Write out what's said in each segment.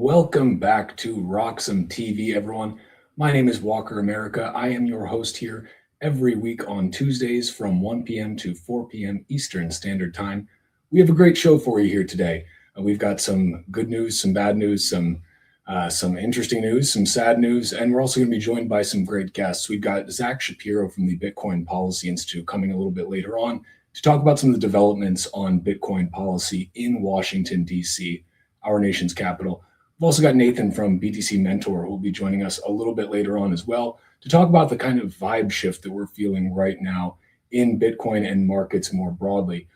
Welcome back to RoxomTV, everyone. My name is Walker America. I am your host here every week on Tuesdays from 1 p.m. to 4 p.m. Eastern Standard Time. We have a great show for you here today. We've got some good news, some bad news, some interesting news, some sad news, and we're also going to be joined by some great guests. We've got Zach Shapiro from the Bitcoin Policy Institute coming a little bit later on to talk about some of the developments on Bitcoin policy in Washington, D.C., our nation's capital. We've also got Nathan from BTC Mentor, who will be joining us a little bit later on as well to talk about the kind of vibe shift that we're feeling right now in Bitcoin and markets more broadly.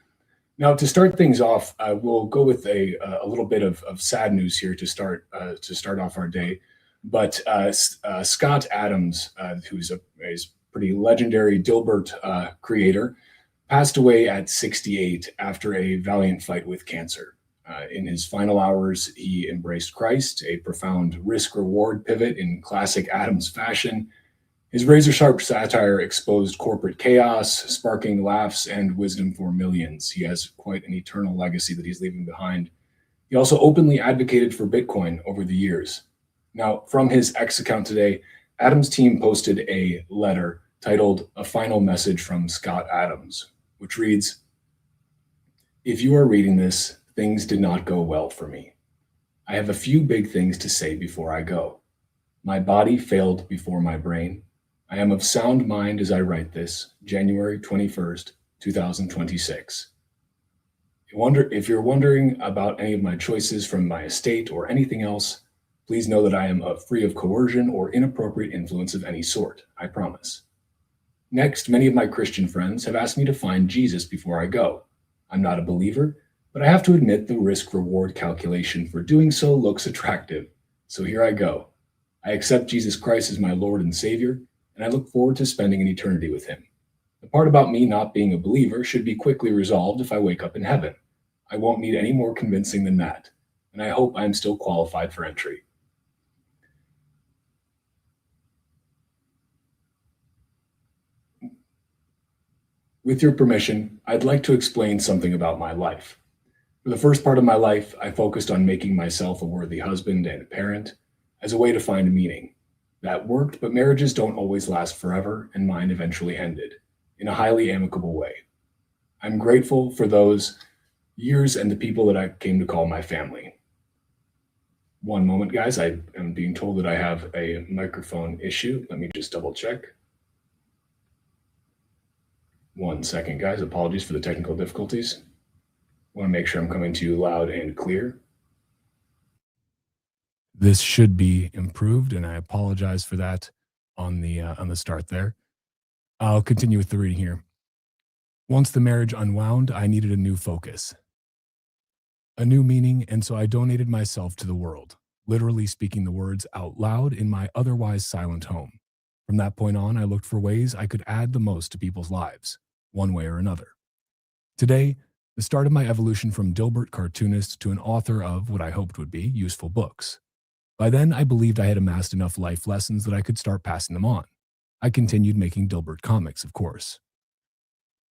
Now, to start things off, we'll go with a little bit of sad news here to start off our day. But Scott Adams, who's a pretty legendary Dilbert creator, passed away at 68 after a valiant fight with cancer. In his final hours, he embraced Christ, a profound risk-reward pivot in classic Adams fashion. His razor-sharp satire exposed corporate chaos, sparking laughs and wisdom for millions. He has quite an eternal legacy that he's leaving behind. He also openly advocated for Bitcoin over the years. Now, from his X account today, Adams' team posted a letter titled "A Final Message from Scott Adams," which reads, "If you are reading this, things did not go well for me. I have a few big things to say before I go. My body failed before my brain. I am of sound mind as I write this, January 21st, 2026. If you're wondering about any of my choices from my estate or anything else, please know that I am free of coercion or inappropriate influence of any sort, I promise. Next, many of my Christian friends have asked me to find Jesus before I go. I'm not a believer, but I have to admit the risk-reward calculation for doing so looks attractive. So here I go. I accept Jesus Christ as my Lord and Savior, and I look forward to spending an eternity with him. The part about me not being a believer should be quickly resolved if I wake up in heaven. I won't need any more convincing than that, and I hope I am still qualified for entry." With your permission, I'd like to explain something about my life. For the first part of my life, I focused on making myself a worthy husband and parent as a way to find meaning. That worked, but marriages don't always last forever, and mine eventually ended in a highly amicable way. I'm grateful for those years and the people that I came to call my family. One moment, guys. I am being told that I have a microphone issue. Let me just double check. 1 second, guys. Apologies for the technical difficulties. I want to make sure I'm coming to you loud and clear. This should be improved, and I apologize for that on the start there. I'll continue with the reading here. Once the marriage unwound, I needed a new focus, a new meaning, and so I donated myself to the world, literally speaking the words out loud in my otherwise silent home. From that point on, I looked for ways I could add the most to people's lives, one way or another. Today, the start of my evolution from Dilbert cartoonist to an author of what I hoped would be useful books. By then, I believed I had amassed enough life lessons that I could start passing them on. I continued making Dilbert comics, of course.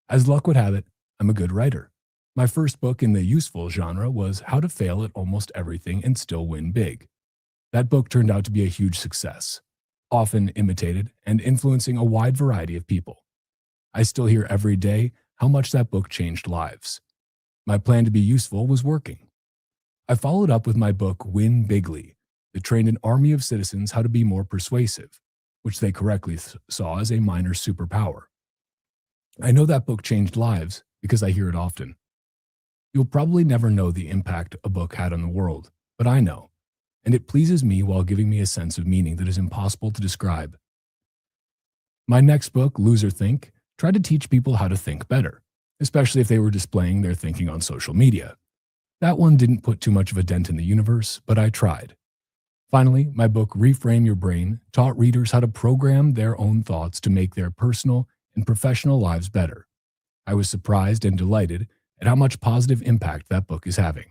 As luck would have it, I'm a good writer. My first book in the useful genre was How to Fail at Almost Everything and Still Win Big. That book turned out to be a huge success, often imitated and influencing a wide variety of people. I still hear every day how much that book changed lives. My plan to be useful was working. I followed up with my book Win Bigly that trained an army of citizens how to be more persuasive, which they correctly saw as a minor superpower. I know that book changed lives because I hear it often. You'll probably never know the impact a book had on the world, but I know, and it pleases me while giving me a sense of meaning that is impossible to describe. My next book, Loser Think, tried to teach people how to think better, especially if they were displaying their thinking on social media. That one didn't put too much of a dent in the universe, but I tried. Finally, my book Reframe Your Brain taught readers how to program their own thoughts to make their personal and professional lives better. I was surprised and delighted at how much positive impact that book is having.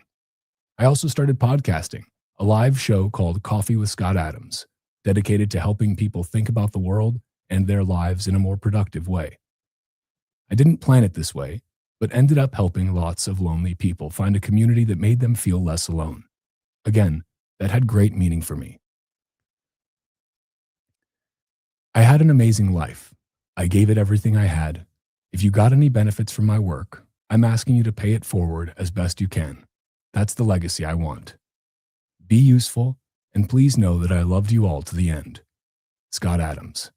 I also started podcasting, a live show called Coffee with Scott Adams, dedicated to helping people think about the world and their lives in a more productive way. I didn't plan it this way, but ended up helping lots of lonely people find a community that made them feel less alone. Again, that had great meaning for me. I had an amazing life. I gave it everything I had. If you got any benefits from my work, I'm asking you to pay it forward as best you can. That's the legacy I want. Be useful, and please know that I loved you all to the end. Scott Adams.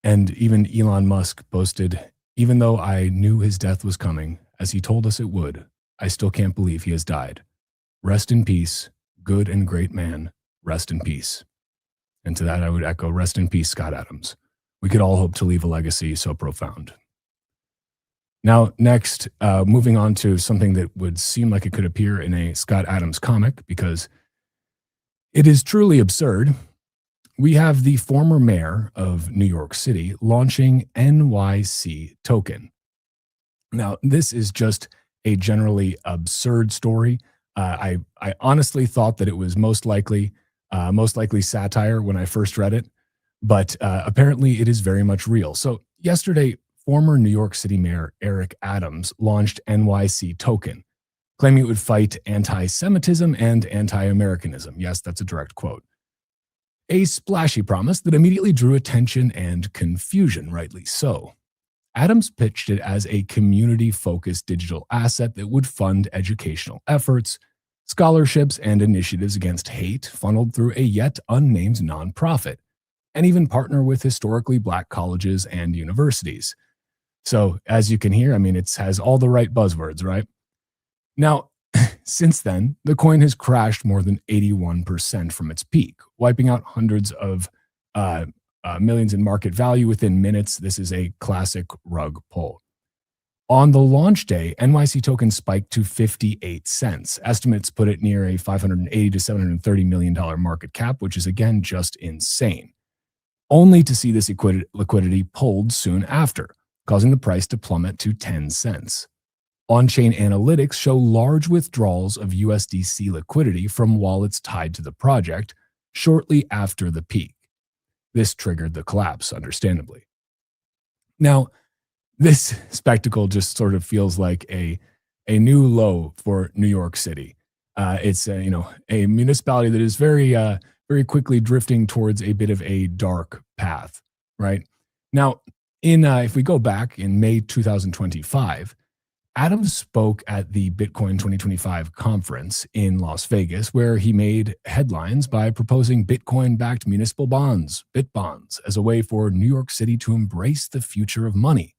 And even Elon Musk posted, even though I knew his death was coming, as he told us it would, I still can't believe he has died. Rest in peace, good and great man. Rest in peace. And to that, I would echo, rest in peace, Scott Adams. We could all hope to leave a legacy so profound. Now, next, moving on to something that would seem like it could appear in a Scott Adams comic, because it is truly absurd. We have the former mayor of New York City launching NYC token. Now, this is just a generally absurd story. I honestly thought that it was most likely satire when I first read it, but apparently it is very much real. So yesterday, former New York City Mayor Eric Adams launched NYC token, claiming it would fight anti-Semitism and anti-Americanism. Yes, that's a direct quote. A splashy promise that immediately drew attention and confusion, rightly so. Adams pitched it as a community-focused digital asset that would fund educational efforts, scholarships, and initiatives against hate funneled through a yet unnamed nonprofit, and even partner with historically Black colleges and universities. So, as you can hear, it has all the right buzzwords, right? Now, since then, the coin has crashed more than 81% from its peak, wiping out hundreds of millions in market value within minutes. This is a classic rug pull. On the launch day, NYC token spiked to 58 cents. Estimates put it near a $580 to $730 million market cap, which is again just insane. Only to see this liquidity pulled soon after, causing the price to plummet to 10 cents. On-chain analytics show large withdrawals of USDC liquidity from wallets tied to the project shortly after the peak. This triggered the collapse, understandably. Now, this spectacle just sort of feels like a new low for New York City. It's a municipality that is very quickly drifting towards a bit of a dark path, right? Now, if we go back in May 2025, Adams spoke at the Bitcoin 2025 conference in Las Vegas, where he made headlines by proposing Bitcoin-backed municipal bonds, BitBonds, as a way for New York City to embrace the future of money.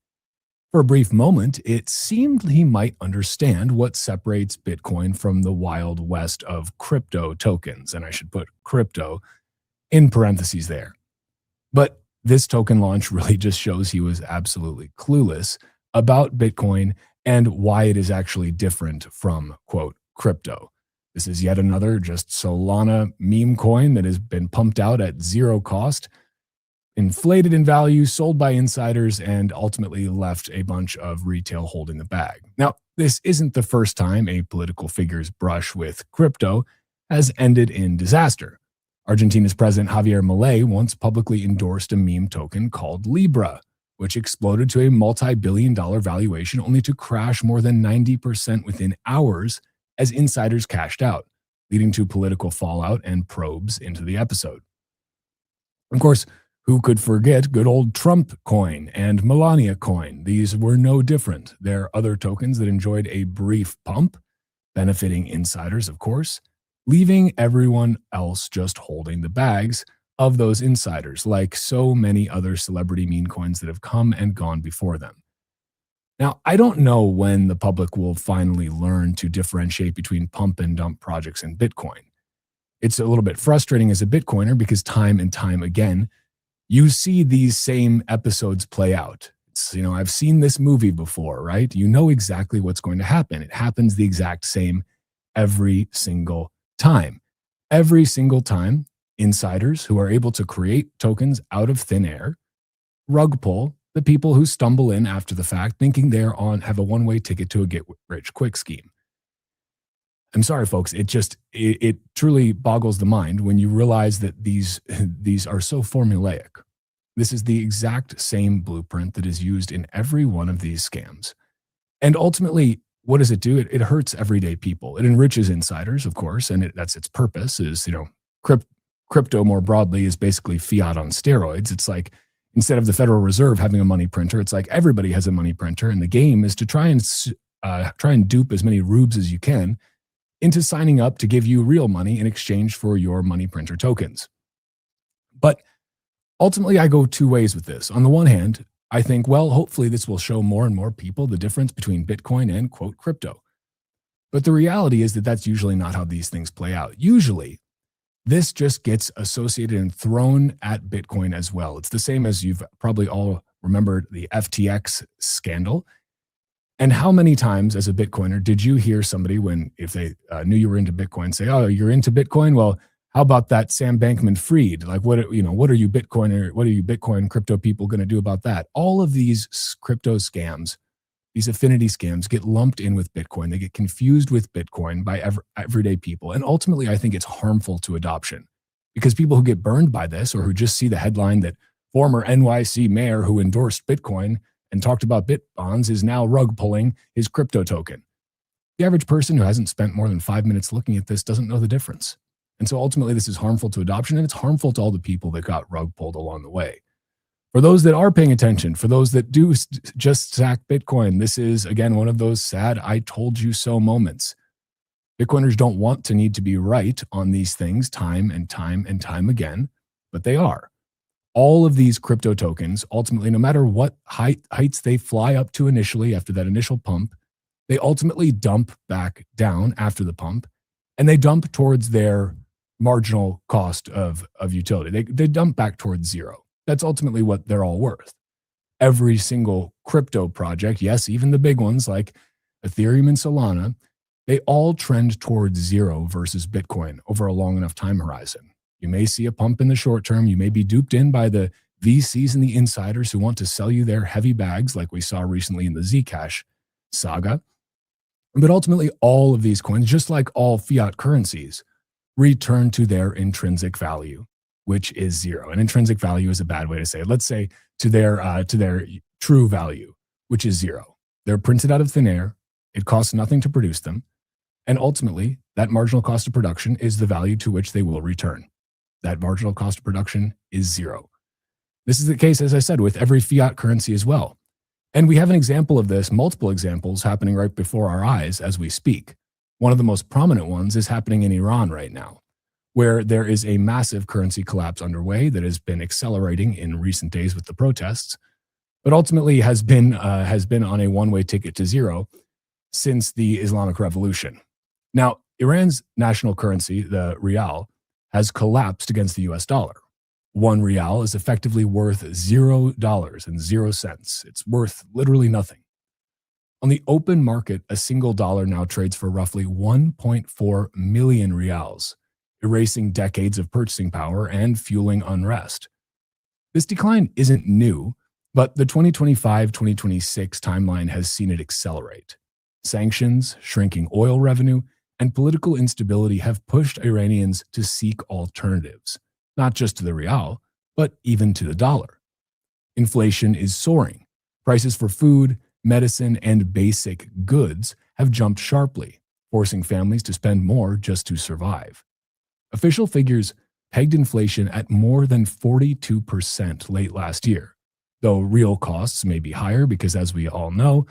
For a brief moment, it seemed he might understand what separates Bitcoin from the wild west of crypto tokens, and I should put crypto in parentheses there. But this token launch really just shows he was absolutely clueless about Bitcoin and why it is actually different from, quote, crypto. This is yet another just Solana meme coin that has been pumped out at zero cost, inflated in value, sold by insiders, and ultimately left a bunch of retail holding the bag. Now, this isn't the first time a political figure's brush with crypto has ended in disaster. Argentina's President Javier Milei once publicly endorsed a meme token called Libra, which exploded to a multi-billion-dollar valuation only to crash more than 90% within hours as insiders cashed out, leading to political fallout and probes into the episode. Of course, who could forget good old Trump coin and Melania coin? These were no different. They're other tokens that enjoyed a brief pump, benefiting insiders, of course, leaving everyone else just holding the bags of those insiders, like so many other celebrity meme coins that have come and gone before them. Now, I don't know when the public will finally learn to differentiate between pump and dump projects in Bitcoin. It's a little bit frustrating as a Bitcoiner because time and time again, you see these same episodes play out. I've seen this movie before, right? You know exactly what's going to happen. It happens the exact same every single time. Every single time, insiders who are able to create tokens out of thin air rug pull the people who stumble in after the fact, thinking have a one-way ticket to a get-rich-quick scheme. I'm sorry, folks. It truly boggles the mind when you realize that these are so formulaic. This is the exact same blueprint that is used in every one of these scams. And ultimately, what does it do? It hurts everyday people. It enriches insiders, of course, and that's its purpose. Is crypto more broadly is basically fiat on steroids. It's like instead of the Federal Reserve having a money printer, it's like everybody has a money printer, and the game is to try and dupe as many rubes as you can into signing up to give you real money in exchange for your money printer tokens. But ultimately, I go two ways with this. On the one hand, I think, well, hopefully this will show more and more people the difference between Bitcoin and, quote, crypto. But the reality is that that's usually not how these things play out. Usually, this just gets associated and thrown at Bitcoin as well. It's the same as you've probably all remembered the FTX scandal. And how many times as a Bitcoiner did you hear somebody if they knew you were into Bitcoin say, oh, you're into Bitcoin? Well, how about that Sam Bankman-Fried? Like, what are you Bitcoin crypto people going to do about that? All of these crypto scams, these affinity scams get lumped in with Bitcoin. They get confused with Bitcoin by everyday people. And ultimately, I think it's harmful to adoption because people who get burned by this or who just see the headline that former NYC mayor who endorsed Bitcoin and talked about bit bonds is now rug pulling his crypto token. The average person who hasn't spent more than 5 minutes looking at this doesn't know the difference. And so ultimately, this is harmful to adoption, and it's harmful to all the people that got rug pulled along the way. For those that are paying attention, for those that do just stack Bitcoin, this is, again, one of those sad I told you so moments. Bitcoiners don't want to need to be right on these things time and time and time again, but they are. All of these crypto tokens, ultimately, no matter what heights they fly up to initially after that initial pump, they ultimately dump back down after the pump, and they dump towards their marginal cost of utility. They dump back towards zero. That's ultimately what they're all worth. Every single crypto project, yes, even the big ones like Ethereum and Solana, they all trend towards zero versus Bitcoin over a long enough time horizon. You may see a pump in the short term. You may be duped in by the VCs and the insiders who want to sell you their heavy bags like we saw recently in the Zcash saga. But ultimately, all of these coins, just like all fiat currencies, return to their intrinsic value, which is zero. And intrinsic value is a bad way to say it. Let's say to their true value, which is zero. They're printed out of thin air. It costs nothing to produce them. And ultimately, that marginal cost of production is the value to which they will return. That marginal cost of production is zero. This is the case, as I said, with every fiat currency as well. And we have an example of this, multiple examples happening right before our eyes as we speak. One of the most prominent ones is happening in Iran right now, where there is a massive currency collapse underway that has been accelerating in recent days with the protests, but ultimately has been on a one-way ticket to zero since the Islamic Revolution. Now, Iran's national currency, the rial, has collapsed against the US dollar. One rial is effectively worth $0.00. It's worth literally nothing. On the open market, a single dollar now trades for roughly 1.4 million rials, erasing decades of purchasing power and fueling unrest. This decline isn't new, but the 2025-2026 timeline has seen it accelerate. Sanctions, shrinking oil revenue, and political instability have pushed Iranians to seek alternatives, not just to the rial, but even to the dollar. Inflation is soaring. Prices for food, medicine, and basic goods have jumped sharply, forcing families to spend more just to survive. Official figures pegged inflation at more than 42% late last year, though real costs may be higher because, as we all know,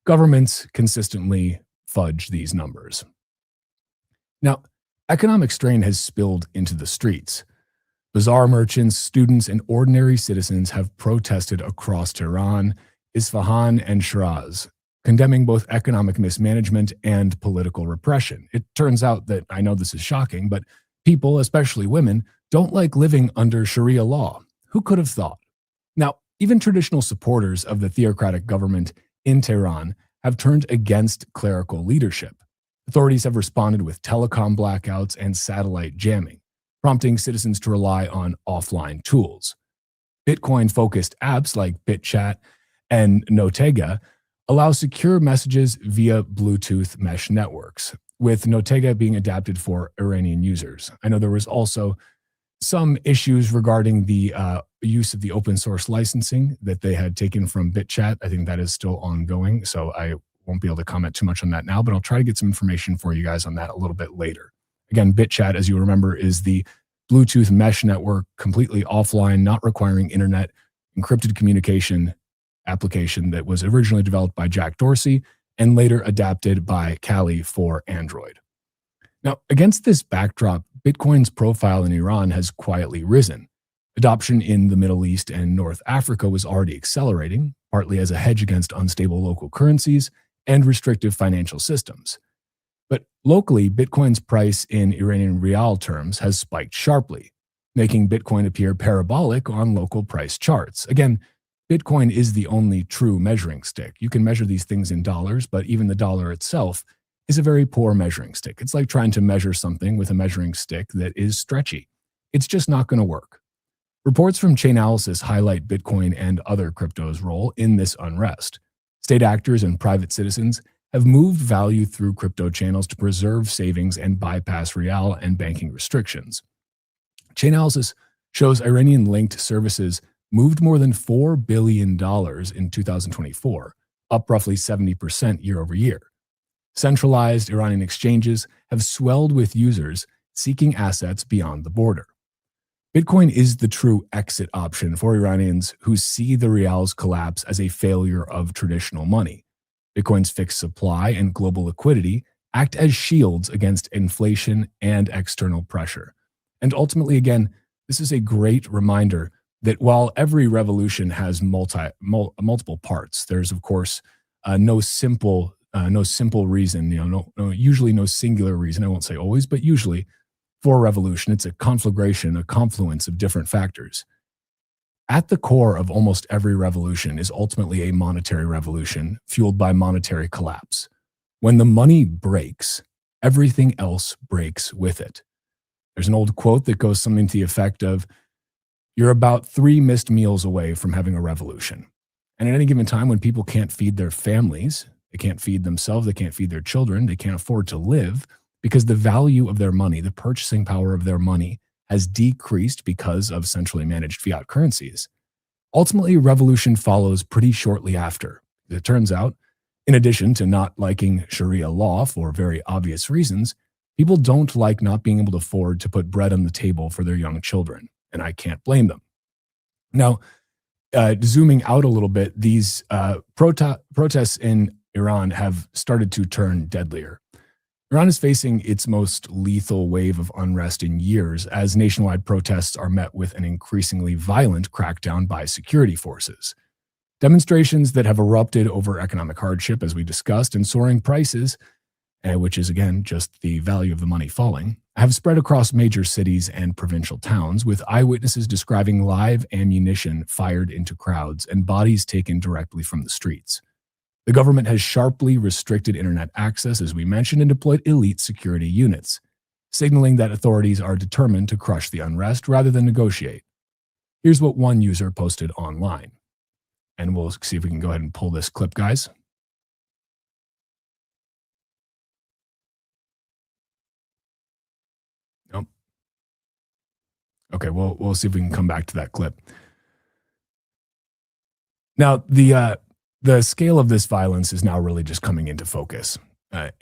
governments consistently fudge these numbers. Now, economic strain has spilled into the streets. Bazaar merchants, students, and ordinary citizens have protested across Tehran, Isfahan, and Shiraz, condemning both economic mismanagement and political repression. It turns out that, I know this is shocking, but people, especially women, don't like living under Sharia law. Who could have thought? Now, even traditional supporters of the theocratic government in Tehran have turned against clerical leadership. Authorities have responded with telecom blackouts and satellite jamming, prompting citizens to rely on offline tools. Bitcoin-focused apps like BitChat and Notega allow secure messages via Bluetooth mesh networks, with Notega being adapted for Iranian users. I know there was also some issues regarding the use of the open source licensing that they had taken from BitChat. I think that is still ongoing, so I won't be able to comment too much on that now, but I'll try to get some information for you guys on that a little bit later. Again, BitChat, as you remember, is the Bluetooth mesh network, completely offline, not requiring internet, encrypted communication application that was originally developed by Jack Dorsey and later adapted by Kali for Android. Now, against this backdrop, Bitcoin's profile in Iran has quietly risen. Adoption in the Middle East and North Africa was already accelerating, partly as a hedge against unstable local currencies and restrictive financial systems. But locally, Bitcoin's price in Iranian rial terms has spiked sharply, making Bitcoin appear parabolic on local price charts. Again, Bitcoin is the only true measuring stick. You can measure these things in dollars, but even the dollar itself is a very poor measuring stick. It's like trying to measure something with a measuring stick that is stretchy. It's just not going to work. Reports from Chainalysis highlight Bitcoin and other cryptos' role in this unrest. State actors and private citizens have moved value through crypto channels to preserve savings and bypass rial and banking restrictions. Chainalysis shows Iranian-linked services moved more than $4 billion in 2024, up roughly 70% year over year. Centralized Iranian exchanges have swelled with users seeking assets beyond the border. Bitcoin is the true exit option for Iranians who see the rial's collapse as a failure of traditional money. Bitcoin's fixed supply and global liquidity act as shields against inflation and external pressure. And ultimately, again, this is a great reminder that while every revolution has multiple parts, there's of course no simple reason, usually no singular reason. I won't say always, but usually for a revolution, it's a conflagration, a confluence of different factors. At the core of almost every revolution is ultimately a monetary revolution fueled by monetary collapse. When the money breaks, everything else breaks with it. There's an old quote that goes something to the effect of, "You're about 3 missed meals away from having a revolution." And at any given time, when people can't feed their families, they can't feed themselves, they can't feed their children, they can't afford to live because the value of their money, the purchasing power of their money has decreased because of centrally managed fiat currencies. Ultimately, revolution follows pretty shortly after. It turns out, in addition to not liking Sharia law for very obvious reasons, people don't like not being able to afford to put bread on the table for their young children, and I can't blame them. Now, zooming out a little bit, these protests in Iran have started to turn deadlier. Iran is facing its most lethal wave of unrest in years as nationwide protests are met with an increasingly violent crackdown by security forces. Demonstrations that have erupted over economic hardship, as we discussed, and soaring prices, which is again just the value of the money falling, have spread across major cities and provincial towns, with eyewitnesses describing live ammunition fired into crowds and bodies taken directly from the streets. The government has sharply restricted internet access, as we mentioned, and deployed elite security units, signaling that authorities are determined to crush the unrest rather than negotiate. Here's what one user posted online. And we'll see if we can go ahead and pull this clip, guys. Nope. Okay, we'll see if we can come back to that clip. Now, the scale of this violence is now really just coming into focus.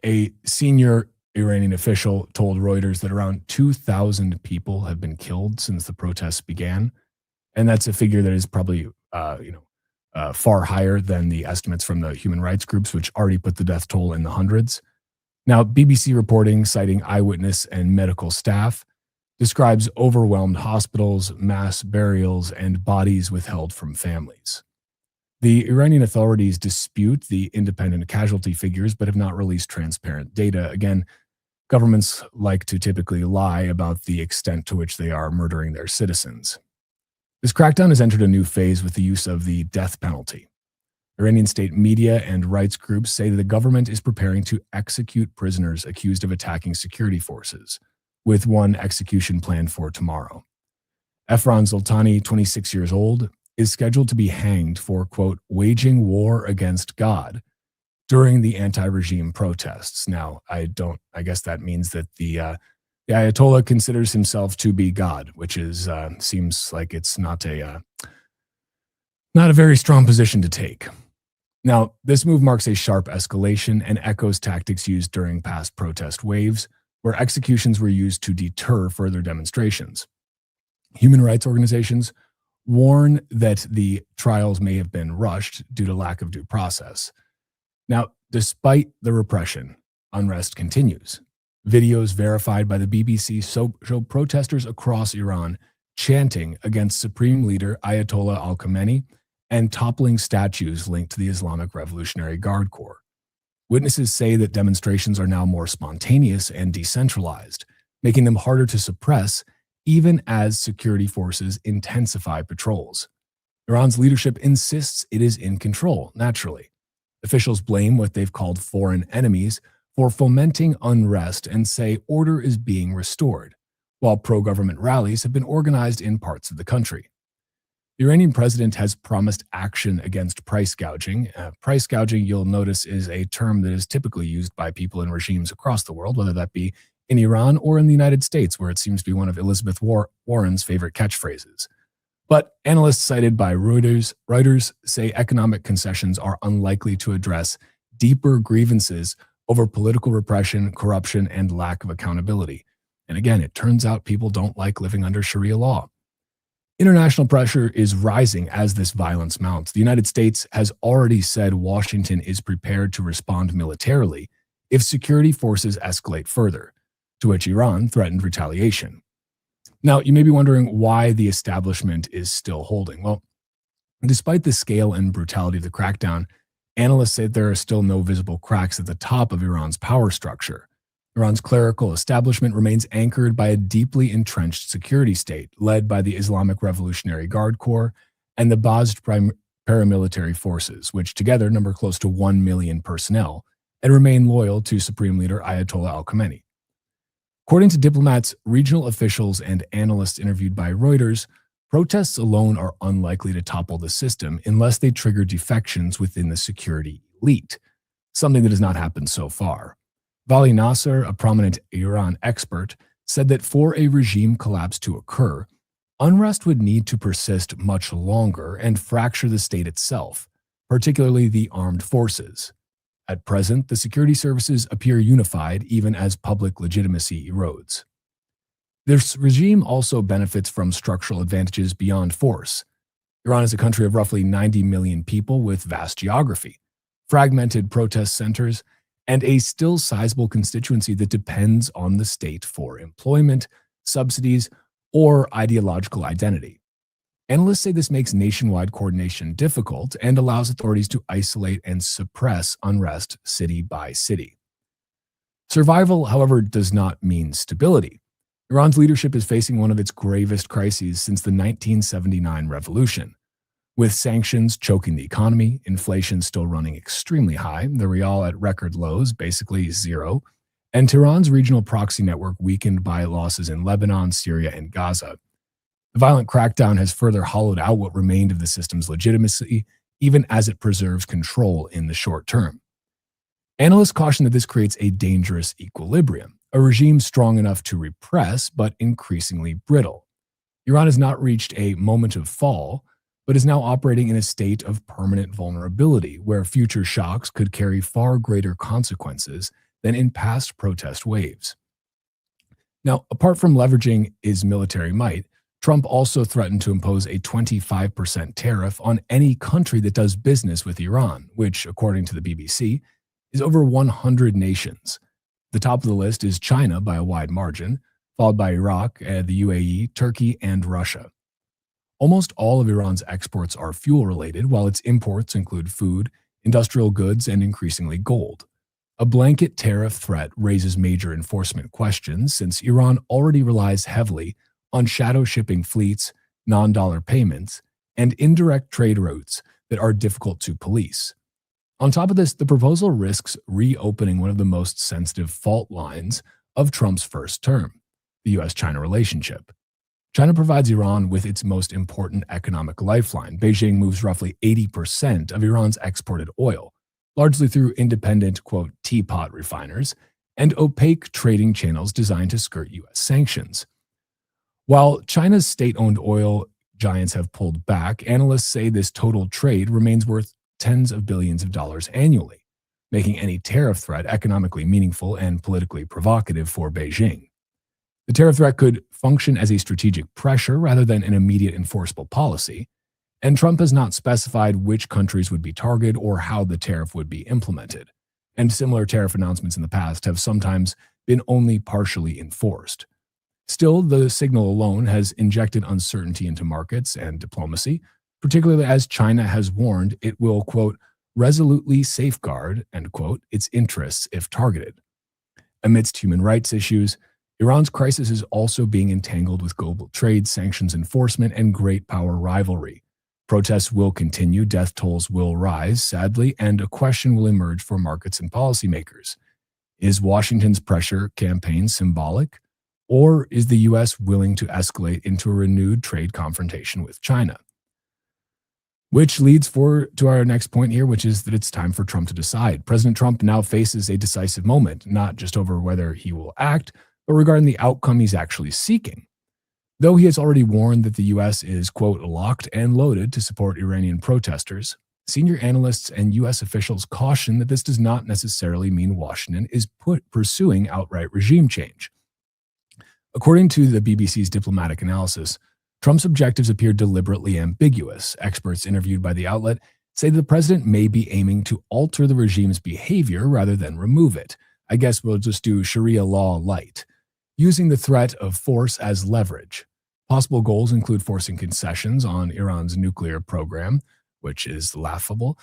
A senior Iranian official told Reuters that around 2,000 people have been killed since the protests began, and that's a figure that is probably far higher than the estimates from the human rights groups, which already put the death toll in the hundreds. Now, BBC reporting, citing eyewitness and medical staff, describes overwhelmed hospitals, mass burials, and bodies withheld from families. The Iranian authorities dispute the independent casualty figures, but have not released transparent data. Again, governments like to typically lie about the extent to which they are murdering their citizens. This crackdown has entered a new phase with the use of the death penalty. Iranian state media and rights groups say that the government is preparing to execute prisoners accused of attacking security forces, with one execution planned for tomorrow. Efran Zoltani, 26 years old, is scheduled to be hanged for, quote, waging war against God during the anti-regime protests. Now, I guess that means that the Ayatollah considers himself to be God, which is seems like it's not a very strong position to take. Now, this move marks a sharp escalation and echoes tactics used during past protest waves, where executions were used to deter further demonstrations. Human rights organizations warn that the trials may have been rushed due to lack of due process. Now, despite the repression, unrest continues. Videos verified by the BBC show protesters across Iran chanting against Supreme Leader Ayatollah Khamenei and toppling statues linked to the Islamic Revolutionary Guard Corps. Witnesses say that demonstrations are now more spontaneous and decentralized, making them harder to suppress even as security forces intensify patrols. Iran's leadership insists it is in control, naturally. Officials blame what they've called foreign enemies for fomenting unrest and say order is being restored, while pro-government rallies have been organized in parts of the country. The Iranian president has promised action against price gouging. Price gouging, you'll notice, is a term that is typically used by people in regimes across the world, whether that be in Iran or in the United States, where it seems to be one of Elizabeth Warren's favorite catchphrases. But analysts cited by Reuters say economic concessions are unlikely to address deeper grievances over political repression, corruption, and lack of accountability. And again, it turns out people don't like living under Sharia law. International pressure is rising as this violence mounts. The United States has already said Washington is prepared to respond militarily if security forces escalate further, to which Iran threatened retaliation. Now, you may be wondering why the establishment is still holding. Well, despite the scale and brutality of the crackdown, analysts say there are still no visible cracks at the top of Iran's power structure. Iran's clerical establishment remains anchored by a deeply entrenched security state led by the Islamic Revolutionary Guard Corps and the Basd paramilitary forces, which together number close to 1 million personnel and remain loyal to Supreme Leader Ayatollah Khamenei. According to diplomats, regional officials, and analysts interviewed by Reuters, protests alone are unlikely to topple the system unless they trigger defections within the security elite, something that has not happened so far. Vali Nasser, a prominent Iran expert, said that for a regime collapse to occur, unrest would need to persist much longer and fracture the state itself, particularly the armed forces. At present, the security services appear unified even as public legitimacy erodes. This regime also benefits from structural advantages beyond force. Iran is a country of roughly 90 million people with vast geography, fragmented protest centers, and a still sizable constituency that depends on the state for employment, subsidies, or ideological identity. Analysts say this makes nationwide coordination difficult and allows authorities to isolate and suppress unrest city by city. Survival, however, does not mean stability. Iran's leadership is facing one of its gravest crises since the 1979 revolution. With sanctions choking the economy, inflation still running extremely high, the rial at record lows, basically zero, and Tehran's regional proxy network weakened by losses in Lebanon, Syria, and Gaza. The violent crackdown has further hollowed out what remained of the system's legitimacy, even as it preserves control in the short term. Analysts caution that this creates a dangerous equilibrium, a regime strong enough to repress, but increasingly brittle. Iran has not reached a moment of fall, but is now operating in a state of permanent vulnerability where future shocks could carry far greater consequences than in past protest waves. Now, apart from leveraging his military might, Trump also threatened to impose a 25% tariff on any country that does business with Iran, which, according to the BBC, is over 100 nations. The top of the list is China by a wide margin, followed by Iraq, the UAE, Turkey, and Russia. Almost all of Iran's exports are fuel-related, while its imports include food, industrial goods, and increasingly gold. A blanket tariff threat raises major enforcement questions since Iran already relies heavily on shadow shipping fleets, non-dollar payments, and indirect trade routes that are difficult to police. On top of this, the proposal risks reopening one of the most sensitive fault lines of Trump's first term, the U.S.-China relationship. China provides Iran with its most important economic lifeline. Beijing moves roughly 80% of Iran's exported oil, largely through independent, quote, teapot refiners and opaque trading channels designed to skirt U.S. sanctions. While China's state-owned oil giants have pulled back, analysts say this total trade remains worth tens of billions of dollars annually, making any tariff threat economically meaningful and politically provocative for Beijing. The tariff threat could function as a strategic pressure rather than an immediate enforceable policy, and Trump has not specified which countries would be targeted or how the tariff would be implemented. And similar tariff announcements in the past have sometimes been only partially enforced. Still, the signal alone has injected uncertainty into markets and diplomacy, particularly as China has warned it will, quote, resolutely safeguard, end quote, its interests if targeted. Amidst human rights issues, Iran's crisis is also being entangled with global trade, sanctions enforcement, and great power rivalry. Protests will continue, death tolls will rise, sadly, and a question will emerge for markets and policymakers. Is Washington's pressure campaign symbolic, or is the U.S. willing to escalate into a renewed trade confrontation with China? Which leads to our next point here, which is that it's time for Trump to decide. President Trump now faces a decisive moment, not just over whether he will act, but regarding the outcome he's actually seeking. Though he has already warned that the U.S. is, quote, locked and loaded to support Iranian protesters, senior analysts and U.S. officials caution that this does not necessarily mean Washington is pursuing outright regime change. According to the BBC's diplomatic analysis, Trump's objectives appear deliberately ambiguous. Experts interviewed by the outlet say the president may be aiming to alter the regime's behavior rather than remove it. I guess we'll just do Sharia law light, using the threat of force as leverage. Possible goals include forcing concessions on Iran's nuclear program, which is laughable,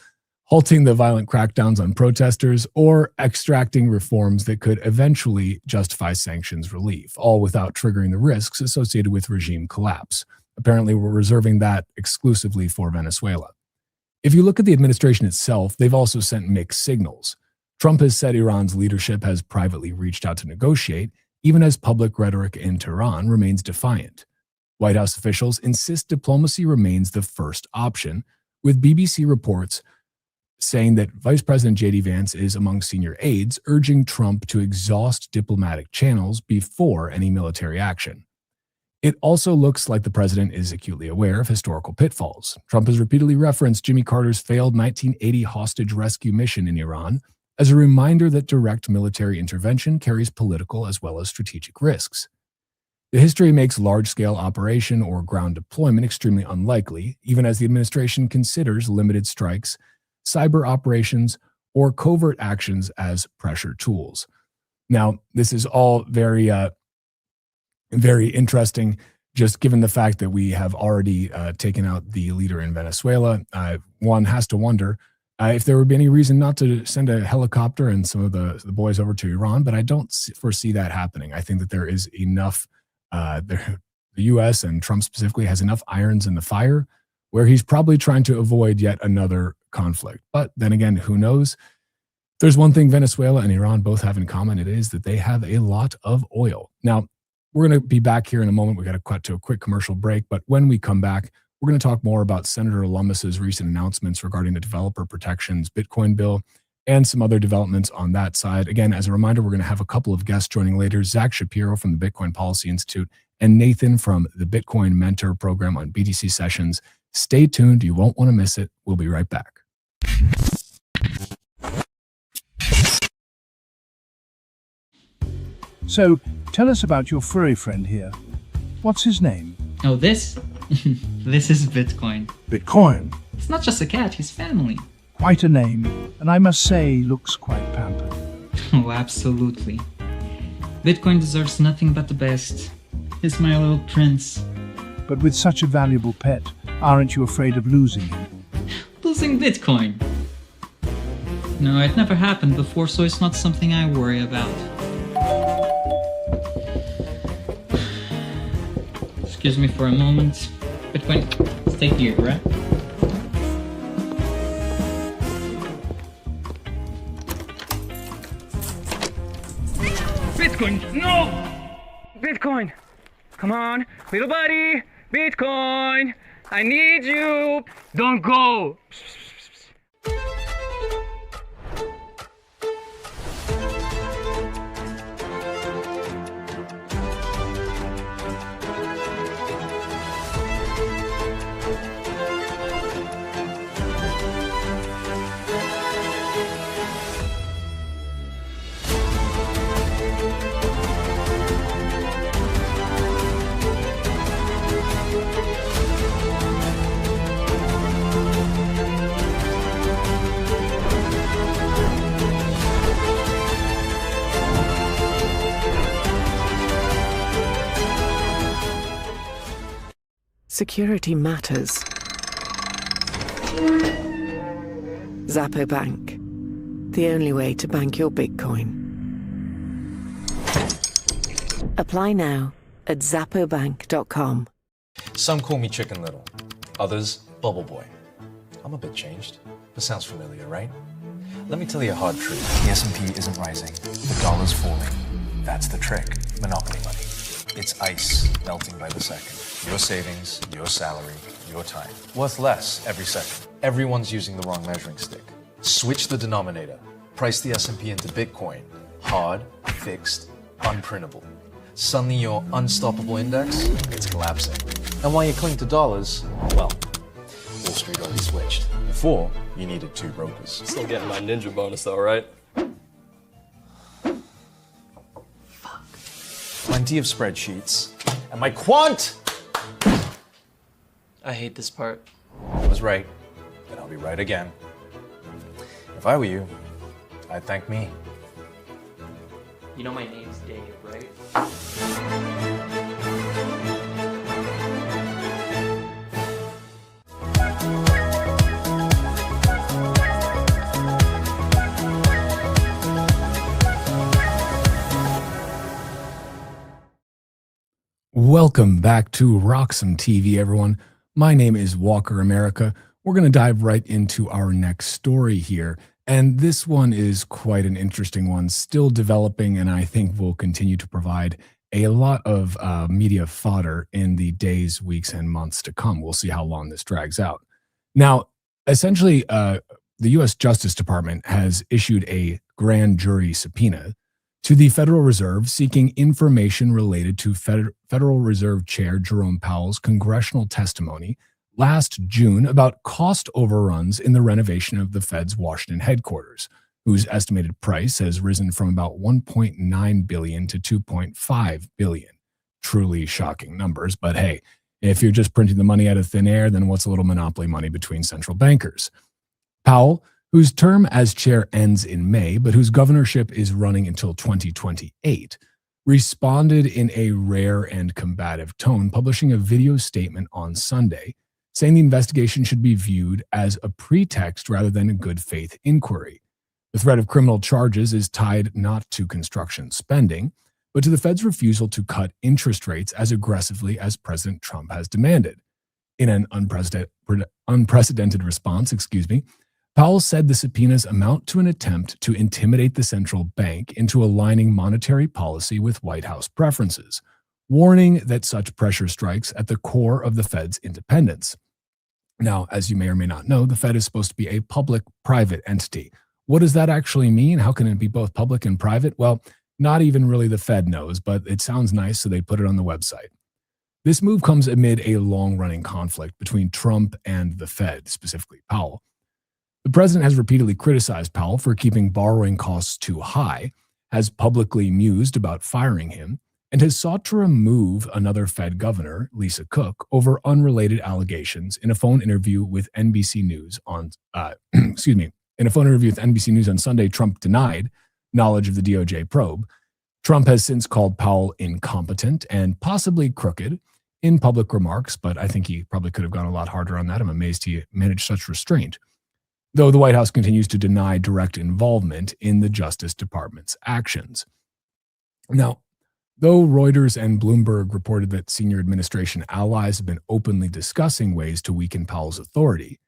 halting the violent crackdowns on protesters, or extracting reforms that could eventually justify sanctions relief, all without triggering the risks associated with regime collapse. Apparently, we're reserving that exclusively for Venezuela. If you look at the administration itself, they've also sent mixed signals. Trump has said Iran's leadership has privately reached out to negotiate, even as public rhetoric in Tehran remains defiant. White House officials insist diplomacy remains the first option, with BBC reports saying that Vice President J.D. Vance is among senior aides, urging Trump to exhaust diplomatic channels before any military action. It also looks like the president is acutely aware of historical pitfalls. Trump has repeatedly referenced Jimmy Carter's failed 1980 hostage rescue mission in Iran as a reminder that direct military intervention carries political as well as strategic risks. The history makes large-scale operation or ground deployment extremely unlikely, even as the administration considers limited strikes, cyber operations, or covert actions as pressure tools. Now, this is all very interesting, just given the fact that we have already taken out the leader in Venezuela. One has to wonder if there would be any reason not to send a helicopter and some of the boys over to Iran, but I don't foresee that happening. I think that there is enough, the U.S. and Trump specifically has enough irons in the fire where he's probably trying to avoid yet another conflict. But then again, who knows? There's one thing Venezuela and Iran both have in common. It is that they have a lot of oil. Now, we're going to be back here in a moment. We got to cut to a quick commercial break. But when we come back, we're going to talk more about Senator Lummis's recent announcements regarding the developer protections Bitcoin bill and some other developments on that side. Again, as a reminder, we're going to have a couple of guests joining later, Zach Shapiro from the Bitcoin Policy Institute and Nathan from the Bitcoin Mentor program on BTC Sessions. Stay tuned. You won't want to miss it. We'll be right back. So, tell us about your furry friend here. What's his name? Oh, this? This is Bitcoin. Bitcoin. It's not just a cat, he's family. Quite a name, and I must say, looks quite pampered. Oh, absolutely. Bitcoin deserves nothing but the best. He's my little prince. But with such a valuable pet, aren't you afraid of losing him? Losing Bitcoin? No, it never happened before, so it's not something I worry about. Excuse me for a moment. Bitcoin, stay here, right? Bitcoin, no! Bitcoin, come on, little buddy, Bitcoin, I need you. Don't go. security matters. Zappo Bank. The only way to bank your Bitcoin. Apply now at zappobank.com. Some call me Chicken Little, others Bubble Boy. I'm a bit changed, but sounds familiar, right? Let me tell you a hard truth. The S&P isn't rising, the dollar's falling. That's the trick. Monopoly money. It's ice melting by the second. Your savings, your salary, your time. Worth less every second. Everyone's using the wrong measuring stick. Switch the denominator. Price the S&P into Bitcoin. Hard, fixed, unprintable. Suddenly your unstoppable index, it's collapsing. And while you cling to dollars, well, Wall Street already switched. Before, you needed 2 brokers. Still getting my ninja bonus though, right? Plenty of spreadsheets. And my quant! I hate this part. I was right, and I'll be right again. If I were you, I'd thank me. You know my name's Dave, right? Welcome back to RoxomTV, everyone. My name is Walker America. We're going to dive right into our next story here. And this one is quite an interesting one, still developing, and I think will continue to provide a lot of media fodder in the days, weeks, and months to come. We'll see how long this drags out. Now, essentially, the U.S. Justice Department has issued a grand jury subpoena to the Federal Reserve seeking information related to Federal Reserve Chair Jerome Powell's congressional testimony last June about cost overruns in the renovation of the Fed's Washington headquarters, whose estimated price has risen from about $1.9 billion to $2.5 billion. Truly shocking numbers, but hey, if you're just printing the money out of thin air, then what's a little monopoly money between central bankers? Powell, whose term as chair ends in May, but whose governorship is running until 2028, responded in a rare and combative tone, publishing a video statement on Sunday, saying the investigation should be viewed as a pretext rather than a good faith inquiry. The threat of criminal charges is tied not to construction spending, but to the Fed's refusal to cut interest rates as aggressively as President Trump has demanded. In an unprecedented response, Powell said the subpoenas amount to an attempt to intimidate the central bank into aligning monetary policy with White House preferences, warning that such pressure strikes at the core of the Fed's independence. Now, as you may or may not know, the Fed is supposed to be a public-private entity. What does that actually mean? How can it be both public and private? Well, not even really the Fed knows, but it sounds nice, so they put it on the website. This move comes amid a long-running conflict between Trump and the Fed, specifically Powell. The president has repeatedly criticized Powell for keeping borrowing costs too high, has publicly mused about firing him, and has sought to remove another Fed governor, Lisa Cook, over unrelated allegations in a phone interview with NBC News on Sunday. Trump denied knowledge of the DOJ probe. Trump has since called Powell incompetent and possibly crooked in public remarks, but I think he probably could have gone a lot harder on that. I'm amazed he managed such restraint, though the White House continues to deny direct involvement in the Justice Department's actions. Now, though Reuters and Bloomberg reported that senior administration allies have been openly discussing ways to weaken Powell's authority,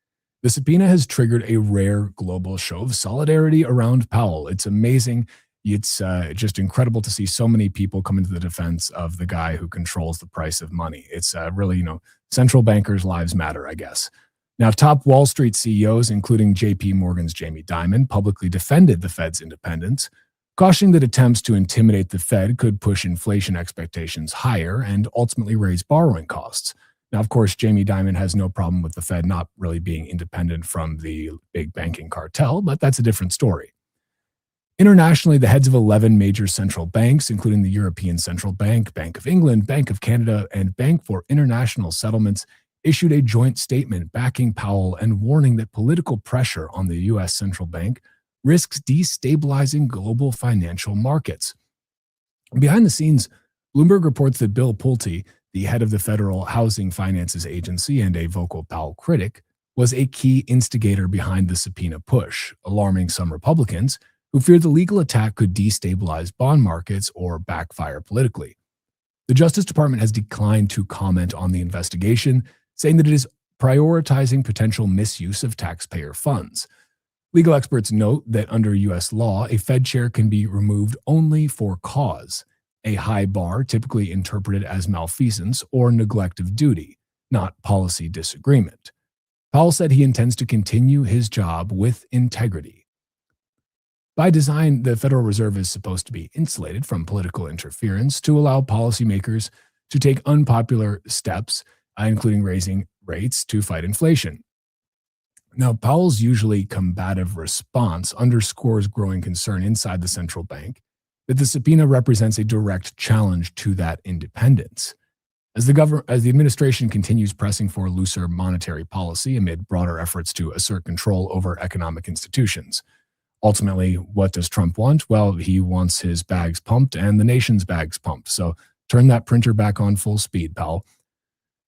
the subpoena has triggered a rare global show of solidarity around Powell. It's amazing. It's just incredible to see so many people come into the defense of the guy who controls the price of money. It's really, central bankers' lives matter, I guess. Now, top Wall Street CEOs, including JP Morgan's Jamie Dimon, publicly defended the Fed's independence, cautioning that attempts to intimidate the Fed could push inflation expectations higher and ultimately raise borrowing costs. Now, of course, Jamie Dimon has no problem with the Fed not really being independent from the big banking cartel, but that's a different story. Internationally, the heads of 11 major central banks, including the European Central Bank, Bank of England, Bank of Canada, and Bank for International Settlements, issued a joint statement backing Powell and warning that political pressure on the U.S. central bank risks destabilizing global financial markets. Behind the scenes, Bloomberg reports that Bill Pulte, the head of the Federal Housing Finances Agency and a vocal Powell critic, was a key instigator behind the subpoena push, alarming some Republicans who feared the legal attack could destabilize bond markets or backfire politically. The Justice Department has declined to comment on the investigation, saying that it is prioritizing potential misuse of taxpayer funds. Legal experts note that under U.S. law, a Fed chair can be removed only for cause, a high bar typically interpreted as malfeasance or neglect of duty, not policy disagreement. Powell said he intends to continue his job with integrity. By design, the Federal Reserve is supposed to be insulated from political interference to allow policymakers to take unpopular steps, including raising rates to fight inflation. Now, Powell's usually combative response underscores growing concern inside the central bank that the subpoena represents a direct challenge to that independence. As the administration continues pressing for looser monetary policy amid broader efforts to assert control over economic institutions. Ultimately, what does Trump want? Well, he wants his bags pumped and the nation's bags pumped. So turn that printer back on full speed, Powell.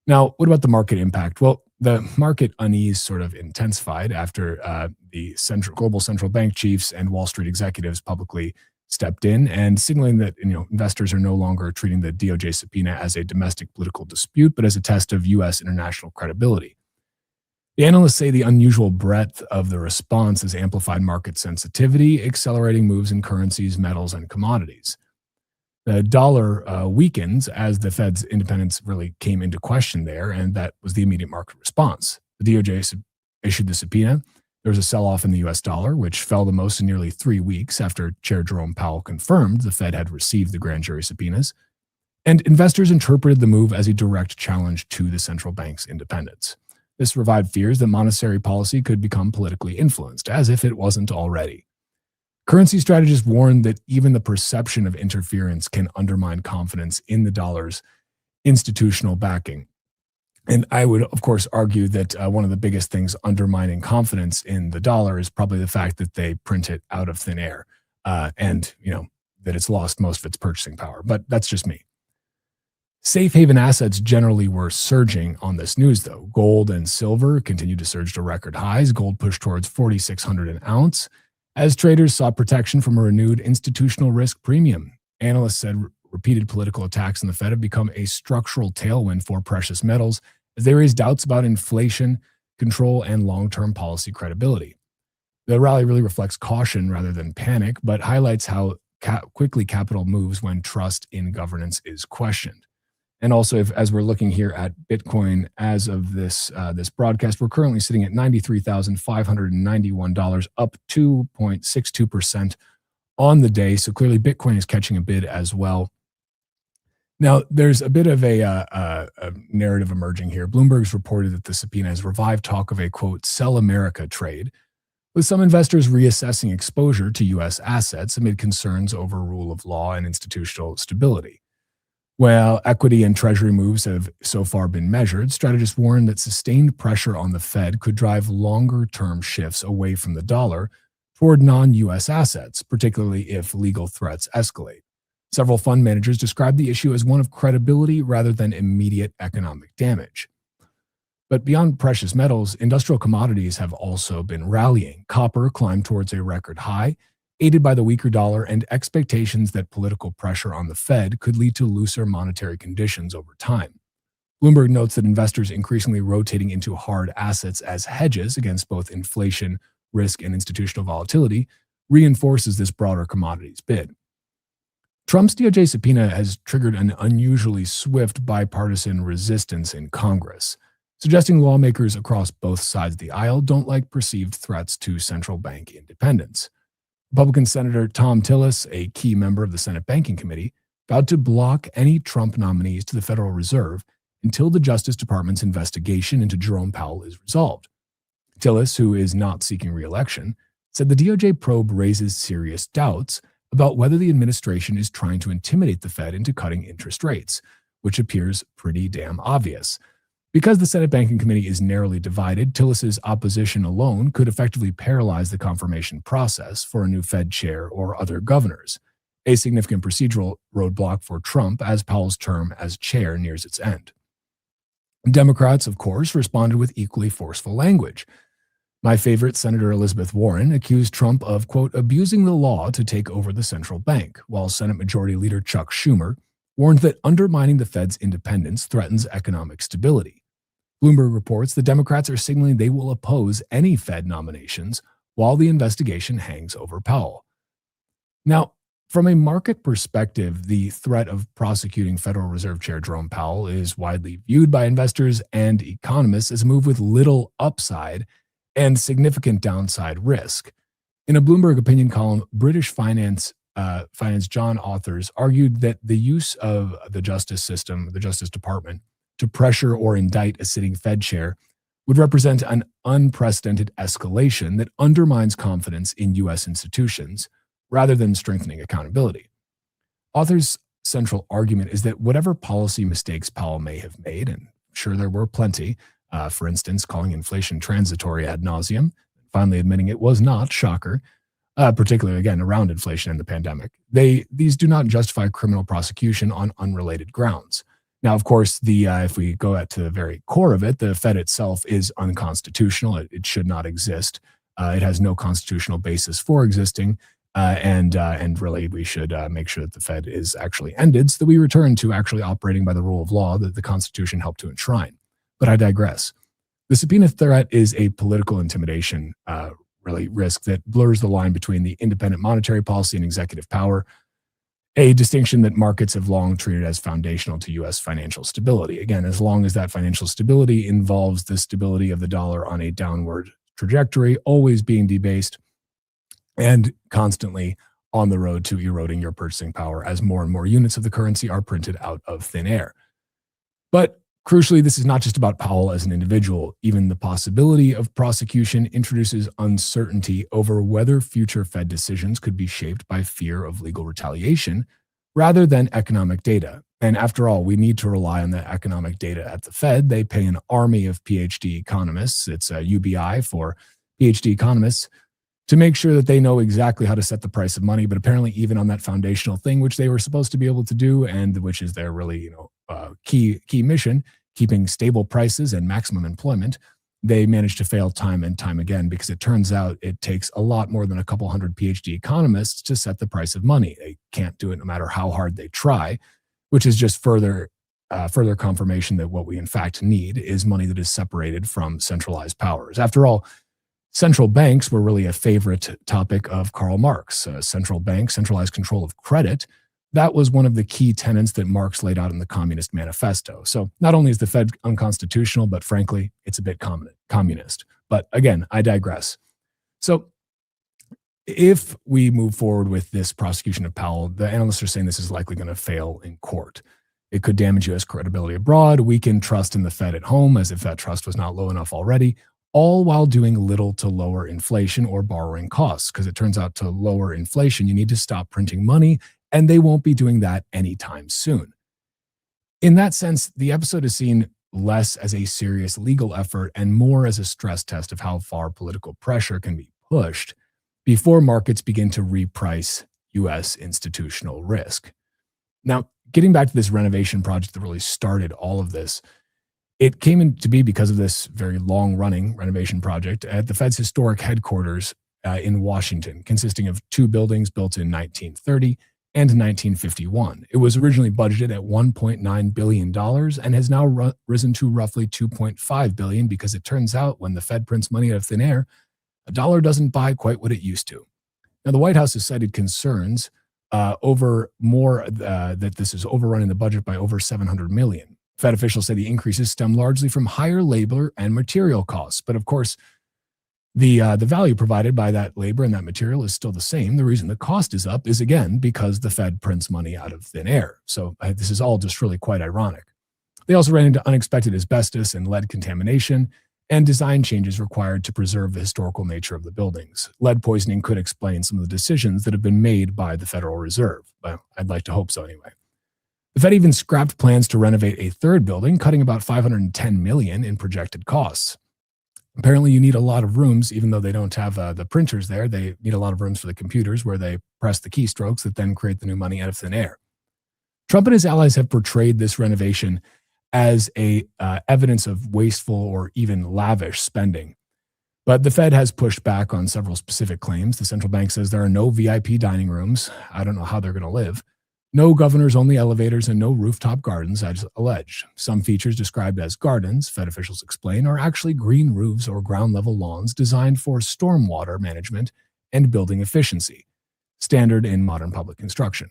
Now, what about the market impact? Well, the market unease sort of intensified after the global central bank chiefs and Wall Street executives publicly stepped in and signaling that investors are no longer treating the DOJ subpoena as a domestic political dispute, but as a test of U.S. international credibility. The analysts say the unusual breadth of the response has amplified market sensitivity, accelerating moves in currencies, metals, and commodities. The dollar weakens as the Fed's independence really came into question there, and that was the immediate market response. The DOJ issued the subpoena. There was a sell-off in the U.S. dollar, which fell the most in nearly 3 weeks after Chair Jerome Powell confirmed the Fed had received the grand jury subpoenas. And investors interpreted the move as a direct challenge to the central bank's independence. This revived fears that monetary policy could become politically influenced, as if it wasn't already. Currency strategists warned that even the perception of interference can undermine confidence in the dollar's institutional backing. And I would, of course, argue that one of the biggest things undermining confidence in the dollar is probably the fact that they print it out of thin air and that it's lost most of its purchasing power. But that's just me. Safe haven assets generally were surging on this news, though. Gold and silver continued to surge to record highs. Gold pushed towards $4,600 an ounce as traders sought protection from a renewed institutional risk premium. Analysts said repeated political attacks on the Fed have become a structural tailwind for precious metals as they raise doubts about inflation control and long-term policy credibility. The rally really reflects caution rather than panic, but highlights how quickly capital moves when trust in governance is questioned. And also, as we're looking here at Bitcoin as of this broadcast, we're currently sitting at $93,591, up 2.62% on the day. So clearly, Bitcoin is catching a bid as well. Now, there's a bit of a narrative emerging here. Bloomberg's reported that the subpoena has revived talk of a, quote, sell America trade, with some investors reassessing exposure to U.S. assets amid concerns over rule of law and institutional stability. While equity and treasury moves have so far been measured, strategists warn that sustained pressure on the Fed could drive longer-term shifts away from the dollar toward non-U.S. assets, particularly if legal threats escalate. Several fund managers describe the issue as one of credibility rather than immediate economic damage. But beyond precious metals, industrial commodities have also been rallying. Copper climbed towards a record high, aided by the weaker dollar and expectations that political pressure on the Fed could lead to looser monetary conditions over time. Bloomberg notes that investors increasingly rotating into hard assets as hedges against both inflation, risk, and institutional volatility reinforces this broader commodities bid. Trump's DOJ subpoena has triggered an unusually swift bipartisan resistance in Congress, suggesting lawmakers across both sides of the aisle don't like perceived threats to central bank independence. Republican Senator Tom Tillis, a key member of the Senate Banking Committee, vowed to block any Trump nominees to the Federal Reserve until the Justice Department's investigation into Jerome Powell is resolved. Tillis, who is not seeking re-election, said the DOJ probe raises serious doubts about whether the administration is trying to intimidate the Fed into cutting interest rates, which appears pretty damn obvious. Because the Senate Banking Committee is narrowly divided, Tillis's opposition alone could effectively paralyze the confirmation process for a new Fed chair or other governors. a significant procedural roadblock for Trump as Powell's term as chair nears its end. Democrats, of course, responded with equally forceful language. My favorite, Senator Elizabeth Warren, accused Trump of, quote, abusing the law to take over the central bank, while Senate Majority Leader Chuck Schumer warned that undermining the Fed's independence threatens economic stability. Bloomberg reports the Democrats are signaling they will oppose any Fed nominations while the investigation hangs over Powell. Now, from a market perspective, the threat of prosecuting Federal Reserve Chair Jerome Powell is widely viewed by investors and economists as a move with little upside and significant downside risk. In a Bloomberg opinion column, British finance John Authors argued that the use of the justice system, the Justice Department, to pressure or indict a sitting Fed chair would represent an unprecedented escalation that undermines confidence in U.S. institutions rather than strengthening accountability. Authors' central argument is that whatever policy mistakes Powell may have made, and I'm sure there were plenty, for instance, calling inflation transitory ad nauseum, finally admitting it was not, shocker, particularly, again, around inflation and the pandemic, these do not justify criminal prosecution on unrelated grounds. Now, of course, if we go to the very core of it, the Fed itself is unconstitutional. It should not exist. It has no constitutional basis for existing. And really, we should make sure that the Fed is actually ended so that we return to actually operating by the rule of law that the Constitution helped to enshrine. But I digress. The subpoena threat is a political intimidation risk that blurs the line between the independent monetary policy and executive power, a distinction that markets have long treated as foundational to U.S. financial stability. Again, as long as that financial stability involves the stability of the dollar on a downward trajectory, always being debased, and constantly on the road to eroding your purchasing power as more and more units of the currency are printed out of thin air. But crucially, this is not just about Powell as an individual. Even the possibility of prosecution introduces uncertainty over whether future Fed decisions could be shaped by fear of legal retaliation rather than economic data. And after all, we need to rely on the economic data at the Fed. They pay an army of PhD economists. It's a UBI for PhD economists to make sure that they know exactly how to set the price of money. But apparently, even on that foundational thing, which they were supposed to be able to do, and which is their really key mission, keeping stable prices and maximum employment, they managed to fail time and time again, because it turns out it takes a lot more than a couple hundred PhD economists to set the price of money. They can't do it no matter how hard they try, which is just further confirmation that what we in fact need is money that is separated from centralized powers. After all, central banks were really a favorite topic of Karl Marx. Central bank, centralized control of credit, that was one of the key tenets that Marx laid out in the Communist Manifesto. So not only is the Fed unconstitutional, but frankly, it's a bit communist. But again, I digress. So if we move forward with this prosecution of Powell, the analysts are saying this is likely going to fail in court. It could damage U.S. credibility abroad, weaken trust in the Fed at home, as if that trust was not low enough already, all while doing little to lower inflation or borrowing costs. Because it turns out to lower inflation, you need to stop printing money, and they won't be doing that anytime soon. In that sense, the episode is seen less as a serious legal effort and more as a stress test of how far political pressure can be pushed before markets begin to reprice U.S. institutional risk. Now, getting back to this renovation project that really started all of this, it came into be because of this very long-running renovation project at the Fed's historic headquarters in Washington, consisting of two buildings built in 1930 and 1951. It was originally budgeted at $1.9 billion and has now risen to roughly $2.5 billion, because it turns out when the Fed prints money out of thin air, a dollar doesn't buy quite what it used to. Now, the White House has cited concerns over that this is overrunning the budget by over $700 million. Fed officials say the increases stem largely from higher labor and material costs. But of course, the value provided by that labor and that material is still the same. The reason the cost is up is, again, because the Fed prints money out of thin air. So this is all just really quite ironic. They also ran into unexpected asbestos and lead contamination and design changes required to preserve the historical nature of the buildings. Lead poisoning could explain some of the decisions that have been made by the Federal Reserve. Well, I'd like to hope so anyway. The Fed even scrapped plans to renovate a third building, cutting about $510 million in projected costs. Apparently, you need a lot of rooms, even though they don't have the printers there. They need a lot of rooms for the computers where they press the keystrokes that then create the new money out of thin air. Trump and his allies have portrayed this renovation as a evidence of wasteful or even lavish spending. But the Fed has pushed back on several specific claims. The central bank says there are no VIP dining rooms. I don't know how they're going to live. No governors-only elevators and no rooftop gardens, as alleged. Some features described as gardens, Fed officials explain, are actually green roofs or ground-level lawns designed for stormwater management and building efficiency, standard in modern public construction.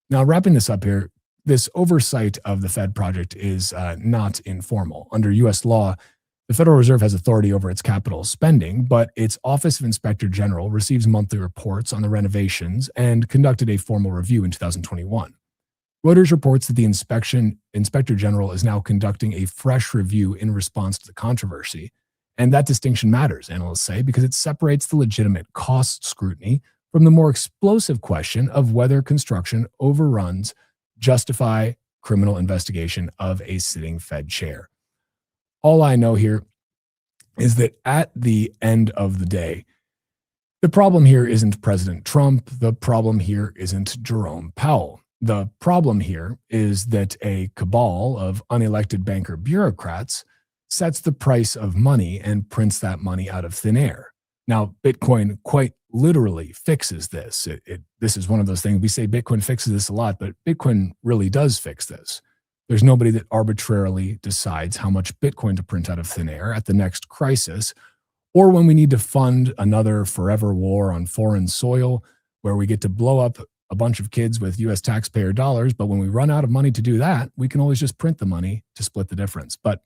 Now, wrapping this up here, this oversight of the Fed project is not informal. Under U.S. law, the Federal Reserve has authority over its capital spending, but its Office of Inspector General receives monthly reports on the renovations and conducted a formal review in 2021. Reuters reports that the Inspector General is now conducting a fresh review in response to the controversy. And that distinction matters, analysts say, because it separates the legitimate cost scrutiny from the more explosive question of whether construction overruns justify criminal investigation of a sitting Fed chair. All I know here is that at the end of the day, the problem here isn't President Trump. The problem here isn't Jerome Powell. The problem here is that a cabal of unelected banker bureaucrats sets the price of money and prints that money out of thin air. Now, Bitcoin quite literally fixes this. This is one of those things. We say Bitcoin fixes this a lot, but Bitcoin really does fix this. There's nobody that arbitrarily decides how much Bitcoin to print out of thin air at the next crisis, or when we need to fund another forever war on foreign soil, where we get to blow up a bunch of kids with U.S. taxpayer dollars. But when we run out of money to do that, we can always just print the money to split the difference. But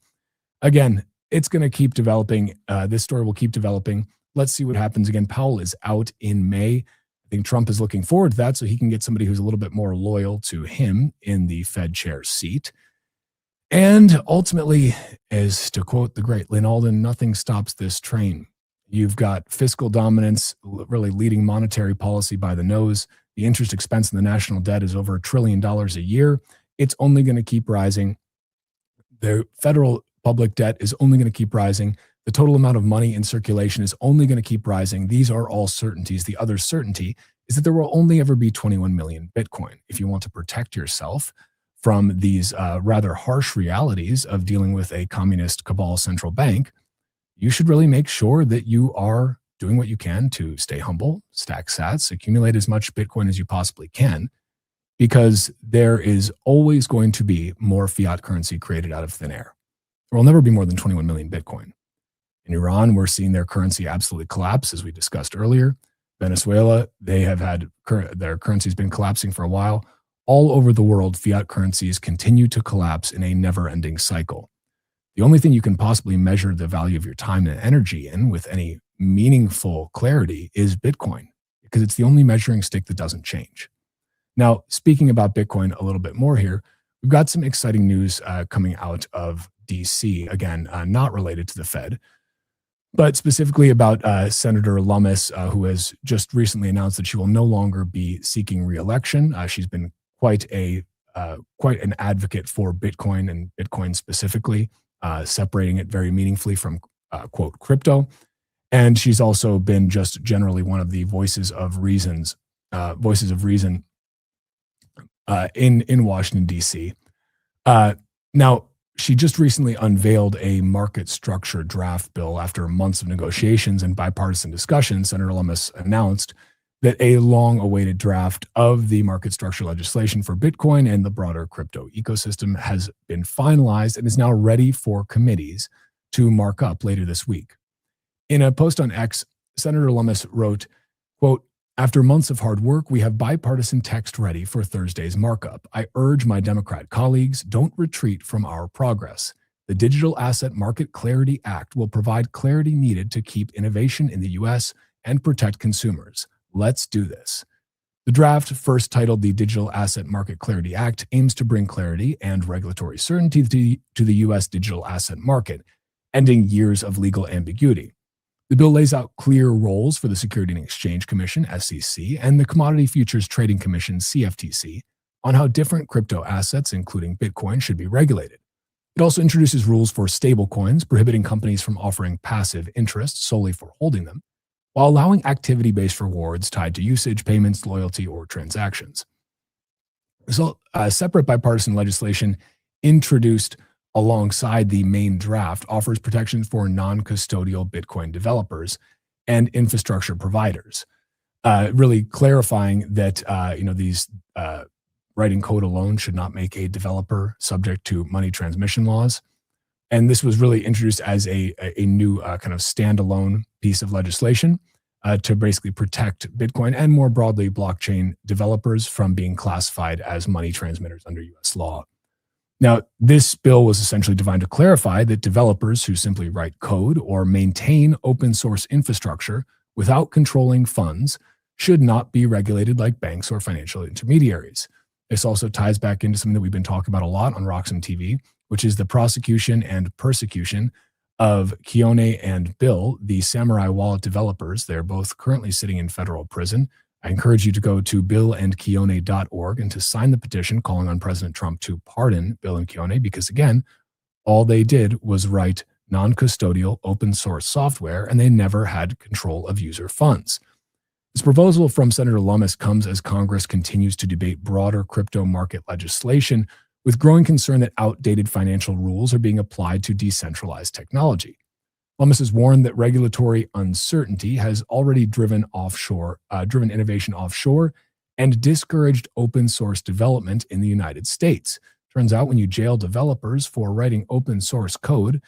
again, it's going to keep developing. This story will keep developing. Let's see what happens. Again, Powell is out in May. I think Trump is looking forward to that so he can get somebody who's a little bit more loyal to him in the Fed chair seat. And ultimately, as to quote the great Lynn Alden, nothing stops this train. You've got fiscal dominance really leading monetary policy by the nose. The interest expense in the national debt is over $1 trillion a year. It's only going to keep rising. The federal public debt is only going to keep rising. The total amount of money in circulation is only going to keep rising. These are all certainties. The other certainty is that there will only ever be 21 million Bitcoin. If you want to protect yourself from these rather harsh realities of dealing with a communist cabal central bank, you should really make sure that you are doing what you can to stay humble, stack sats, accumulate as much Bitcoin as you possibly can, because there is always going to be more fiat currency created out of thin air. There will never be more than 21 million Bitcoin. In Iran, we're seeing their currency absolutely collapse, as we discussed earlier. Venezuela, they have had their currency's been collapsing for a while. All over the world, fiat currencies continue to collapse in a never-ending cycle. The only thing you can possibly measure the value of your time and energy in with any meaningful clarity is Bitcoin, because it's the only measuring stick that doesn't change. Now, speaking about Bitcoin a little bit more here, we've got some exciting news coming out of DC, again, not related to the Fed, but specifically about Senator Lummis, who has just recently announced that she will no longer be seeking re-election. She's been quite an advocate for Bitcoin and Bitcoin specifically, separating it very meaningfully from, quote, crypto. And she's also been just generally one of the voices of reason in Washington, D.C. Now, she just recently unveiled a market structure draft bill after months of negotiations and bipartisan discussion. Senator Lummis announced that a long-awaited draft of the market structure legislation for Bitcoin and the broader crypto ecosystem has been finalized and is now ready for committees to mark up later this week. In a post on X, Senator Lummis wrote, quote, "After months of hard work, we have bipartisan text ready for Thursday's markup. I urge my Democrat colleagues, don't retreat from our progress. The Digital Asset Market Clarity Act will provide clarity needed to keep innovation in the U.S. and protect consumers. Let's do this." The draft, first titled the Digital Asset Market Clarity Act, aims to bring clarity and regulatory certainty to the U.S. digital asset market, ending years of legal ambiguity. The bill lays out clear roles for the Security and Exchange Commission, SEC, and the Commodity Futures Trading Commission, CFTC, on how different crypto assets, including Bitcoin, should be regulated. It also introduces rules for stablecoins, prohibiting companies from offering passive interest solely for holding them, while allowing activity-based rewards tied to usage, payments, loyalty, or transactions. So, separate bipartisan legislation introduced alongside the main draft offers protections for non-custodial Bitcoin developers and infrastructure providers, really clarifying that these writing code alone should not make a developer subject to money transmission laws. And this was really introduced as a new kind of standalone piece of legislation to basically protect Bitcoin and more broadly blockchain developers from being classified as money transmitters under US law. Now, this bill was essentially designed to clarify that developers who simply write code or maintain open source infrastructure without controlling funds should not be regulated like banks or financial intermediaries. This also ties back into something that we've been talking about a lot on RoxomTV, which is the prosecution and persecution of Keone and Bill, the Samurai Wallet developers. They're both currently sitting in federal prison. I encourage you to go to billandkeone.org and to sign the petition calling on President Trump to pardon Bill and Keone, because again, all they did was write non-custodial open source software and they never had control of user funds. This proposal from Senator Lummis comes as Congress continues to debate broader crypto market legislation with growing concern that outdated financial rules are being applied to decentralized technology. Lummis has warned that regulatory uncertainty has already driven innovation offshore and discouraged open source development in the United States. Turns out when you jail developers for writing open source code,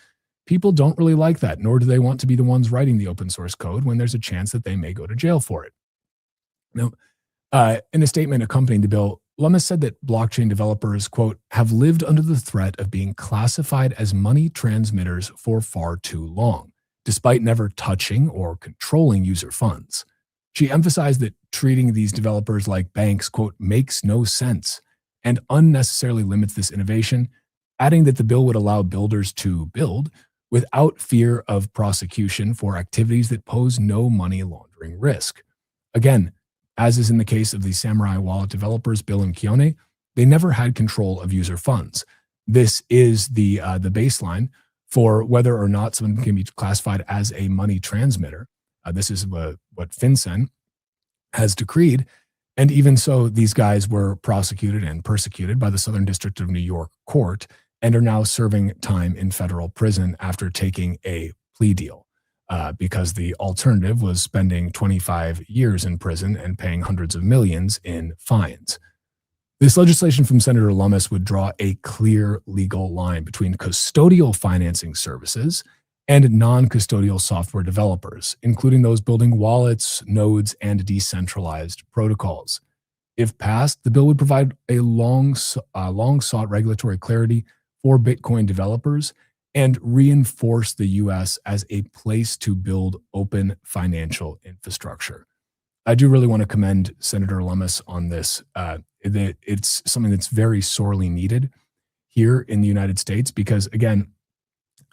people don't really like that, nor do they want to be the ones writing the open source code when there's a chance that they may go to jail for it. Now, in a statement accompanying the bill, Lummis said that blockchain developers, quote, have lived under the threat of being classified as money transmitters for far too long, despite never touching or controlling user funds. She emphasized that treating these developers like banks, quote, makes no sense and unnecessarily limits this innovation, adding that the bill would allow builders to build without fear of prosecution for activities that pose no money laundering risk. Again, as is in the case of the Samurai Wallet developers, Bill and Keone, they never had control of user funds. This is the baseline for whether or not someone can be classified as a money transmitter. This is what FinCEN has decreed. And even so, these guys were prosecuted and persecuted by the Southern District of New York Court and are now serving time in federal prison after taking a plea deal. Because the alternative was spending 25 years in prison and paying hundreds of millions in fines. This legislation from Senator Lummis would draw a clear legal line between custodial financing services and non-custodial software developers, including those building wallets, nodes, and decentralized protocols. If passed, the bill would provide a long-sought regulatory clarity for Bitcoin developers and reinforce the U.S. as a place to build open financial infrastructure. I do really want to commend Senator Lummis on this. It's something that's very sorely needed here in the United States because, again,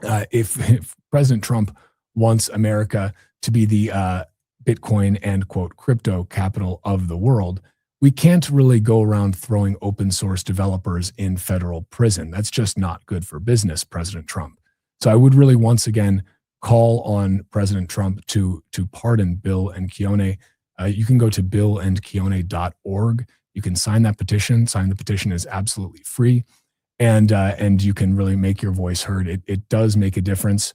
if President Trump wants America to be the Bitcoin and, quote, crypto capital of the world, we can't really go around throwing open source developers in federal prison. That's just not good for business, President Trump. So I would really once again call on President Trump to pardon Bill and Keone. You can go to billandkeone.org. You can sign that petition. Signing the petition is absolutely free. And you can really make your voice heard. It does make a difference.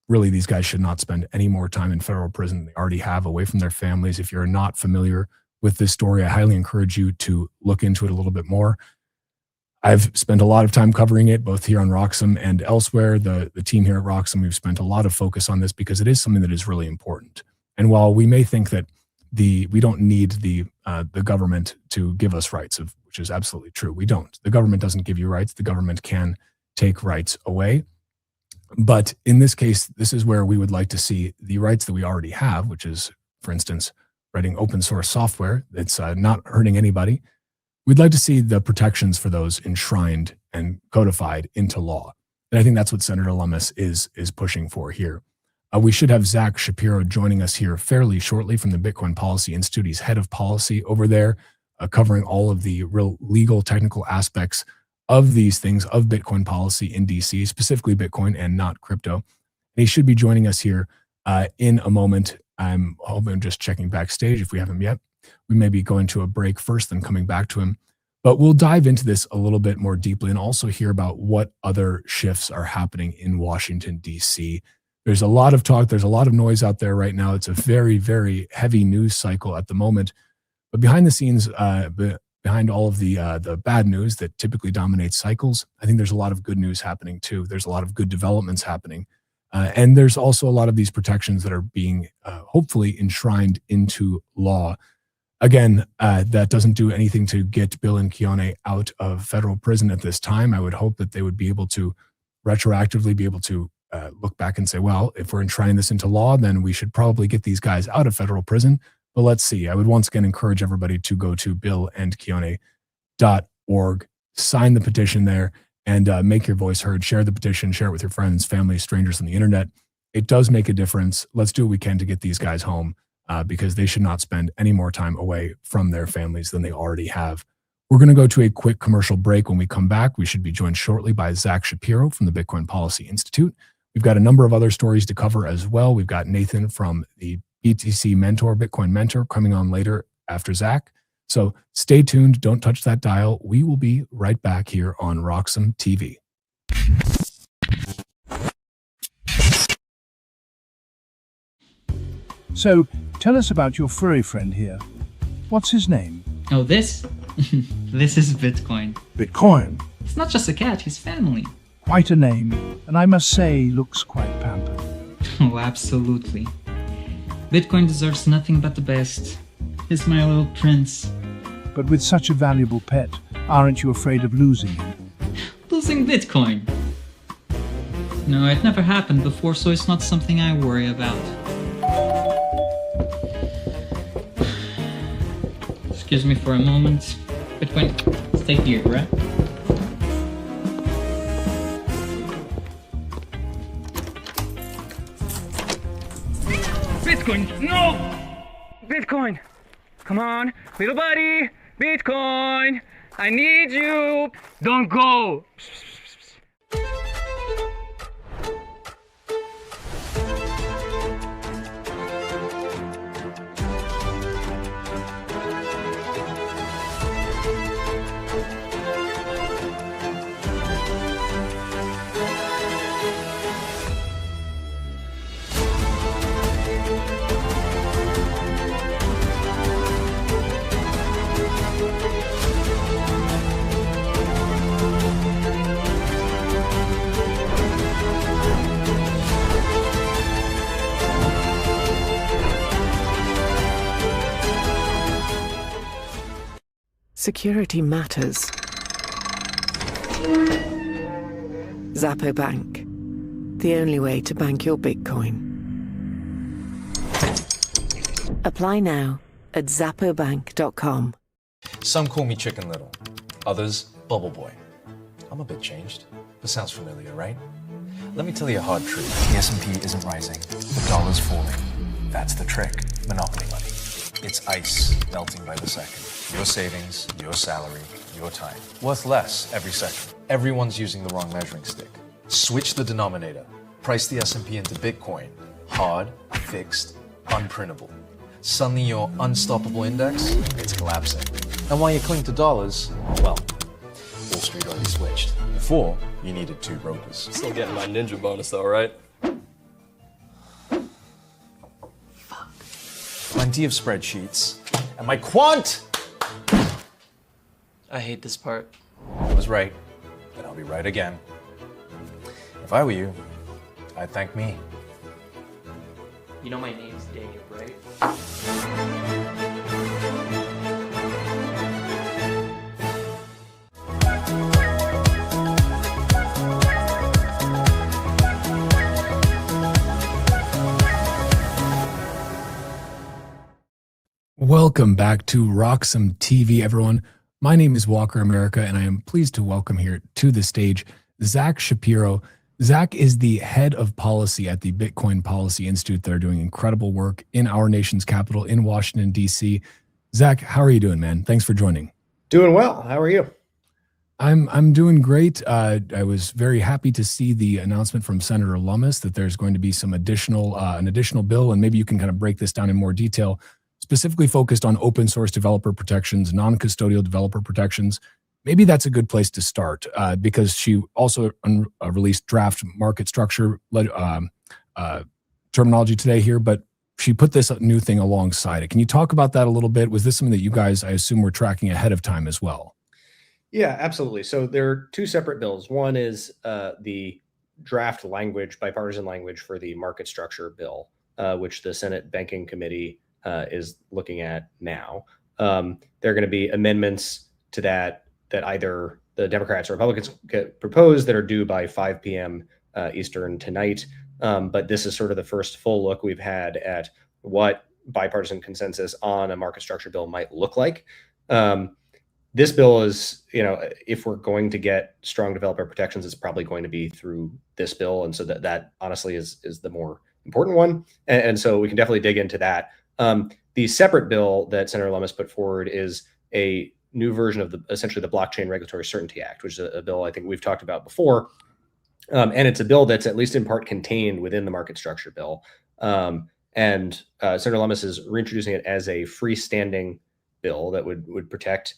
Really, these guys should not spend any more time in federal prison than they already have, away from their families. If you're not familiar with this story, I highly encourage you to look into it a little bit more. I've spent a lot of time covering it, both here on Roxom and elsewhere. The team here at Roxom, we've spent a lot of focus on this because it is something that is really important. And while we may think that we don't need the government to give us rights, which is absolutely true, we don't. The government doesn't give you rights. The government can take rights away. But in this case, this is where we would like to see the rights that we already have, which is, for instance, writing open source software that's not hurting anybody. We'd like to see the protections for those enshrined and codified into law. And I think that's what Senator Lummis is pushing for here. We should have Zach Shapiro joining us here fairly shortly from the Bitcoin Policy Institute. He's head of policy over there, covering all of the real legal technical aspects of these things, of Bitcoin policy in DC, specifically Bitcoin and not crypto. And he should be joining us here in a moment. I'm just checking backstage if we haven't yet. We may be going to a break first, then coming back to him. But we'll dive into this a little bit more deeply and also hear about what other shifts are happening in Washington, D.C. There's a lot of talk. There's a lot of noise out there right now. It's a very, very heavy news cycle at the moment. But behind the scenes, behind all of the bad news that typically dominates cycles, I think there's a lot of good news happening too. There's a lot of good developments happening. And there's also a lot of these protections that are being hopefully enshrined into law. Again, that doesn't do anything to get Bill and Keone out of federal prison at this time. I would hope that they would be able to retroactively be able to look back and say, well, if we're enshrining this into law, then we should probably get these guys out of federal prison. But let's see. I would once again encourage everybody to go to billandkeone.org, sign the petition there, and make your voice heard. Share the petition, share it with your friends, family, strangers on the internet. It does make a difference. Let's do what we can to get these guys home. Because they should not spend any more time away from their families than they already have. We're going to go to a quick commercial break. When we come back, we should be joined shortly by Zach Shapiro from the Bitcoin Policy Institute. We've got a number of other stories to cover as well. We've got Nathan from the BTC Mentor, Bitcoin Mentor, coming on later after Zach. So stay tuned. Don't touch that dial. We will be right back here on RoxomTV. So, tell us about your furry friend here. What's his name? Oh, this? This is Bitcoin. Bitcoin. It's not just a cat, he's family. Quite a name, and I must say, looks quite pampered. Oh, absolutely. Bitcoin deserves nothing but the best. He's my little prince. But with such a valuable pet, aren't you afraid of losing him? Losing Bitcoin? No, it never happened before, so it's not something I worry about. Excuse me for a moment. Bitcoin, stay here, right? Bitcoin, no! Bitcoin, come on, little buddy. Bitcoin, I need you. Don't go. Security matters. Zappo Bank. The only way to bank your Bitcoin. Apply now at zappobank.com. Some call me Chicken Little, others Bubble Boy. I'm a bit changed, but sounds familiar, right? Let me tell you a hard truth. The S&P isn't rising, the dollar's falling. That's the trick. Monopoly money. It's ice melting by the second. Your savings, your salary, your time. Worth less every second. Everyone's using the wrong measuring stick. Switch the denominator. Price the S&P into Bitcoin. Hard, fixed, unprintable. Suddenly your unstoppable index, it's collapsing. And while you cling to dollars, well, Wall Street already switched. Before, you needed 2 brokers. Still getting my ninja bonus though, right? Plenty of spreadsheets. And my quant! I hate this part. I was right, and I'll be right again. If I were you, I'd thank me. You know my name's Dave, right? Welcome back to RoxomTV, everyone. My name is Walker America, and I am pleased to welcome here to the stage Zach Shapiro. Zach is the head of policy at the Bitcoin Policy Institute. They're doing incredible work in our nation's capital in Washington, D.C. Zach, how are you doing, man? Thanks for joining. Doing well. How are you? I'm doing great. I was very happy to see the announcement from Senator Lummis that there's going to be some additional an additional bill, and maybe you can kind of break this down in more detail, specifically focused on open source developer protections, non-custodial developer protections. Maybe that's a good place to start because she also released draft market structure terminology today here, but she put this new thing alongside it. Can you talk about that a little bit? Was this something that you guys, I assume, were tracking ahead of time as well? Yeah, absolutely. So there are two separate bills. One is the draft language, bipartisan language for the market structure bill, which the Senate Banking Committee is looking at now. There are going to be amendments to that either the Democrats or Republicans get proposed that are due by 5 p.m. Eastern tonight. But this is sort of the first full look we've had at what bipartisan consensus on a market structure bill might look like. This bill is, if we're going to get strong developer protections, it's probably going to be through this bill. And so that honestly is the more important one. And so we can definitely dig into that. The separate bill that Senator Lummis put forward is a new version of essentially the Blockchain Regulatory Certainty Act, which is a bill I think we've talked about before. And it's a bill that's at least in part contained within the market structure bill. And Senator Lummis is reintroducing it as a freestanding bill that would protect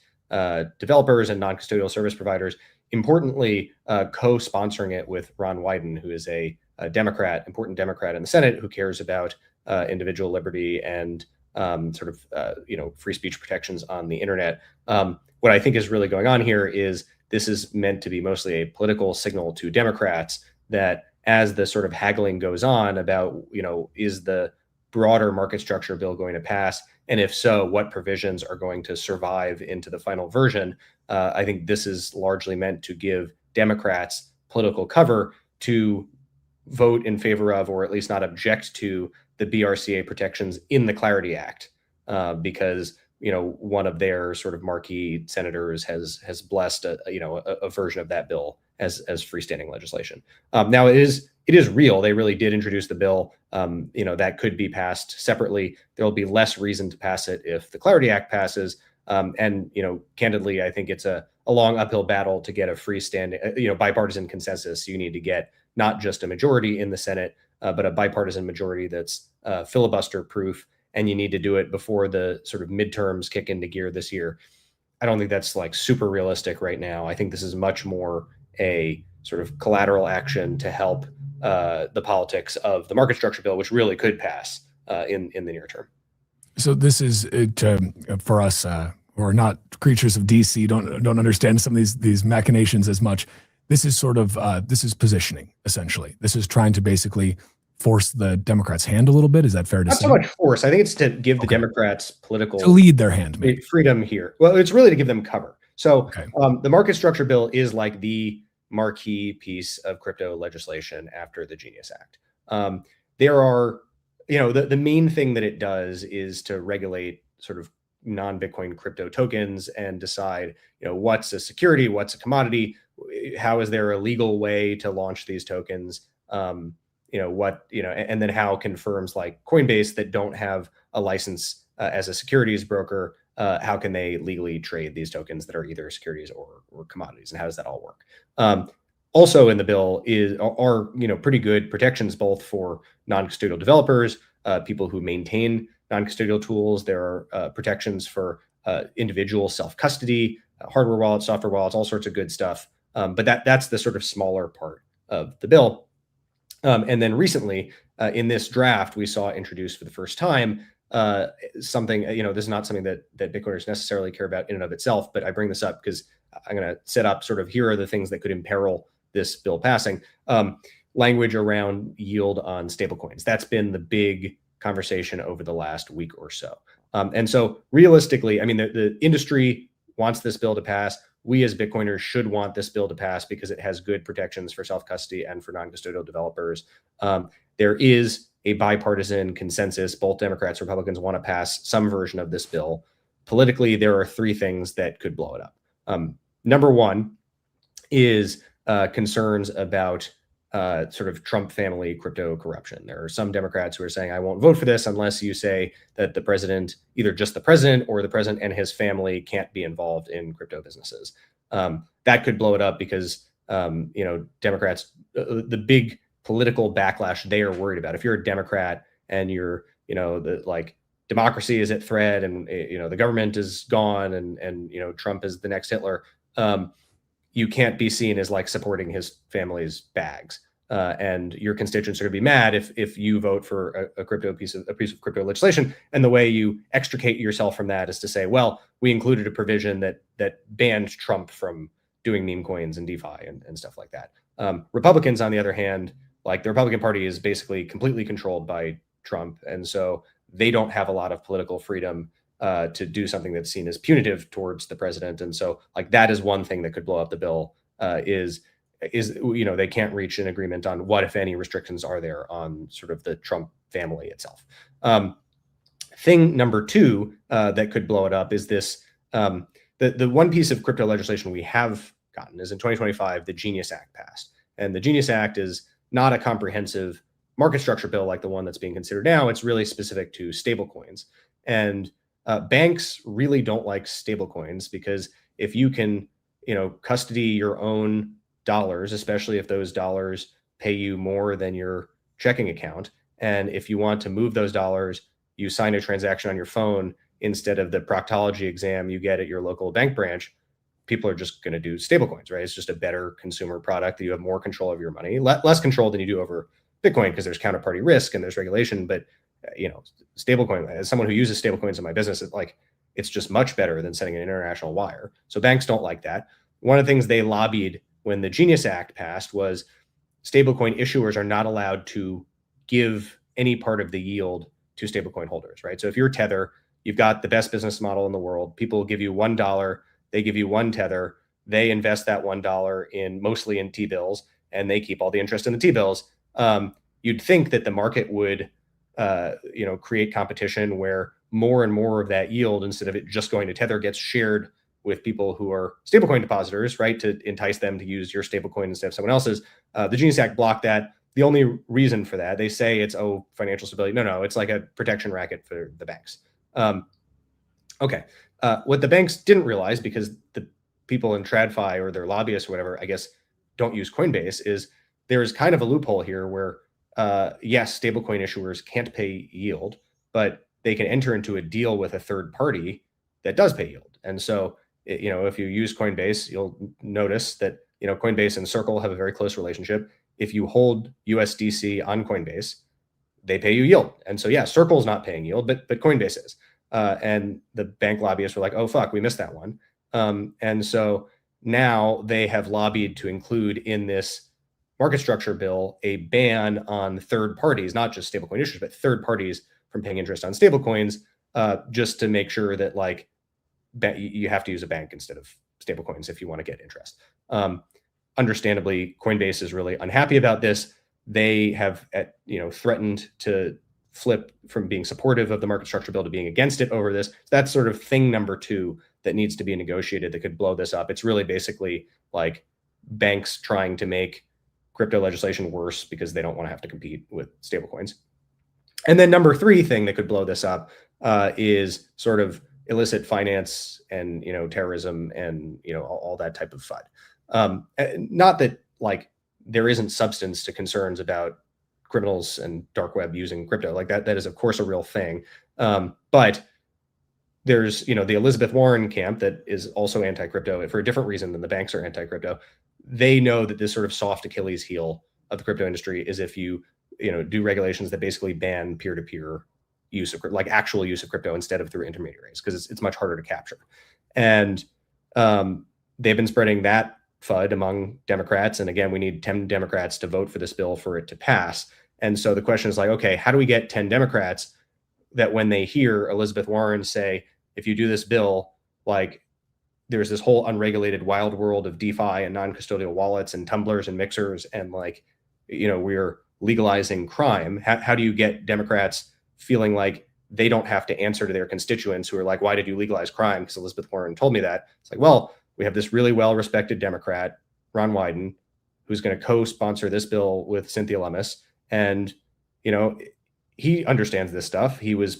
developers and non-custodial service providers. Importantly, co-sponsoring it with Ron Wyden, who is a important Democrat in the Senate who cares about individual liberty and free speech protections on the internet. What I think is really going on here is this is meant to be mostly a political signal to Democrats that as the sort of haggling goes on about, is the broader market structure bill going to pass? And if so, what provisions are going to survive into the final version? I think this is largely meant to give Democrats political cover to vote in favor of, or at least not object to, the BRCA protections in the Clarity Act, because one of their sort of marquee senators has blessed a version of that bill as freestanding legislation. Now it is real. They really did introduce the bill. That could be passed separately. There will be less reason to pass it if the Clarity Act passes. Candidly, I think it's a long uphill battle to get a freestanding, bipartisan consensus. You need to get not just a majority in the Senate, but a bipartisan majority that's filibuster proof. And you need to do it before the sort of midterms kick into gear this year. I don't think that's like super realistic right now. I think this is much more a sort of collateral action to help the politics of the market structure bill, which really could pass in the near term. So this is for us who are not creatures of DC, don't understand some of these machinations as much. This is sort of this is positioning, essentially. This is trying to basically force the Democrats' hand a little bit. Is that fair to say? Not so much force. I think it's to give the Democrats political to lead their hand, maybe. Freedom here. Well, it's really to give them cover. So the market structure bill is like the marquee piece of crypto legislation after the Genius Act. There are, the main thing that it does is to regulate sort of non-Bitcoin crypto tokens and decide, what's a security, what's a commodity, how is there a legal way to launch these tokens, and then how can firms like Coinbase that don't have a license as a securities broker, how can they legally trade these tokens that are either securities or commodities, and how does that all work? Also in the bill are pretty good protections both for non-custodial developers, people who maintain non-custodial tools. There are protections for individual self-custody, hardware wallets, software wallets, all sorts of good stuff. But that's the sort of smaller part of the bill. And then recently, in this draft, we saw introduced for the first time something, this is not something that Bitcoiners necessarily care about in and of itself, but I bring this up because I'm going to set up sort of, here are the things that could imperil this bill passing. Language around yield on stablecoins. That's been the big conversation over the last week or so. And so realistically, I mean, the industry wants this bill to pass. We as Bitcoiners should want this bill to pass because it has good protections for self-custody and for non-custodial developers. There is a bipartisan consensus. Both Democrats and Republicans want to pass some version of this bill. Politically, there are three things that could blow it up. Number one is concerns about sort of Trump family crypto corruption. There are some Democrats who are saying, I won't vote for this unless you say that the president, either just the president or the president and his family, can't be involved in crypto businesses. That could blow it up because Democrats, the big political backlash they are worried about. If you're a Democrat and you're democracy is at threat, and the government is gone, and Trump is the next Hitler, you can't be seen as like supporting his family's bags. And your constituents are going to be mad if you vote for a piece of crypto legislation. And the way you extricate yourself from that is to say, well, we included a provision that banned Trump from doing meme coins and DeFi and stuff like that. Republicans, on the other hand, like the Republican Party is basically completely controlled by Trump, and so they don't have a lot of political freedom to do something that's seen as punitive towards the president. And so, like, that is one thing that could blow up the bill. They can't reach an agreement on what, if any, restrictions are there on sort of the Trump family itself. Thing number two that could blow it up is this. The one piece of crypto legislation we have gotten is in 2025, the Genius Act passed. And the Genius Act is not a comprehensive market structure bill like the one that's being considered now. It's really specific to stablecoins. And banks really don't like stablecoins because if you can, custody your own dollars, especially if those dollars pay you more than your checking account, and if you want to move those dollars, you sign a transaction on your phone instead of the proctology exam you get at your local bank branch, people are just going to do stablecoins, right? It's just a better consumer product that you have more control of your money, less control than you do over Bitcoin because there's counterparty risk and there's regulation. But stablecoin, as someone who uses stablecoins in my business, it's just much better than sending an international wire. So banks don't like that. One of the things they lobbied when the Genius Act passed was stablecoin issuers are not allowed to give any part of the yield to stablecoin holders, right? So if you're Tether, you've got the best business model in the world. People give you $1, they give you one Tether, they invest that $1 mostly in T-bills, and they keep all the interest in the T-bills. You'd think that the market would, create competition where more and more of that yield, instead of it just going to Tether, gets shared with people who are stablecoin depositors, right, to entice them to use your stablecoin instead of someone else's. The Genius Act blocked that. The only reason for that, they say it's financial stability. No, it's like a protection racket for the banks. What the banks didn't realize, because the people in TradFi or their lobbyists or whatever, I guess, don't use Coinbase, is there's kind of a loophole here where, yes, stablecoin issuers can't pay yield, but they can enter into a deal with a third party that does pay yield. And so, if you use Coinbase, you'll notice that, Coinbase and Circle have a very close relationship. If you hold USDC on Coinbase, they pay you yield. And so, yeah, Circle's not paying yield, but Coinbase is. And the bank lobbyists were like, oh, fuck, we missed that one. And so now they have lobbied to include in this market structure bill a ban on third parties, not just stablecoin issuers, but third parties from paying interest on stablecoins, just to make sure that you have to use a bank instead of stablecoins if you want to get interest. Understandably, Coinbase is really unhappy about this. They have threatened to flip from being supportive of the market structure bill to being against it over this. That's sort of thing number two that needs to be negotiated that could blow this up. It's really basically like banks trying to make crypto legislation worse because they don't want to have to compete with stablecoins. And then number three thing that could blow this up is sort of illicit finance and terrorism and all that type of FUD. Not that there isn't substance to concerns about criminals and dark web using crypto like that. That is of course a real thing. But there's the Elizabeth Warren camp that is also anti-crypto for a different reason than the banks are anti-crypto. They know that this sort of soft Achilles heel of the crypto industry is if you do regulations that basically ban peer-to-peer use of actual use of crypto instead of through intermediaries, because it's much harder to capture. And they've been spreading that FUD among Democrats. And again, we need 10 Democrats to vote for this bill for it to pass. And so the question is okay, how do we get 10 Democrats that when they hear Elizabeth Warren say, if you do this bill, there's this whole unregulated wild world of DeFi and non-custodial wallets and tumblers and mixers, and we're legalizing crime. How do you get Democrats feeling like they don't have to answer to their constituents who are like, why did you legalize crime? Because Elizabeth Warren told me that. It's well, we have this really well-respected Democrat, Ron Wyden, who's going to co-sponsor this bill with Cynthia Lummis. And, he understands this stuff. He was,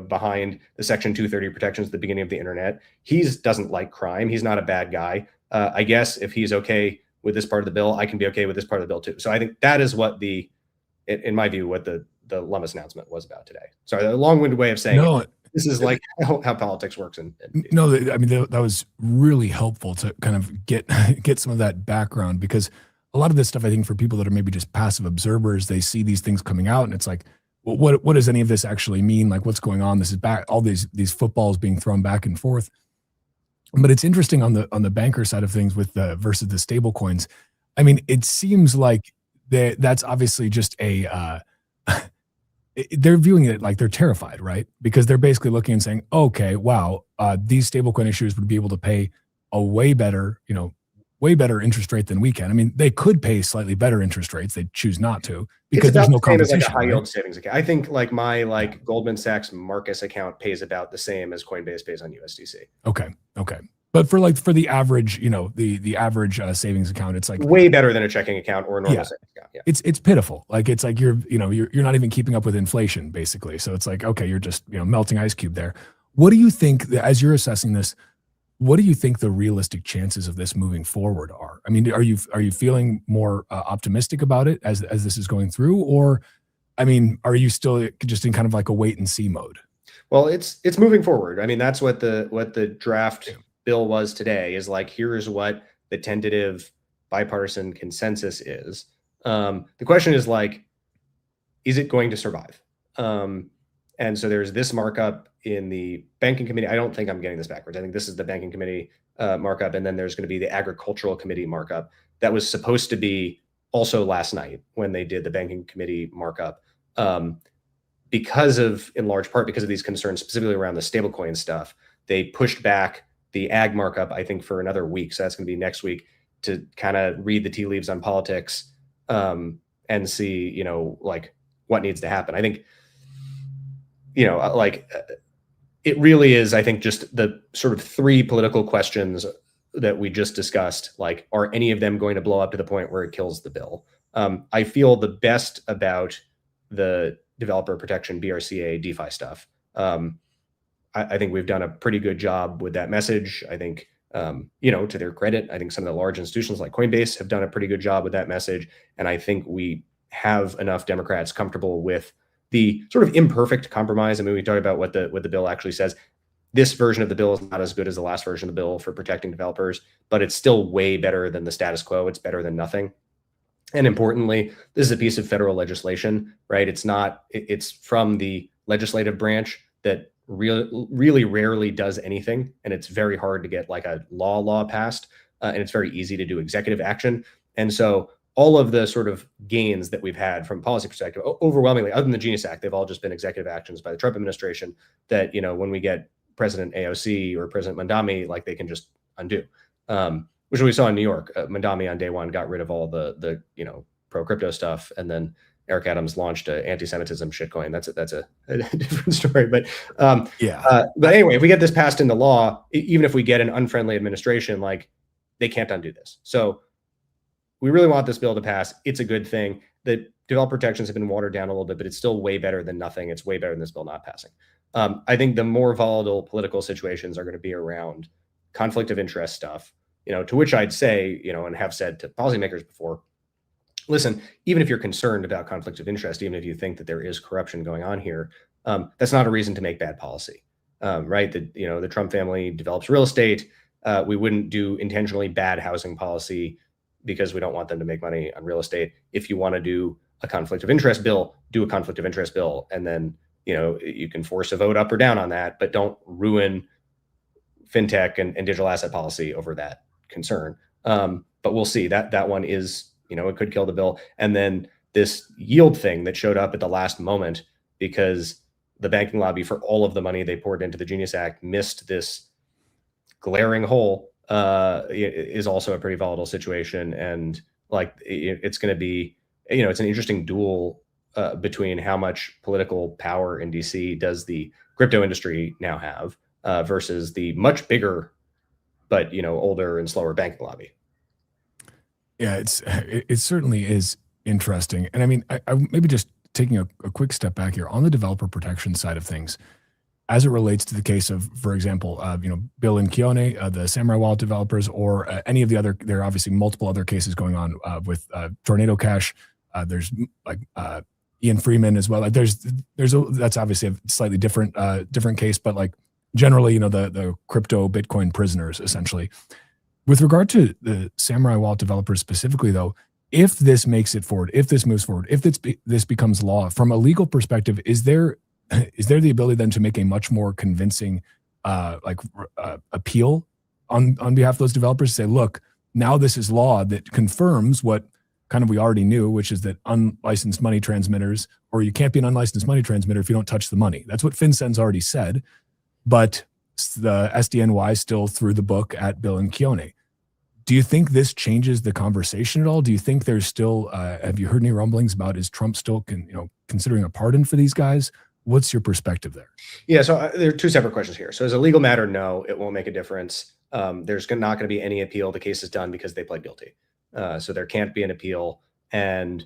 behind the Section 230 protections at the beginning of the internet. He doesn't like crime. He's not a bad guy. I guess if he's okay with this part of the bill, I can be okay with this part of the bill too. So I think that is what in my view, what the Lummis announcement was about today. Sorry, a long-winded way of saying this is like how politics works. No, I mean, that was really helpful to kind of get some of that background, because a lot of this stuff, I think, for people that are maybe just passive observers, they see these things coming out and it's like, well, what does any of this actually mean? Like, what's going on? This is all these footballs being thrown back and forth. But it's interesting on the banker side of things with versus the stable coins. I mean, it seems like that's obviously just they're viewing it like they're terrified, right? Because they're basically looking and saying, okay, wow, these stablecoin issuers would be able to pay a way better interest rate than we can. I mean, they could pay slightly better interest rates. They choose not to because there's no competition. Like a high yield savings account. I think like my Goldman Sachs Marcus account pays about the same as Coinbase pays on USDC. Okay. But for the average, the average savings account, it's like way better than a checking account or a normal savings account. Yeah. It's pitiful. Like it's like you're not even keeping up with inflation basically. So it's like, okay, you're just, melting ice cube there. What do you think, as you're assessing this, what do you think the realistic chances of this moving forward are? I mean, are you feeling more optimistic about it as this is going through, or, I mean, are you still just in kind of like a wait and see mode? Well, it's moving forward. I mean, that's what the draft bill was today, is like, here's what the tentative bipartisan consensus is. The question is like, is it going to survive? And so there's this markup in the banking committee. I don't think I'm getting this backwards. I think this is the banking committee markup. And then there's going to be the agricultural committee markup that was supposed to be also last night when they did the banking committee markup. In large part because of these concerns, specifically around the stablecoin stuff, they pushed back the ag markup, I think, for another week. So that's going to be next week to kind of read the tea leaves on politics and see, like what needs to happen. I think, it really is, I think, just the sort of three political questions that we just discussed. Like, are any of them going to blow up to the point where it kills the bill? I feel the best about the developer protection, BRCA, DeFi stuff. I think we've done a pretty good job with that message. I think, to their credit, I think some of the large institutions like Coinbase have done a pretty good job with that message. And I think we have enough Democrats comfortable with the sort of imperfect compromise. I mean, we talk about what the bill actually says. This version of the bill is not as good as the last version of the bill for protecting developers, but it's still way better than the status quo. It's better than nothing. And importantly, this is a piece of federal legislation, right? It's from the legislative branch that really rarely does anything. And it's very hard to get like a law passed. And it's very easy to do executive action. And so all of the sort of gains that we've had from a policy perspective, overwhelmingly, other than the Genius Act, they've all just been executive actions by the Trump administration that, when we get President AOC or President Mandami, like they can just undo, which we saw in New York. Mandami on day one got rid of all the pro crypto stuff, and then Eric Adams launched an anti-Semitism shitcoin. That's a different story. But but anyway, if we get this passed into law, even if we get an unfriendly administration, like they can't undo this. So we really want this bill to pass. It's a good thing. The developer protections have been watered down a little bit, but it's still way better than nothing. It's way better than this bill not passing. I think the more volatile political situations are going to be around conflict of interest stuff, to which I'd say, and have said to policymakers before, listen, even if you're concerned about conflict of interest, even if you think that there is corruption going on here, that's not a reason to make bad policy, right? The Trump family develops real estate. We wouldn't do intentionally bad housing policy because we don't want them to make money on real estate. If you want to do a conflict of interest bill, do a conflict of interest bill. And then, you can force a vote up or down on that, but don't ruin fintech and digital asset policy over that concern. But we'll see. That one is, it could kill the bill. And then this yield thing that showed up at the last moment because the banking lobby, for all of the money they poured into the Genius Act, missed this glaring hole, is also a pretty volatile situation. And like, it's going to be, it's an interesting duel between how much political power in DC does the crypto industry now have versus the much bigger, but, older and slower banking lobby. Yeah, it certainly is interesting. And I mean, I maybe just taking a quick step back here on the developer protection side of things. as it relates to the case of, for example, Bill and Keone, the Samurai Wallet developers, or any of the other, there are obviously multiple other cases going on with Tornado Cash. There's like Ian Freeman as well. Like that's obviously a slightly different case, but like generally, the crypto Bitcoin prisoners essentially. With regard to the Samurai Wallet developers specifically, though, if this makes it forward, if this moves forward, if this becomes law, from a legal perspective, is there the ability then to make a much more convincing appeal on behalf of those developers to say, look, now this is law that confirms what kind of we already knew, which is that unlicensed money transmitters, or you can't be an unlicensed money transmitter if you don't touch the money. That's what FinCEN's already said, but the SDNY still threw the book at Bill and Keone. Do you think this changes the conversation at all? Do you think there's still, have you heard any rumblings about, is Trump still considering a pardon for these guys? What's your perspective there? Yeah, so there are two separate questions here. So as a legal matter, no, it won't make a difference. There's not going to be any appeal. The case is done because they pled guilty. So there can't be an appeal. And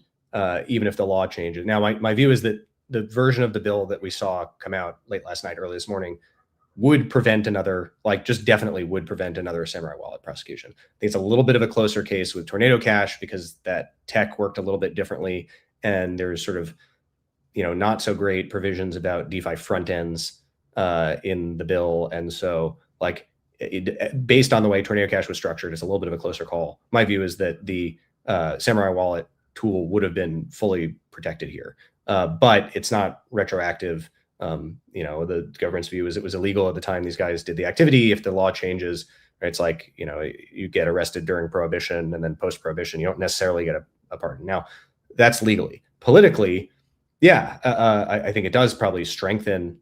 even if the law changes. Now, my view is that the version of the bill that we saw come out late last night, early this morning, would prevent another, just definitely would prevent another Samurai Wallet prosecution. I think it's a little bit of a closer case with Tornado Cash because that tech worked a little bit differently. And there's sort of, not so great provisions about DeFi front ends in the bill. And so based on the way Tornado Cash was structured, it's a little bit of a closer call. My view is that the Samurai Wallet tool would have been fully protected here, but it's not retroactive. The government's view is it was illegal at the time these guys did the activity. If the law changes, right, it's like, you get arrested during Prohibition and then post-Prohibition, you don't necessarily get a pardon. Now, that's legally. Politically, yeah, I think it does probably strengthen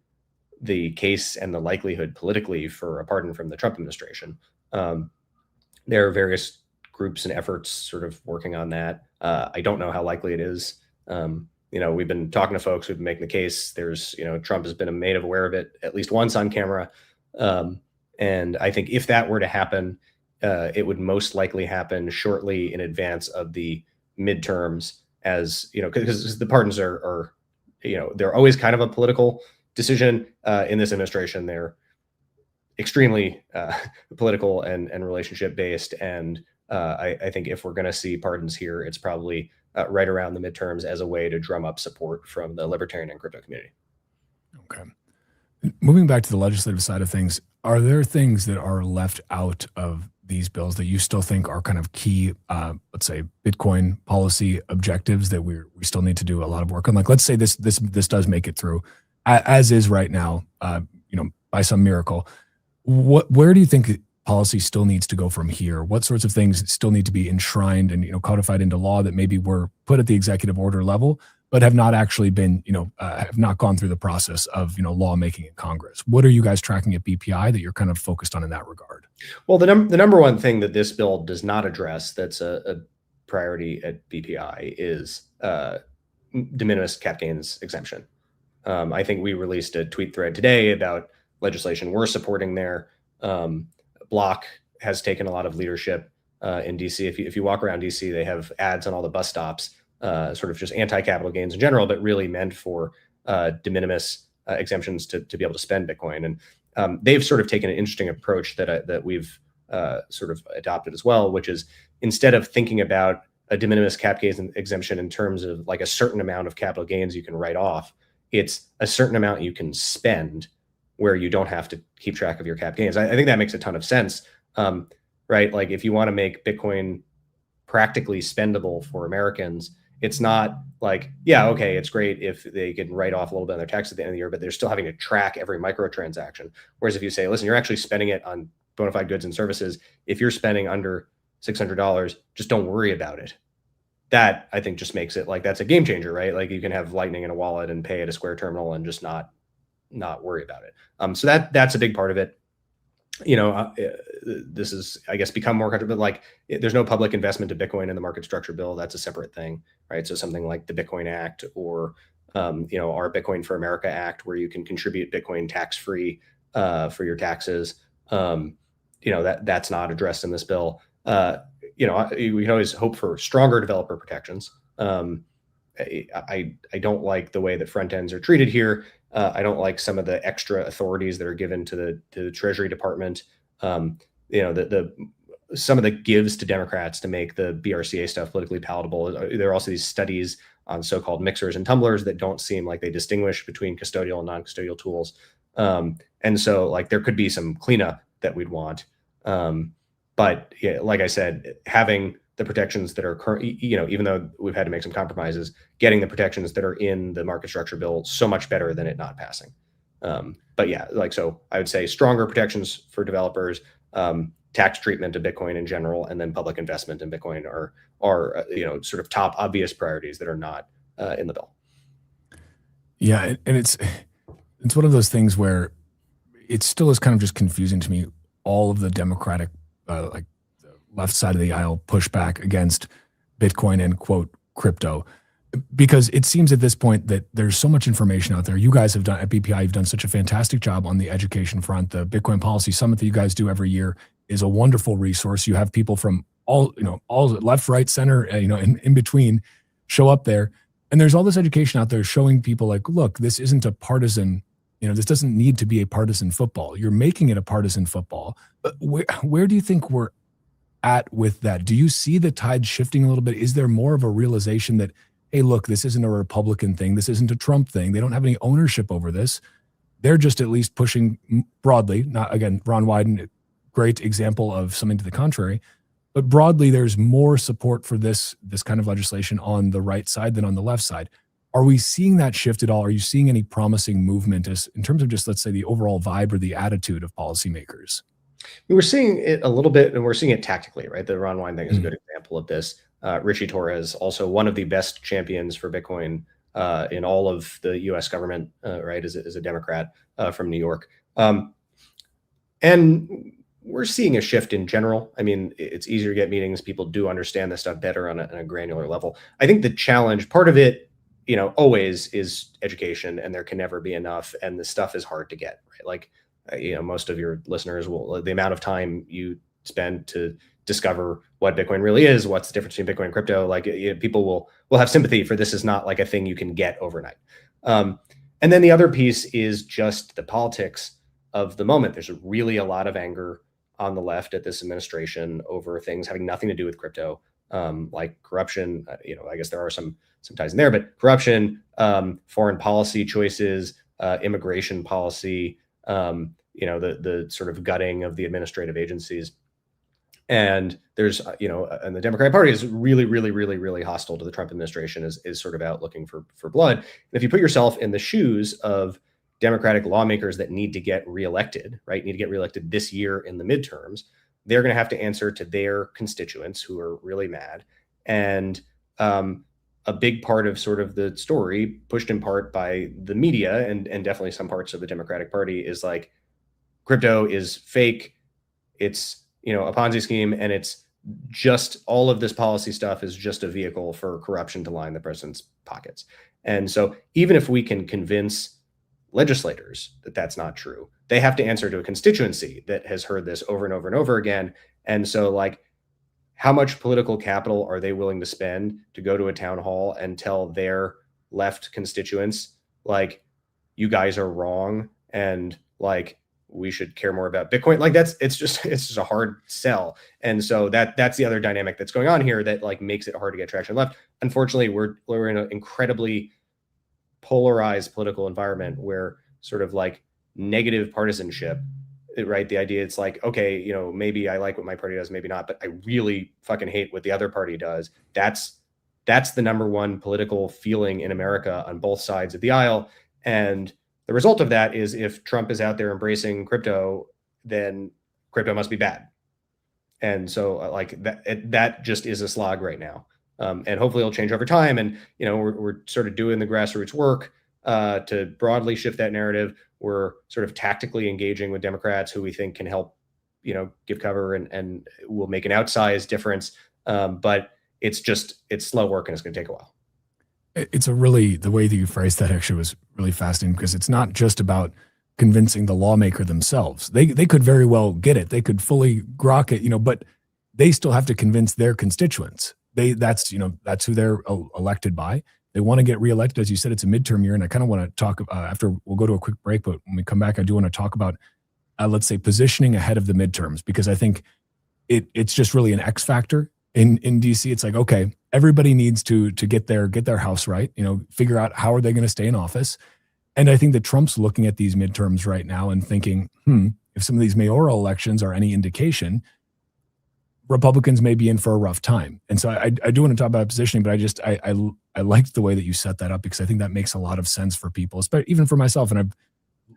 the case and the likelihood politically for a pardon from the Trump administration. There are various groups and efforts sort of working on that. I don't know how likely it is. We've been talking to folks who've been making the case. There's, Trump has been made aware of it at least once on camera. And I think if that were to happen, it would most likely happen shortly in advance of the midterms, as, because the pardons are, they're always kind of a political decision in this administration. They're extremely political and relationship based. And I think if we're going to see pardons here, it's probably right around the midterms as a way to drum up support from the libertarian and crypto community. Okay. Moving back to the legislative side of things, are there things that are left out of these bills that you still think are kind of key, let's say, Bitcoin policy objectives that we still need to do a lot of work on? Like, let's say this does make it through, as is right now, by some miracle. Where do you think policy still needs to go from here? What sorts of things still need to be enshrined and codified into law that maybe were put at the executive order level, but have not actually been have not gone through the process of lawmaking in Congress? What are you guys tracking at BPI that you're kind of focused on in that regard? Well, the number one thing that this bill does not address that's a priority at BPI is de minimis cap gains exemption. I think we released a tweet thread today about legislation we're supporting there. Block has taken a lot of leadership in DC. If you walk around DC, they have ads on all the bus stops, sort of just anti-capital gains in general, but really meant for de minimis exemptions to be able to spend Bitcoin. And they've sort of taken an interesting approach that we've sort of adopted as well, which is instead of thinking about a de minimis cap gains exemption in terms of like a certain amount of capital gains you can write off, it's a certain amount you can spend where you don't have to keep track of your cap gains. I think that makes a ton of sense, right? Like if you want to make Bitcoin practically spendable for Americans, it's not like, yeah, okay, it's great if they can write off a little bit on their tax at the end of the year, but they're still having to track every microtransaction. Whereas if you say, listen, you're actually spending it on bona fide goods and services, if you're spending under $600, just don't worry about it. That I think just makes it like, that's a game changer, right? Like you can have Lightning in a wallet and pay at a Square terminal and just not worry about it. So that's a big part of it. This is, I guess, become more comfortable. Like there's no public investment to Bitcoin in the market structure bill. That's a separate thing, right? So something like the Bitcoin Act or, our Bitcoin for America Act, where you can contribute Bitcoin tax-free for your taxes. That's not addressed in this bill. We can always hope for stronger developer protections. I don't like the way that front ends are treated here. I don't like some of the extra authorities that are given to the Treasury Department. Some of the gives to Democrats to make the BRCA stuff politically palatable. There are also these studies on so-called mixers and tumblers that don't seem like they distinguish between custodial and non-custodial tools. And so like there could be some cleanup that we'd want. But yeah, like I said, having the protections that are current, even though we've had to make some compromises, getting the protections that are in the market structure bill so much better than it not passing. But yeah, so I would say stronger protections for developers, tax treatment of Bitcoin in general, and then public investment in Bitcoin are sort of top obvious priorities that are not in the bill. Yeah, and it's one of those things where it still is kind of just confusing to me, all of the Democratic the left side of the aisle pushback against Bitcoin and quote crypto, because it seems at this point that there's so much information out there. You guys have done at BPI, you've done such a fantastic job on the education front. The Bitcoin Policy Summit that you guys do every year is a wonderful resource. You have people from all left, right, center, in between show up there. And there's all this education out there showing people like, look, this isn't a partisan, this doesn't need to be a partisan football. You're making it a partisan football. But where do you think we're at with that? Do you see the tide shifting a little bit? Is there more of a realization that, hey, look, this isn't a Republican thing. This isn't a Trump thing. They don't have any ownership over this. They're just at least pushing broadly. Not, again, Ron Wyden, great example of something to the contrary. But broadly, there's more support for this kind of legislation on the right side than on the left side. Are we seeing that shift at all? Are you seeing any promising movement in terms of just, let's say, the overall vibe or the attitude of policymakers? We're seeing it a little bit, and we're seeing it tactically, right? The Ron Wyden thing is a good example of this. Richie Torres, also one of the best champions for Bitcoin in all of the U.S. government, right, is a Democrat from New York. And we're seeing a shift in general. I mean, it's easier to get meetings. People do understand this stuff better on a granular level. I think the challenge, part of it, always is education, and there can never be enough, and the stuff is hard to get, right? Like, most of your listeners the amount of time you spend to discover what Bitcoin really is, what's the difference between Bitcoin and crypto, people will have sympathy for this is not like a thing you can get overnight. And then the other piece is just the politics of the moment. There's really a lot of anger on the left at this administration over things having nothing to do with crypto, like corruption. I guess there are some ties in there, but corruption, foreign policy choices, immigration policy, the sort of gutting of the administrative agencies. And there's, and the Democratic Party is really, really, really, really hostile to the Trump administration, is sort of out looking for blood. And if you put yourself in the shoes of Democratic lawmakers that need to get reelected, right, need to get reelected this year in the midterms, they're going to have to answer to their constituents who are really mad. And a big part of sort of the story, pushed in part by the media and definitely some parts of the Democratic Party, is like crypto is fake. It's, a Ponzi scheme, and it's just all of this policy stuff is just a vehicle for corruption to line the president's pockets. And so even if we can convince legislators that that's not true, they have to answer to a constituency that has heard this over and over and over again. And so how much political capital are they willing to spend to go to a town hall and tell their left constituents, you guys are wrong, and we should care more about Bitcoin? It's just a hard sell. And so that's the other dynamic that's going on here that makes it hard to get traction left. Unfortunately, we're in an incredibly polarized political environment where sort of negative partisanship, right? The idea, it's okay, maybe I like what my party does, maybe not, but I really fucking hate what the other party does. That's the number one political feeling in America on both sides of the aisle. And the result of that is if Trump is out there embracing crypto, then crypto must be bad. And so that just is a slog right now. And hopefully it'll change over time. And, we're sort of doing the grassroots work to broadly shift that narrative. We're sort of tactically engaging with Democrats who we think can help, give cover and will make an outsized difference. But it's slow work, and it's going to take a while. It's the way that you phrased that actually was really fascinating, because it's not just about convincing the lawmaker themselves. They could very well get it. They could fully grok it, but they still have to convince their constituents. That's who they're elected by. They want to get reelected. As you said, it's a midterm year. And I kind of want to talk after we'll go to a quick break. But when we come back, I do want to talk about, let's say, positioning ahead of the midterms, because I think it's just really an X factor in DC. It's like, okay, everybody needs to get their house right, figure out how are they going to stay in office. And I think that Trump's looking at these midterms right now and thinking, if some of these mayoral elections are any indication, Republicans may be in for a rough time. And so I do want to talk about positioning, but I liked the way that you set that up, because I think that makes a lot of sense for people, especially even for myself. And I've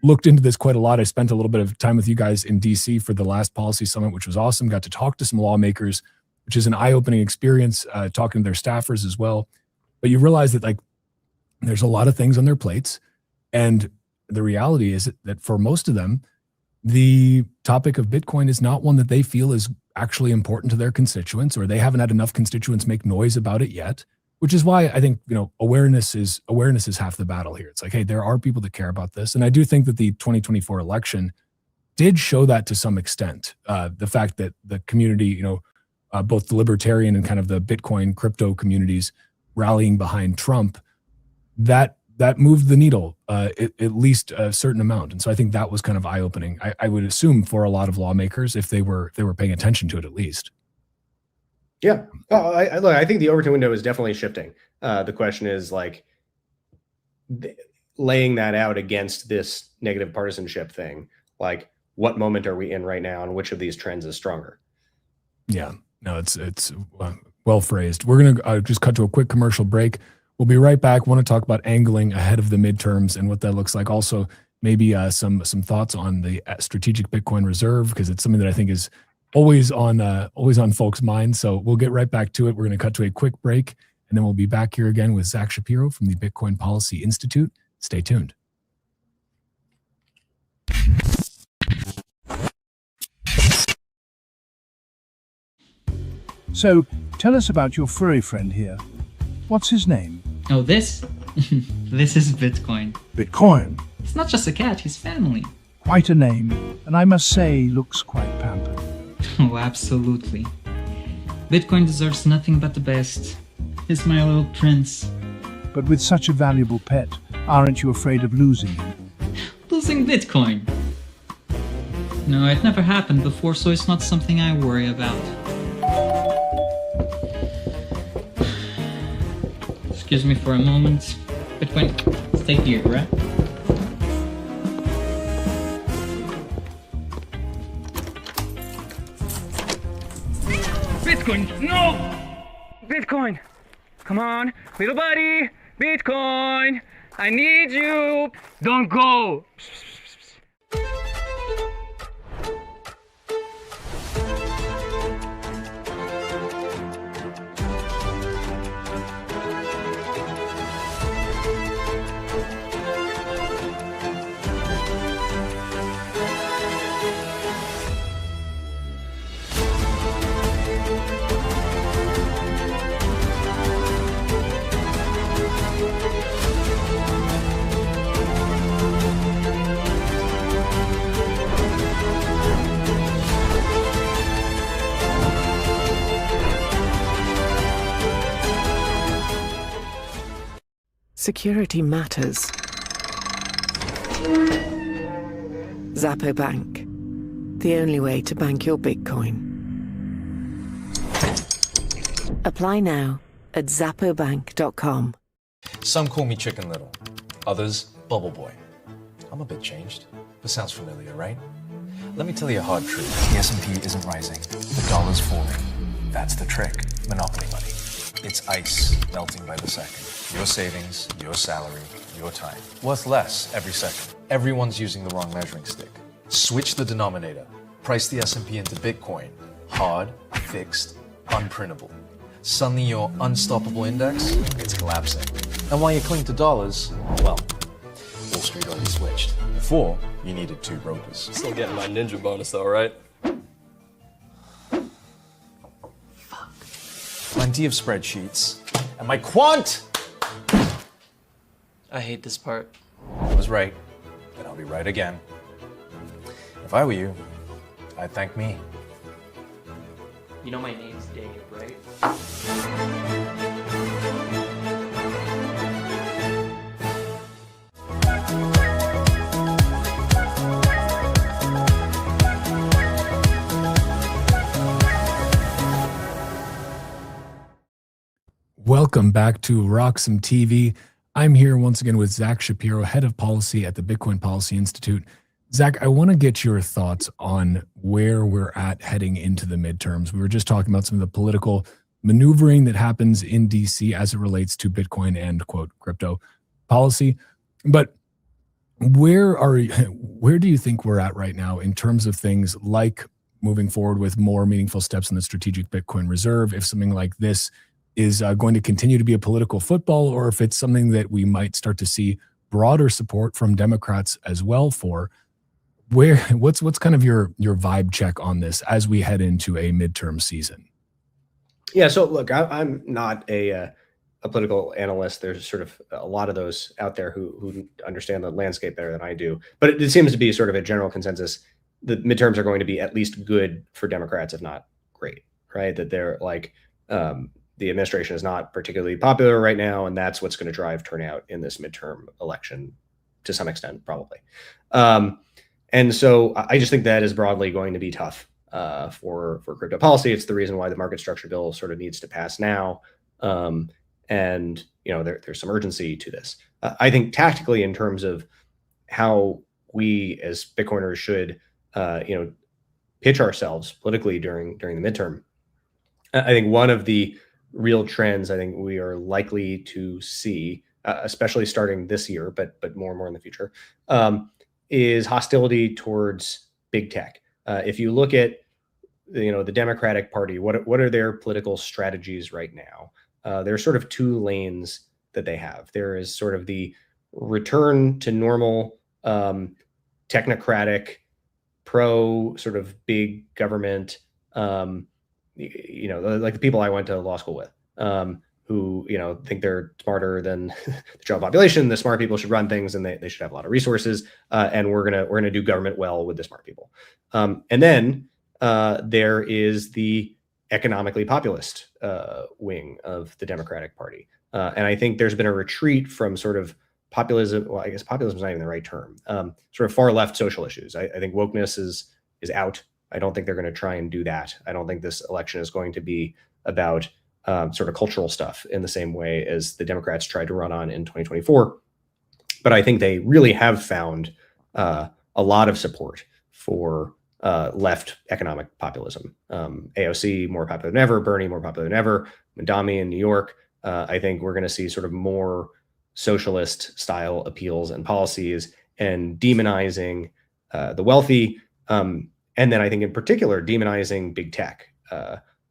looked into this quite a lot. I spent a little bit of time with you guys in DC for the last policy summit, which was awesome. Got to talk to some lawmakers, which is an eye-opening experience, talking to their staffers as well. But you realize that like there's a lot of things on their plates. And the reality is that for most of them, the topic of Bitcoin is not one that they feel is actually important to their constituents, or they haven't had enough constituents make noise about it yet, which is why I think, awareness is half the battle here. It's like, hey, there are people that care about this. And I do think that the 2024 election did show that to some extent. The fact that the community, both the libertarian and kind of the Bitcoin crypto communities rallying behind Trump, that moved the needle at least a certain amount. And so I think that was kind of eye-opening, I would assume, for a lot of lawmakers, if they were paying attention to it at least. Yeah. Oh, I think the Overton window is definitely shifting. The question is like laying that out against this negative partisanship thing. Like, what moment are we in right now, and which of these trends is stronger? Yeah, no, it's well phrased. We're going to just cut to a quick commercial break. We'll be right back. Want to talk about angling ahead of the midterms and what that looks like. Also, maybe some thoughts on the strategic Bitcoin reserve, because it's something that I think is always on folks' minds. So we'll get right back to it. We're going to cut to a quick break, and then we'll be back here again with Zach Shapiro from the Bitcoin Policy Institute. Stay tuned. So, tell us about your furry friend here. What's his name? Oh, this? This is Bitcoin. Bitcoin. It's not just a cat, he's family. Quite a name, and I must say, looks quite pampered. Oh, absolutely. Bitcoin deserves nothing but the best. He's my little prince. But with such a valuable pet, aren't you afraid of losing him? Losing Bitcoin? No, it never happened before, so it's not something I worry about. Excuse me for a moment. Bitcoin, stay here, right? Bitcoin, no! Bitcoin, come on, little buddy, Bitcoin, I need you, don't go! Security matters. Zappo Bank. The only way to bank your Bitcoin. Apply now at zappobank.com. Some call me Chicken Little, others Bubble Boy. I'm a bit changed. This sounds familiar, right? Let me tell you a hard truth. The S&P isn't rising. The dollar's falling. That's the trick. Monopoly money. It's ice melting by the second. Your savings, your salary, your time. Worth less every second. Everyone's using the wrong measuring stick. Switch the denominator. Price the S&P into Bitcoin. Hard, fixed, unprintable. Suddenly your unstoppable index, it's collapsing. And while you cling to dollars, well, Wall Street already switched. Before, you needed 2 brokers. Still getting my ninja bonus though, right? Plenty of spreadsheets. And my quant! I hate this part. I was right, and I'll be right again. If I were you, I'd thank me. You know my name's Dave, right? Welcome back to RoxomTV. I'm here once again with Zach Shapiro, head of policy at the Bitcoin Policy Institute. Zach, I want to get your thoughts on where we're at heading into the midterms. We were just talking about some of the political maneuvering that happens in DC as it relates to Bitcoin and quote crypto policy. But where do you think we're at right now in terms of things like moving forward with more meaningful steps in the strategic Bitcoin reserve? If something like this is going to continue to be a political football, or if it's something that we might start to see broader support from Democrats as well for, what's kind of your vibe check on this as we head into a midterm season? Yeah, so look, I'm not a political analyst. There's sort of a lot of those out there who understand the landscape better than I do. But it seems to be sort of a general consensus. The midterms are going to be at least good for Democrats, if not great, right? That they're like, the administration is not particularly popular right now, and that's what's going to drive turnout in this midterm election to some extent, probably. And so I just think that is broadly going to be tough for crypto policy. It's the reason why the market structure bill sort of needs to pass now. And there's some urgency to this. I think tactically, in terms of how we as Bitcoiners should pitch ourselves politically during the midterm, I think one of the real trends I think we are likely to see, especially starting this year, but more and more in the future, is hostility towards big tech. If you look at the Democratic Party, what are their political strategies right now? There are sort of two lanes that they have. There is sort of the return to normal, technocratic, pro sort of big government, like the people I went to law school with, who think they're smarter than the general population. The smart people should run things, and they should have a lot of resources. And we're gonna do government well with the smart people. And then there is the economically populist wing of the Democratic Party, and I think there's been a retreat from sort of populism. Well, I guess populism is not even the right term. Sort of far left social issues. I think wokeness is out. I don't think they're going to try and do that. I don't think this election is going to be about sort of cultural stuff in the same way as the Democrats tried to run on in 2024. But I think they really have found a lot of support for left economic populism. AOC more popular than ever, Bernie more popular than ever, Madami in New York. I think we're going to see sort of more socialist style appeals and policies and demonizing the wealthy. And then I think in particular, demonizing big tech.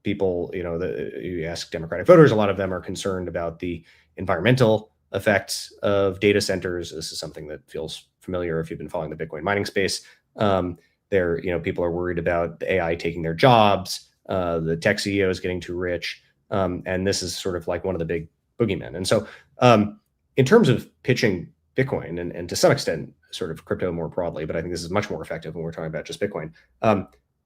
People, you ask Democratic voters, a lot of them are concerned about the environmental effects of data centers. This is something that feels familiar if you've been following the Bitcoin mining space. People are worried about the AI taking their jobs, the tech CEOs getting too rich. And this is sort of like one of the big boogeymen. And so in terms of pitching Bitcoin and to some extent sort of crypto more broadly, but I think this is much more effective when we're talking about just Bitcoin,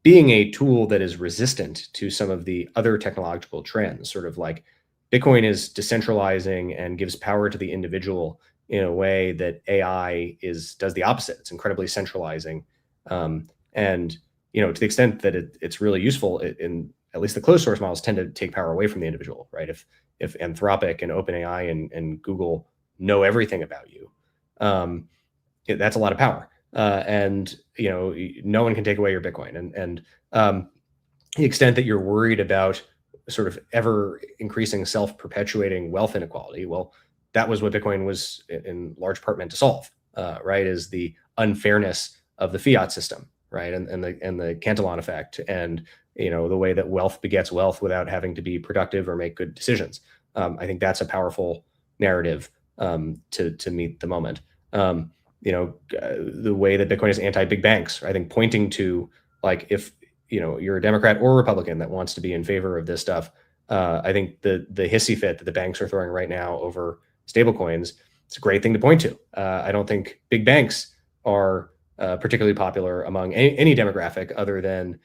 being a tool that is resistant to some of the other technological trends, sort of like Bitcoin is decentralizing and gives power to the individual in a way that AI does the opposite. It's incredibly centralizing. And to the extent that it's really useful in at least the closed source models tend to take power away from the individual, right? If Anthropic and OpenAI and Google know everything about you, that's a lot of power. And no one can take away your Bitcoin. And the extent that you're worried about sort of ever increasing self-perpetuating wealth inequality, well, that was what Bitcoin was in large part meant to solve, right? Is the unfairness of the fiat system, right? And the Cantillon effect, and the way that wealth begets wealth without having to be productive or make good decisions. I think that's a powerful narrative to meet the moment. The way that Bitcoin is anti-big banks, I think pointing to like, if you're a Democrat or Republican that wants to be in favor of this stuff, I think the hissy fit that the banks are throwing right now over stablecoins, it's a great thing to point to. I don't think big banks are particularly popular among any demographic other than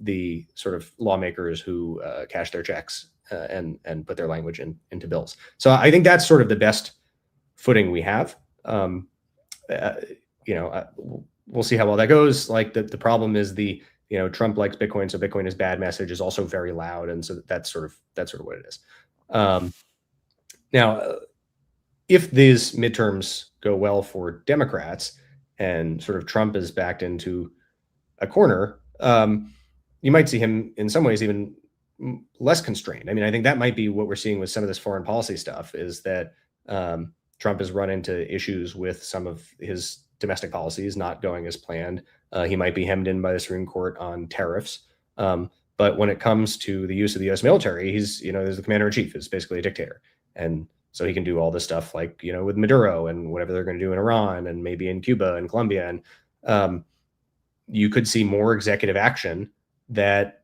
the sort of lawmakers who cash their checks and put their language into bills. So I think that's sort of the best footing we have. We'll see how well that goes. Like the problem is Trump likes Bitcoin, so Bitcoin is bad message is also very loud, and so that's sort of what it is. Now, if these midterms go well for Democrats and sort of Trump is backed into a corner, you might see him in some ways even less constrained. I mean, I think that might be what we're seeing with some of this foreign policy stuff, is that Trump has run into issues with some of his domestic policies not going as planned. He might be hemmed in by the Supreme Court on tariffs. But when it comes to the use of the U.S. military, he's, there's the commander in chief, is basically a dictator. And so he can do all this stuff like, with Maduro and whatever they're going to do in Iran and maybe in Cuba and Colombia. And you could see more executive action that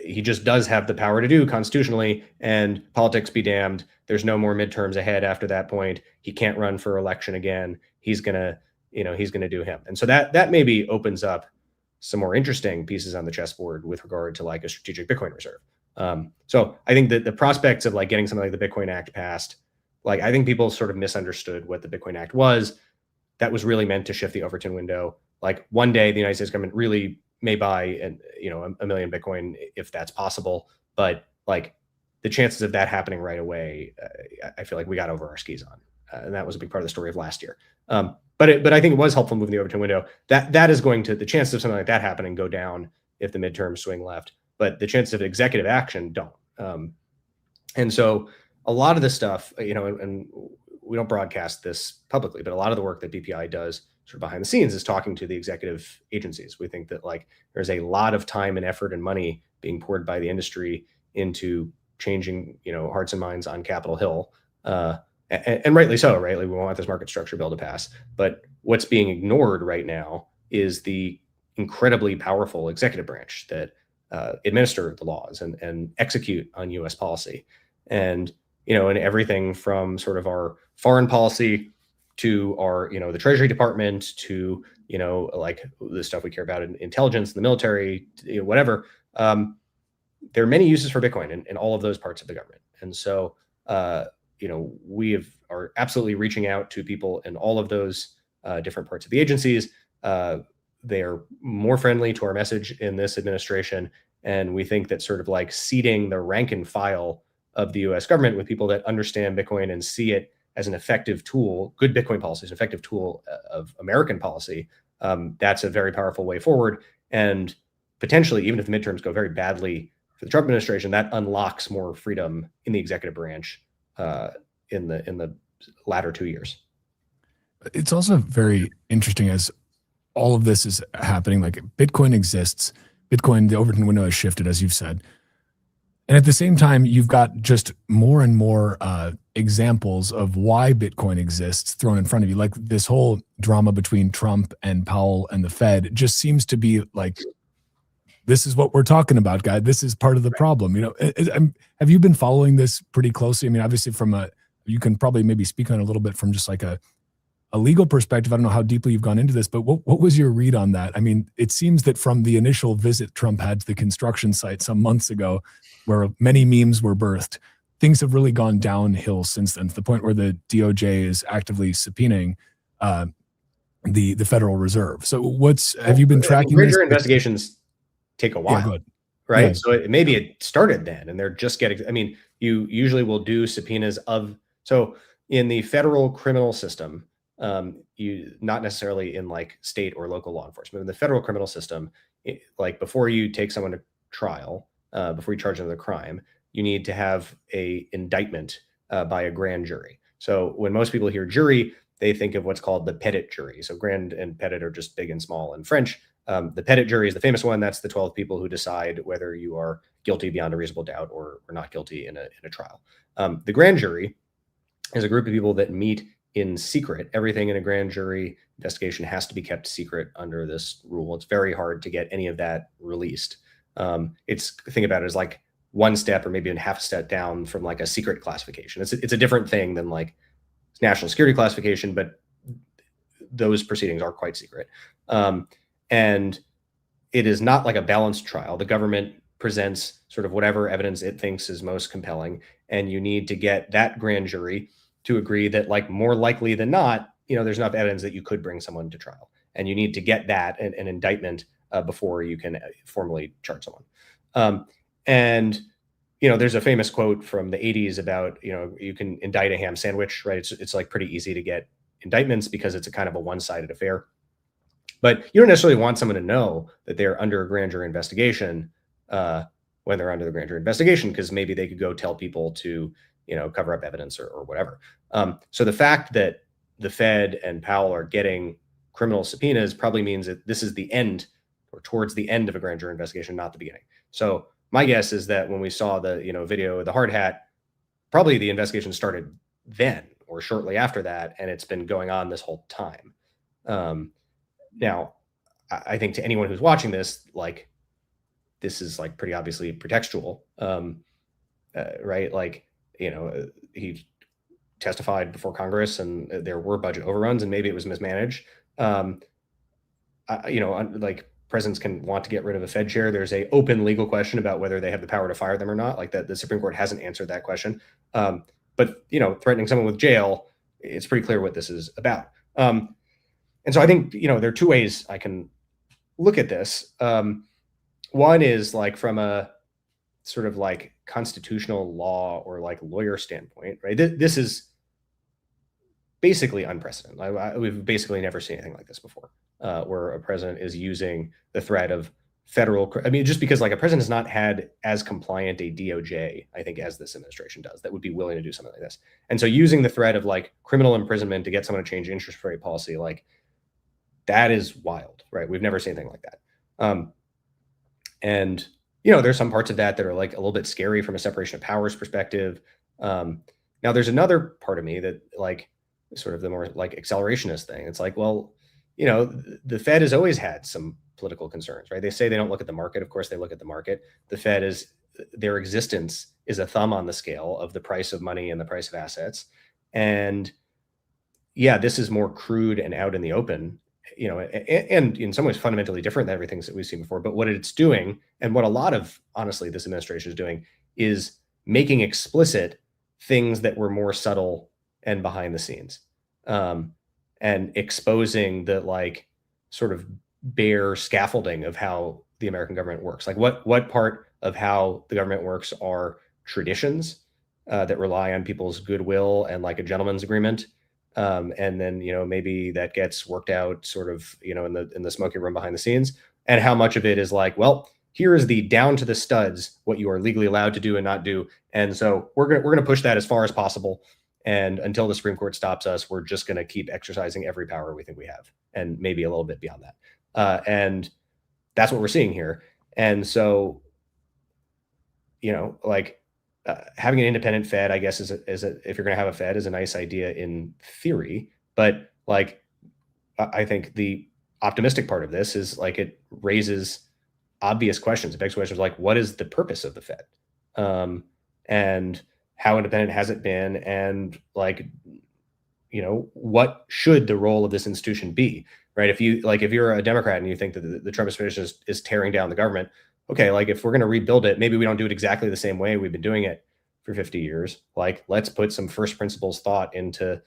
he just does have the power to do constitutionally, and politics be damned. There's no more midterms ahead after that point. He can't run for election again. He's going to do him. And so that maybe opens up some more interesting pieces on the chessboard with regard to like a strategic Bitcoin reserve. So I think that the prospects of like getting something like the Bitcoin Act passed, like I think people sort of misunderstood what the Bitcoin Act was. That was really meant to shift the Overton window. Like one day the United States government really may buy a million Bitcoin if that's possible. But like the chances of that happening right away, I feel like we got over our skis on. And that was a big part of the story of last year. But I think it was helpful moving the Overton window. That is going to, the chances of something like that happening go down if the midterms swing left, but the chances of executive action don't. And so a lot of this stuff, and we don't broadcast this publicly, but a lot of the work that BPI does sort of behind the scenes is talking to the executive agencies. We think that like there's a lot of time and effort and money being poured by the industry into changing, hearts and minds on Capitol Hill. And rightly so, right? Like we want this market structure bill to pass. But what's being ignored right now is the incredibly powerful executive branch that administer the laws and execute on U.S. policy. And, and everything from sort of our foreign policy to our, the Treasury Department to, like the stuff we care about in intelligence, the military, whatever. There are many uses for Bitcoin in all of those parts of the government. And so, we are absolutely reaching out to people in all of those different parts of the agencies. They are more friendly to our message in this administration. And we think that sort of like seeding the rank and file of the US government with people that understand Bitcoin and see it as an effective tool, good Bitcoin policy is an effective tool of American policy. That's a very powerful way forward. And potentially, even if the midterms go very badly for the Trump administration, that unlocks more freedom in the executive branch in the latter 2 years. It's also very interesting as all of this is happening, like Bitcoin exists, the Overton window has shifted, as you've said. And at the same time, you've got just more and more examples of why Bitcoin exists thrown in front of you. Like this whole drama between Trump and Powell and the Fed just seems to be like, this is what we're talking about, guy. This is part of the problem. Have you been following this pretty closely? I mean, obviously you can probably maybe speak on it a little bit from just like a legal perspective. I don't know how deeply you've gone into this, but what was your read on that? I mean, it seems that from the initial visit Trump had to the construction site some months ago, where many memes were birthed, things have really gone downhill since then, to the point where the DOJ is actively subpoenaing the Federal Reserve. So have you been tracking this? Major investigations take a while, right? Yeah. So maybe it started then, and they're just getting, you usually will do subpoenas so in the federal criminal system, you not necessarily in like state or local law enforcement, in the federal criminal system, like before you take someone to trial, before you charge them with a crime, you need to have a indictment by a grand jury. So when most people hear jury, they think of what's called the petit jury. So grand and petit are just big and small in French. The petit jury is the famous one. That's the 12 people who decide whether you are guilty beyond a reasonable doubt or not guilty in a trial. The grand jury is a group of people that meet in secret. Everything in a grand jury investigation has to be kept secret under this rule. It's very hard to get any of that released. Think about it as like one step or maybe even half a step down from like a secret classification. It's a different thing than like national security classification, but those proceedings are quite secret. And it is not like a balanced trial. The government presents sort of whatever evidence it thinks is most compelling, and you need to get that grand jury to agree that, like, more likely than not, there's enough evidence that you could bring someone to trial, and you need to get that an indictment before you can formally charge someone. And there's a famous quote from the 80s about, you can indict a ham sandwich, right? It's like pretty easy to get indictments because it's a kind of a one-sided affair. But you don't necessarily want someone to know that they're under a grand jury investigation when they're under the grand jury investigation, because maybe they could go tell people to, cover up evidence or whatever. So the fact that the Fed and Powell are getting criminal subpoenas probably means that this is the end or towards the end of a grand jury investigation, not the beginning. So my guess is that when we saw the, video of the hard hat, probably the investigation started then or shortly after that, and it's been going on this whole time. Now, I think to anyone who's watching this, like, this is like pretty obviously pretextual, right? Like, he testified before Congress and there were budget overruns and maybe it was mismanaged. Like, presidents can want to get rid of a Fed chair. There's a open legal question about whether they have the power to fire them or not. Like, that the Supreme Court hasn't answered that question. But threatening someone with jail, it's pretty clear what this is about. And so I think, there are two ways I can look at this. One is like from a sort of like constitutional law or like lawyer standpoint, right? This is basically unprecedented. We've basically never seen anything like this before, where a president is using the threat of federal, just because like a president has not had as compliant a DOJ, I think, as this administration does, that would be willing to do something like this. And so using the threat of like criminal imprisonment to get someone to change interest rate policy, like, that is wild, right? We've never seen anything like that. And, there's some parts of that that are like a little bit scary from a separation of powers perspective. Now there's another part of me that like sort of the more like accelerationist thing. It's like, well, the Fed has always had some political concerns, right? They say they don't look at the market. Of course they look at the market. The Fed their existence is a thumb on the scale of the price of money and the price of assets. And yeah, this is more crude and out in the open, and in some ways fundamentally different than everything that we've seen before. But what it's doing, and what a lot of, honestly, this administration is doing, is making explicit things that were more subtle and behind the scenes, and exposing the like sort of bare scaffolding of how the American government works. Like what part of how the government works are traditions that rely on people's goodwill and like a gentleman's agreement. And then, maybe that gets worked out sort of, in the smoking room behind the scenes, and how much of it is like, well, here is the down to the studs, what you are legally allowed to do and not do. And so we're going to push that as far as possible. And until the Supreme Court stops us, we're just going to keep exercising every power we think we have, and maybe a little bit beyond that. And that's what we're seeing here. And so, having an independent Fed, I guess, if you're going to have a Fed, is a nice idea in theory. But like, I think the optimistic part of this is like it raises obvious questions. It begs questions like, what is the purpose of the Fed? And how independent has it been? And like, what should the role of this institution be? Right? If you're a Democrat and you think that the Trump administration is tearing down the government, okay, like if we're going to rebuild it, maybe we don't do it exactly the same way we've been doing it for 50 years. Like, let's put some first principles thought into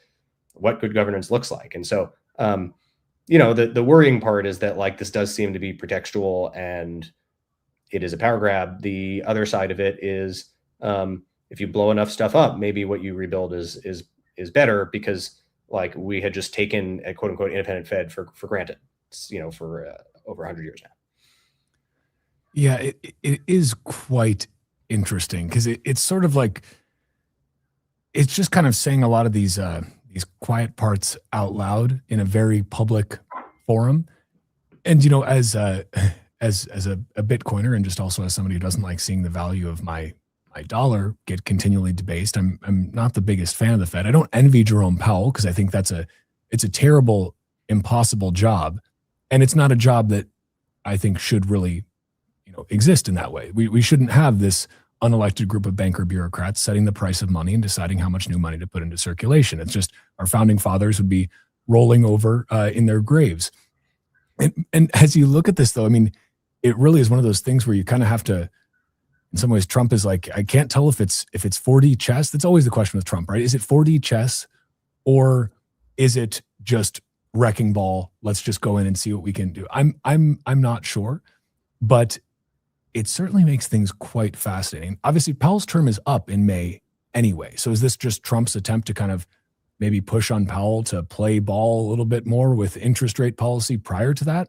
what good governance looks like. And so, the worrying part is that like, this does seem to be pretextual and it is a power grab. The other side of it is, if you blow enough stuff up, maybe what you rebuild is better, because like we had just taken a quote unquote independent Fed for granted, for over 100 years now. Yeah, it is quite interesting, because it's sort of like, it's just kind of saying a lot of these quiet parts out loud in a very public forum. And as a Bitcoiner, and just also as somebody who doesn't like seeing the value of my dollar get continually debased, I'm not the biggest fan of the Fed. I don't envy Jerome Powell, because I think it's a terrible, impossible job, and it's not a job that I think should really exist in that way. We shouldn't have this unelected group of banker bureaucrats setting the price of money and deciding how much new money to put into circulation. It's just, our founding fathers would be rolling over in their graves. And as you look at this, though, it really is one of those things where you kind of have to, in some ways, Trump is like, I can't tell if it's 4D chess. That's always the question with Trump, right? Is it 4D chess, or is it just wrecking ball? Let's just go in and see what we can do. I'm not sure, but it certainly makes things quite fascinating. Obviously, Powell's term is up in May anyway. So is this just Trump's attempt to kind of maybe push on Powell to play ball a little bit more with interest rate policy prior to that?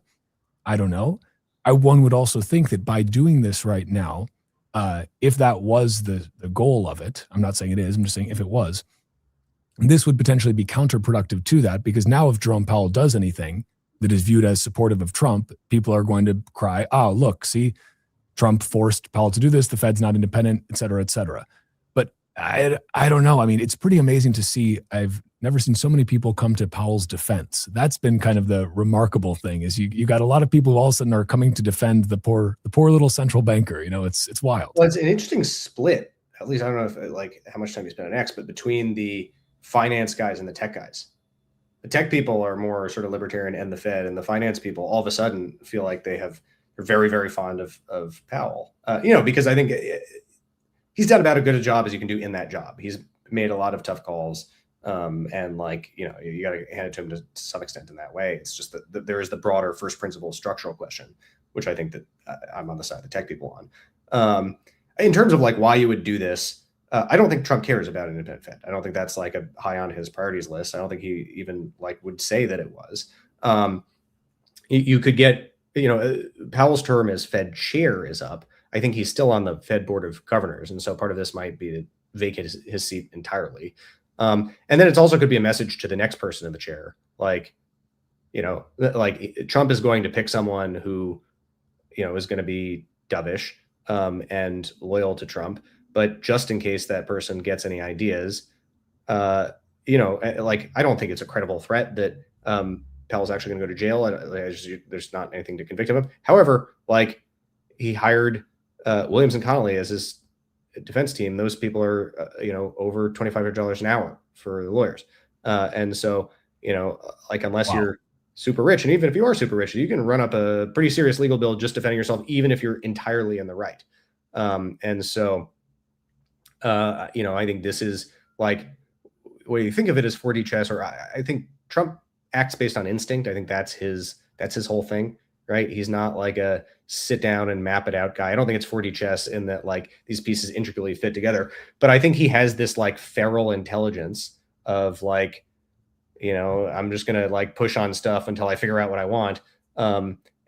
I don't know. One would also think that by doing this right now, if that was the goal of it, I'm not saying it is, I'm just saying if it was, this would potentially be counterproductive to that, because now if Jerome Powell does anything that is viewed as supportive of Trump, people are going to cry, oh, look, see, Trump forced Powell to do this, the Fed's not independent, et cetera, et cetera. But I don't know. I mean, it's pretty amazing to see. I've never seen so many people come to Powell's defense. That's been kind of the remarkable thing, is you got a lot of people who all of a sudden are coming to defend the poor little central banker. It's wild. Well, it's an interesting split. At least I don't know if like how much time you spent on X, but between the finance guys and the tech guys. The tech people are more sort of libertarian and the Fed, and the finance people all of a sudden feel like they're very, very fond of Powell. Because I think he's done about as good a job as you can do in that job. He's made a lot of tough calls. And you got to hand it to him to some extent in that way. It's just that there is the broader first principle structural question, which I think that I'm on the side of the tech people on. In terms of like why you would do this, I don't think Trump cares about an independent Fed. I don't think that's like a high on his priorities list. I don't think he even like would say that it was. You could get, Powell's term as Fed chair is up. I think he's still on the Fed board of governors. And so part of this might be to vacate his seat entirely. And then it's also could be a message to the next person in the chair. Like Trump is going to pick someone who, is going to be dovish and loyal to Trump. But just in case that person gets any ideas, I don't think it's a credible threat that Powell's actually going to go to jail. There's not anything to convict him of. However, he hired Williams and Connolly as his defense team. Those people are, over $2,500 an hour for the lawyers. And so, unless you're super rich, and even if you are super rich, you can run up a pretty serious legal bill just defending yourself, even if you're entirely in the right. And so, I think this is like, when you think of it as 4D chess, or I think Trump acts based on instinct. I think that's his whole thing, right? He's not like a sit down and map it out guy. I don't think it's 4D chess in that like these pieces intricately fit together, but I think he has this like feral intelligence of like, I'm just going to like push on stuff until I figure out what I want.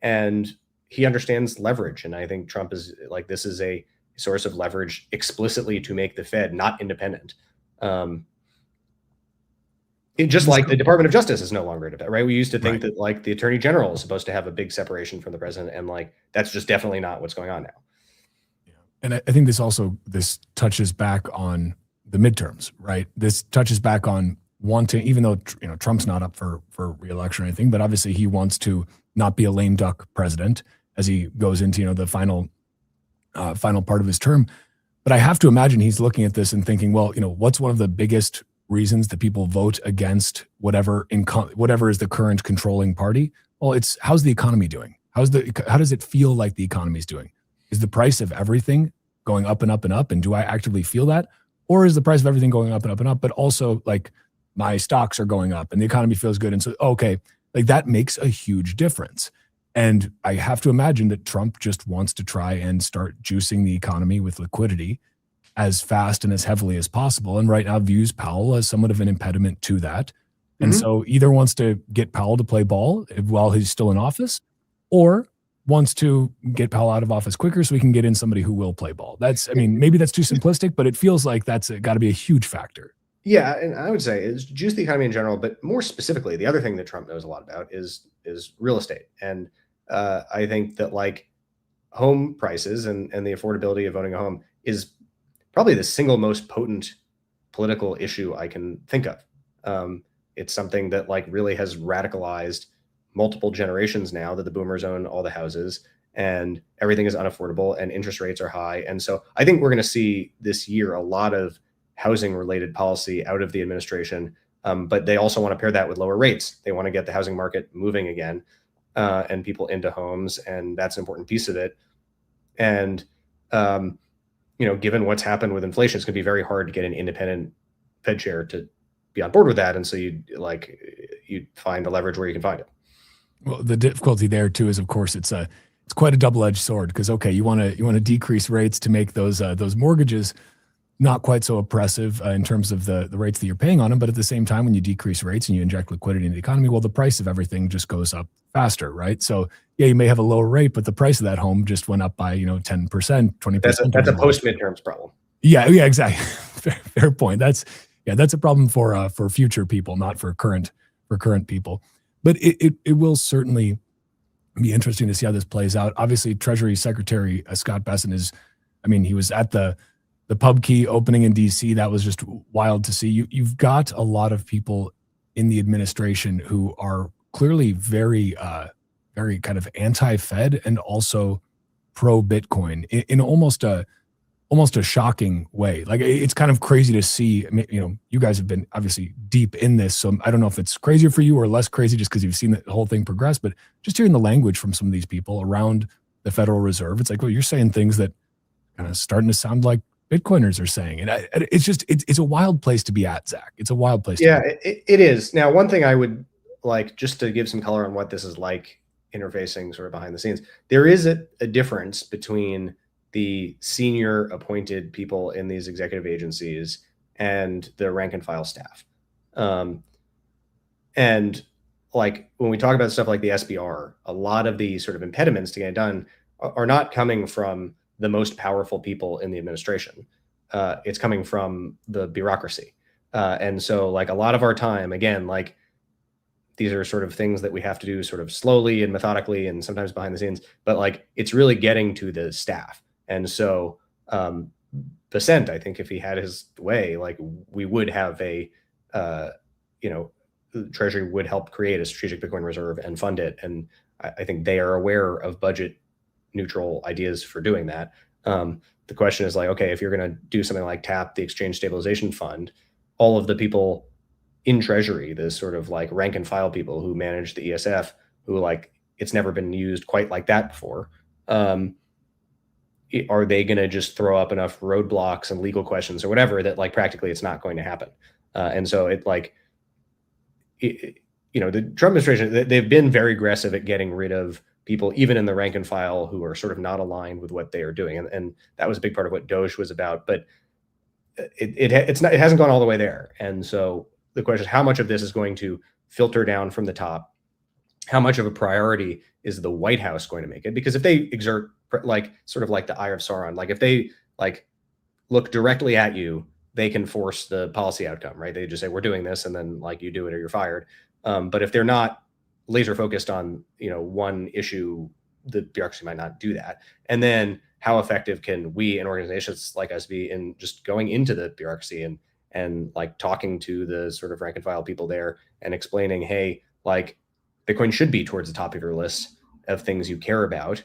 And he understands leverage. And I think Trump is like, this is a source of leverage explicitly to make the Fed not independent. Just like the Department of Justice is no longer independent, right? We used to think that like the Attorney General is supposed to have a big separation from the president, and like that's just definitely not what's going on now. Yeah. And I think this touches back on the midterms, right? This touches back on wanting, even though Trump's not up for re-election or anything, but obviously he wants to not be a lame duck president as he goes into the final part of his term. But I have to imagine he's looking at this and thinking, well, what's one of the biggest reasons that people vote against whatever is the current controlling party? Well, it's how's the economy doing? How does it feel like the economy's doing? Is the price of everything going up and up and up? And do I actively feel that? Or is the price of everything going up and up and up, but also like my stocks are going up and the economy feels good? And so, okay, like that makes a huge difference. And I have to imagine that Trump just wants to try and start juicing the economy with liquidity as fast and as heavily as possible. And right now views Powell as somewhat of an impediment to that. And so either wants to get Powell to play ball while he's still in office, or wants to get Powell out of office quicker so we can get in somebody who will play ball. Maybe that's too simplistic, but it feels like that's got to be a huge factor. Yeah, and I would say it's juice the economy in general, but more specifically, the other thing that Trump knows a lot about is real estate. And I think that like home prices and the affordability of owning a home is probably the single most potent political issue I can think of. It's something that like really has radicalized multiple generations now that the boomers own all the houses and everything is unaffordable and interest rates are high. And so I think we're going to see this year a lot of housing related policy out of the administration. But they also want to pair that with lower rates. They want to get the housing market moving again and people into homes. And that's an important piece of it. And, given what's happened with inflation, it's going to be very hard to get an independent Fed chair to be on board with that. And so you'd find the leverage where you can find it. Well, the difficulty there too is, of course, it's it's quite a double-edged sword because okay, you want to decrease rates to make those mortgages not quite so oppressive in terms of the rates that you're paying on them, but at the same time, when you decrease rates and you inject liquidity into the economy, well, the price of everything just goes up faster, right? So yeah, you may have a lower rate, but the price of that home just went up by 10%, 20%. That's a post midterms problem. Yeah, exactly. Fair point. That's a problem for future people, not for current people. But it will certainly be interesting to see how this plays out. Obviously, Treasury Secretary Scott Bessent he was at the pub key opening in DC. That was just wild to see. You've got a lot of people in the administration who are clearly very kind of anti-Fed and also pro-Bitcoin in almost a shocking way. Like it's kind of crazy to see. You guys have been obviously deep in this, so I don't know if it's crazier for you or less crazy just because you've seen the whole thing progress. But just hearing the language from some of these people around the Federal Reserve, it's like, well, you're saying things that kind of starting to sound like Bitcoiners are saying, and it's a wild place to be at, Zach. It's a wild place. Yeah, it is. Now, one thing I would like just to give some color on what this is like interfacing sort of behind the scenes. There is a difference between the senior appointed people in these executive agencies and the rank and file staff. And like when we talk about stuff like the SBR, a lot of the sort of impediments to get it done are not coming from the most powerful people in the administration. It's coming from the bureaucracy. And so like a lot of our time, again, like these are sort of things that we have to do sort of slowly and methodically and sometimes behind the scenes, but like it's really getting to the staff. And so Bessent, I think if he had his way, like we would have the Treasury would help create a strategic Bitcoin reserve and fund it. And I think they are aware of budget neutral ideas for doing that. The question is like, okay, if you're going to do something like tap the Exchange Stabilization Fund, all of the people in Treasury, the sort of like rank and file people who manage the ESF, who like it's never been used quite like that before, are they going to just throw up enough roadblocks and legal questions or whatever that like practically it's not going to happen? And so the Trump administration, they've been very aggressive at getting rid of people, even in the rank and file, who are sort of not aligned with what they are doing. And that was a big part of what Doge was about, but it hasn't gone all the way there. And so the question is, how much of this is going to filter down from the top? How much of a priority is the White House going to make it? Because if they exert like sort of like the Eye of Sauron, like if they like look directly at you, they can force the policy outcome, right? They just say, we're doing this, and then like you do it or you're fired. But if they're not laser focused on, one issue, the bureaucracy might not do that. And then how effective can we and organizations like us be in just going into the bureaucracy and like talking to the sort of rank and file people there and explaining, hey, like Bitcoin should be towards the top of your list of things you care about,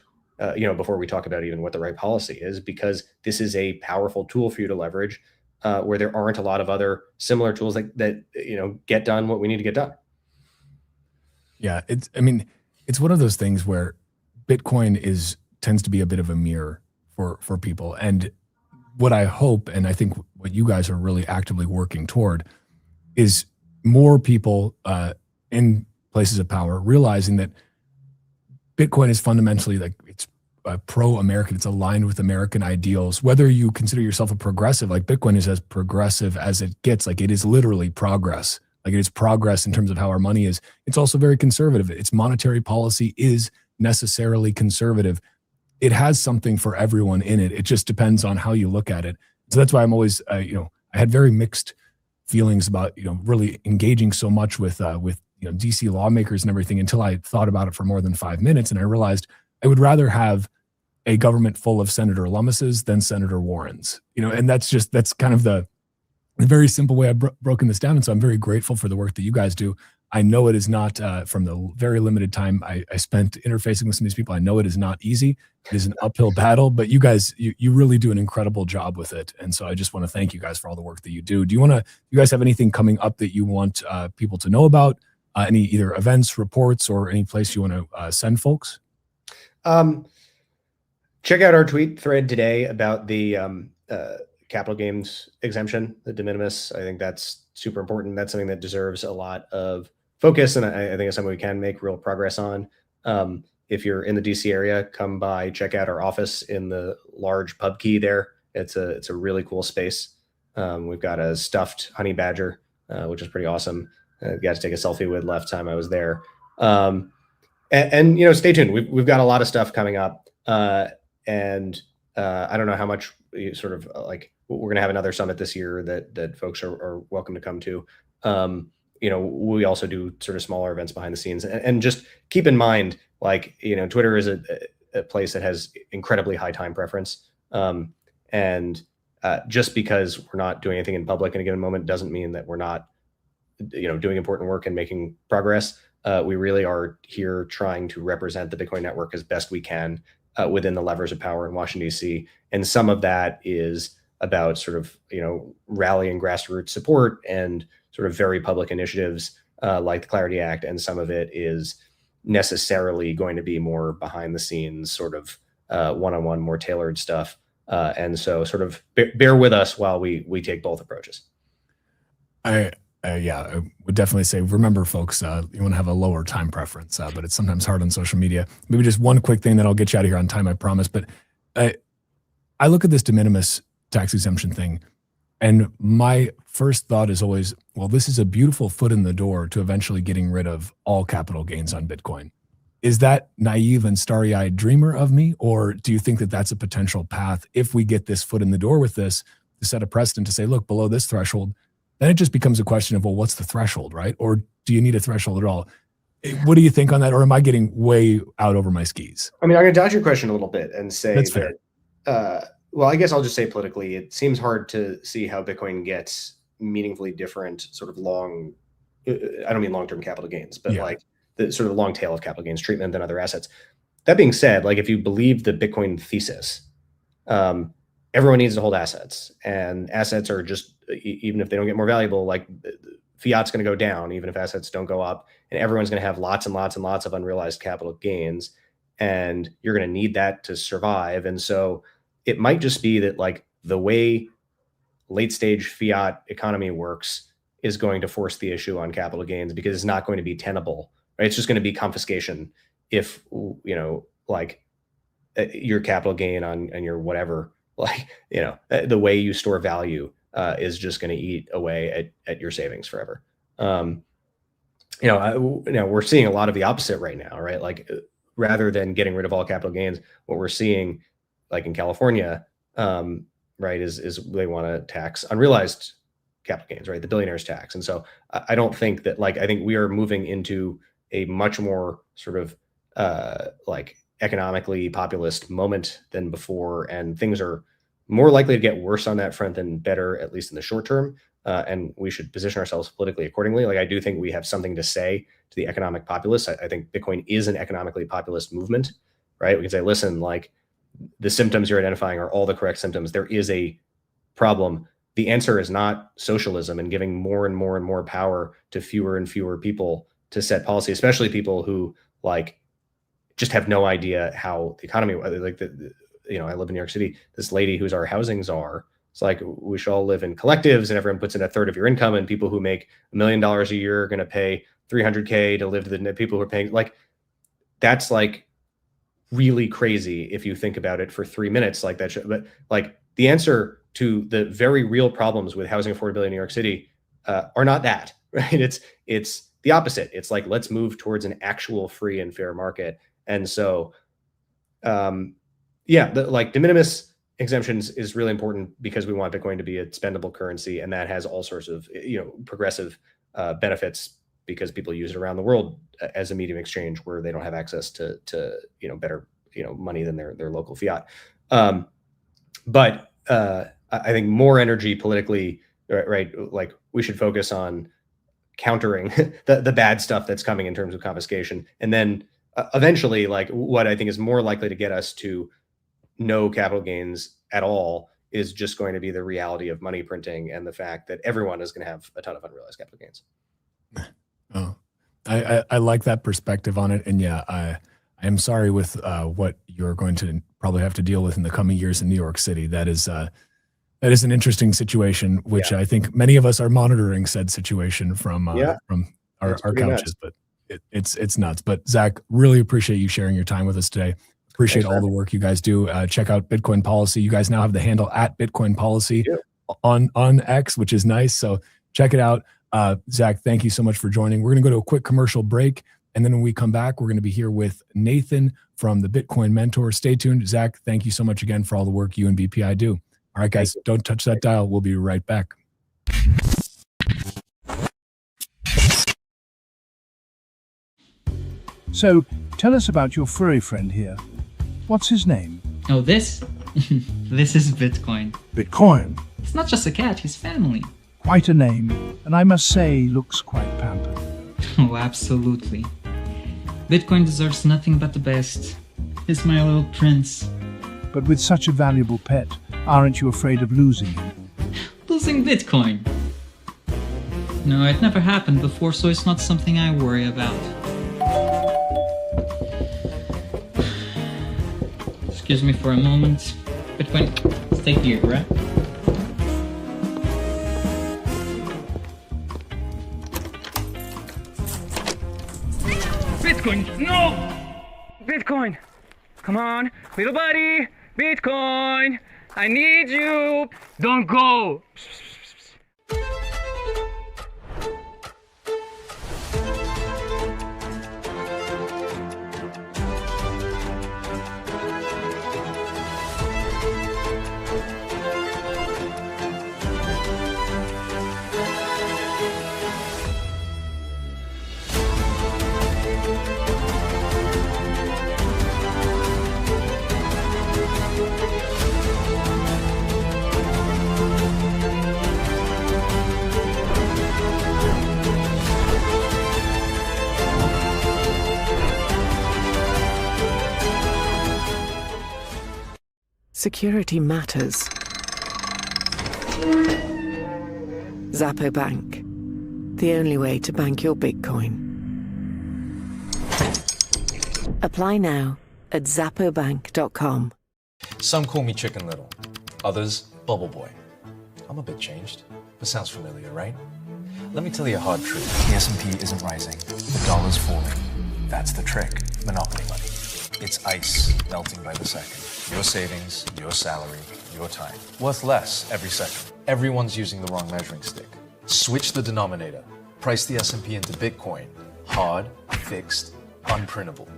before we talk about even what the right policy is, because this is a powerful tool for you to leverage where there aren't a lot of other similar tools that get done what we need to get done. Yeah, it's one of those things where Bitcoin tends to be a bit of a mirror for people. And what I hope, and I think what you guys are really actively working toward, is more people in places of power realizing that Bitcoin is fundamentally like it's pro-American. It's aligned with American ideals. Whether you consider yourself a progressive, like Bitcoin is as progressive as it gets. Like it is literally progress. Like it is progress in terms of how our money is. It's also very conservative. Its monetary policy is necessarily conservative. It has something for everyone in it. It just depends on how you look at it. So that's why I'm always, I had very mixed feelings about, really engaging so much with DC lawmakers and everything until I thought about it for more than 5 minutes. And I realized I would rather have a government full of Senator Lummises than Senator Warrens, and that's kind of the very simple way I've broken this down. And so I'm very grateful for the work that you guys do. I know it is not, from the very limited time I spent interfacing with some of these people, I know it is not easy. It is an uphill battle, but you guys, you really do an incredible job with it. And so I just want to thank you guys for all the work that you do. Do you guys have anything coming up that you want people to know about? Any either events, reports, or any place you want to send folks? Check out our tweet thread today about the capital gains exemption, the de minimis. I think that's super important. That's something that deserves a lot of focus, and I think it's something we can make real progress on. if you're in the DC area, come by, check out our office in the large pub key there. It's a really cool space. We've got a stuffed honey badger, which is pretty awesome. Got to take a selfie with last time I was there. And you know, stay tuned. We've got a lot of stuff coming up, and I don't know how much sort of like we're going to have another summit this year that folks are welcome to come to. You know, we also do sort of smaller events behind the scenes, and just keep in mind, like, you know, Twitter is a place that has incredibly high time preference, and just because we're not doing anything in public in a given moment doesn't mean that we're not, you know, doing important work and making progress. We really are here trying to represent the Bitcoin network as best we can within the levers of power in Washington, D.C. And some of that is about sort of, you know, rallying grassroots support and sort of very public initiatives like the Clarity Act. And some of it is necessarily going to be more behind the scenes, sort of one-on-one, more tailored stuff. And so sort of bear with us while we take both approaches. Yeah, I would definitely say, remember, folks, you want to have a lower time preference, but it's sometimes hard on social media. Maybe just one quick thing, then I'll get you out of here on time, I promise. But I look at this de minimis tax exemption thing, and my first thought is always, well, this is a beautiful foot in the door to eventually getting rid of all capital gains on Bitcoin. Is that naive and starry-eyed dreamer of me, or do you think that that's a potential path if we get this foot in the door with this, to set a precedent to say, look, below this threshold? Then it just becomes a question of, well, what's the threshold, right? Or do you need a threshold at all? What do you think on that? Or am I getting way out over my skis? I mean, I'm going to dodge your question a little bit and say that's fair. Well, I guess I'll just say politically, it seems hard to see how Bitcoin gets meaningfully different sort of long, I don't mean long-term capital gains, but like the sort of long tail of capital gains treatment than other assets. That being said, like if you believe the Bitcoin thesis, everyone needs to hold assets, and assets are just, even if they don't get more valuable, like fiat's going to go down, even if assets don't go up, and everyone's going to have lots and lots and lots of unrealized capital gains, and you're going to need that to survive. And so it might just be that like the way late stage fiat economy works is going to force the issue on capital gains, because it's not going to be tenable, right? It's just going to be confiscation if, you know, like your capital gain on your whatever, like, you know, the way you store value is just going to eat away at your savings forever. You know, we're seeing a lot of the opposite right now, right? Like rather than getting rid of all capital gains, what we're seeing, like in California, right, is they want to tax unrealized capital gains, right? The billionaire's tax. And so I don't think that, like, I think we are moving into a much more sort of like economically populist moment than before, and things are more likely to get worse on that front than better, at least in the short term. And we should position ourselves politically accordingly. Like I do think we have something to say to the economic populace. I think Bitcoin is an economically populist movement, right? We can say, listen, like the symptoms you're identifying are all the correct symptoms. There is a problem. The answer is not socialism and giving more and more and more power to fewer and fewer people to set policy, especially people who like just have no idea how the economy, like you know, I live in New York City. This lady who's our housing czar, it's like we should all live in collectives, and everyone puts in a third of your income, and people who make $1 million a year are going to pay $300K to live to the people who are paying, like, that's like really crazy if you think about it for 3 minutes, like that. But like the answer to the very real problems with housing affordability in New York City are not that, right? It's the opposite. It's like, let's move towards an actual free and fair market. And so, yeah, like de minimis exemptions is really important because we want Bitcoin to be a spendable currency, and that has all sorts of, you know, progressive benefits because people use it around the world as a medium of exchange where they don't have access to you know, better, you know, money than their local fiat. But I think more energy politically, right? Like we should focus on countering the bad stuff that's coming in terms of confiscation, and then eventually, like what I think is more likely to get us to no capital gains at all is just going to be the reality of money printing and the fact that everyone is going to have a ton of unrealized capital gains. Oh, I like that perspective on it. And yeah, I am sorry with what you're going to probably have to deal with in the coming years in New York City. That is an interesting situation, which I think many of us are monitoring said situation from our couches. But it's nuts. But Zach, really appreciate you sharing your time with us today. Appreciate all the work you guys do. Check out Bitcoin Policy. You guys now have the handle at Bitcoin Policy on X, which is nice. So check it out. Zach, thank you so much for joining. We're going to go to a quick commercial break. And then when we come back, we're going to be here with Nathan from the Bitcoin Mentor. Stay tuned. Zach, thank you so much again for all the work you and BPI do. All right, guys, don't touch that dial. We'll be right back. So, tell us about your furry friend here. What's his name? Oh, this? This is Bitcoin. Bitcoin. It's not just a cat, he's family. Quite a name, and I must say, looks quite pampered. Oh, absolutely. Bitcoin deserves nothing but the best. He's my little prince. But with such a valuable pet, aren't you afraid of losing him? Losing Bitcoin? No, it never happened before, so it's not something I worry about. Excuse me for a moment. Bitcoin, stay here, right? Bitcoin, no! Bitcoin, come on, little buddy, Bitcoin, I need you. Don't go. Security matters. Zappo Bank. The only way to bank your Bitcoin. Apply now at zappobank.com. Some call me Chicken Little, others Bubble Boy. I'm a bit changed, but sounds familiar, right? Let me tell you a hard truth. The S&P isn't rising, the dollar's falling. That's the trick. Monopoly money. It's ice melting by the second. Your savings, your salary, your time. Worth less every second. Everyone's using the wrong measuring stick. Switch the denominator. Price the S&P into Bitcoin. Hard, fixed, unprintable.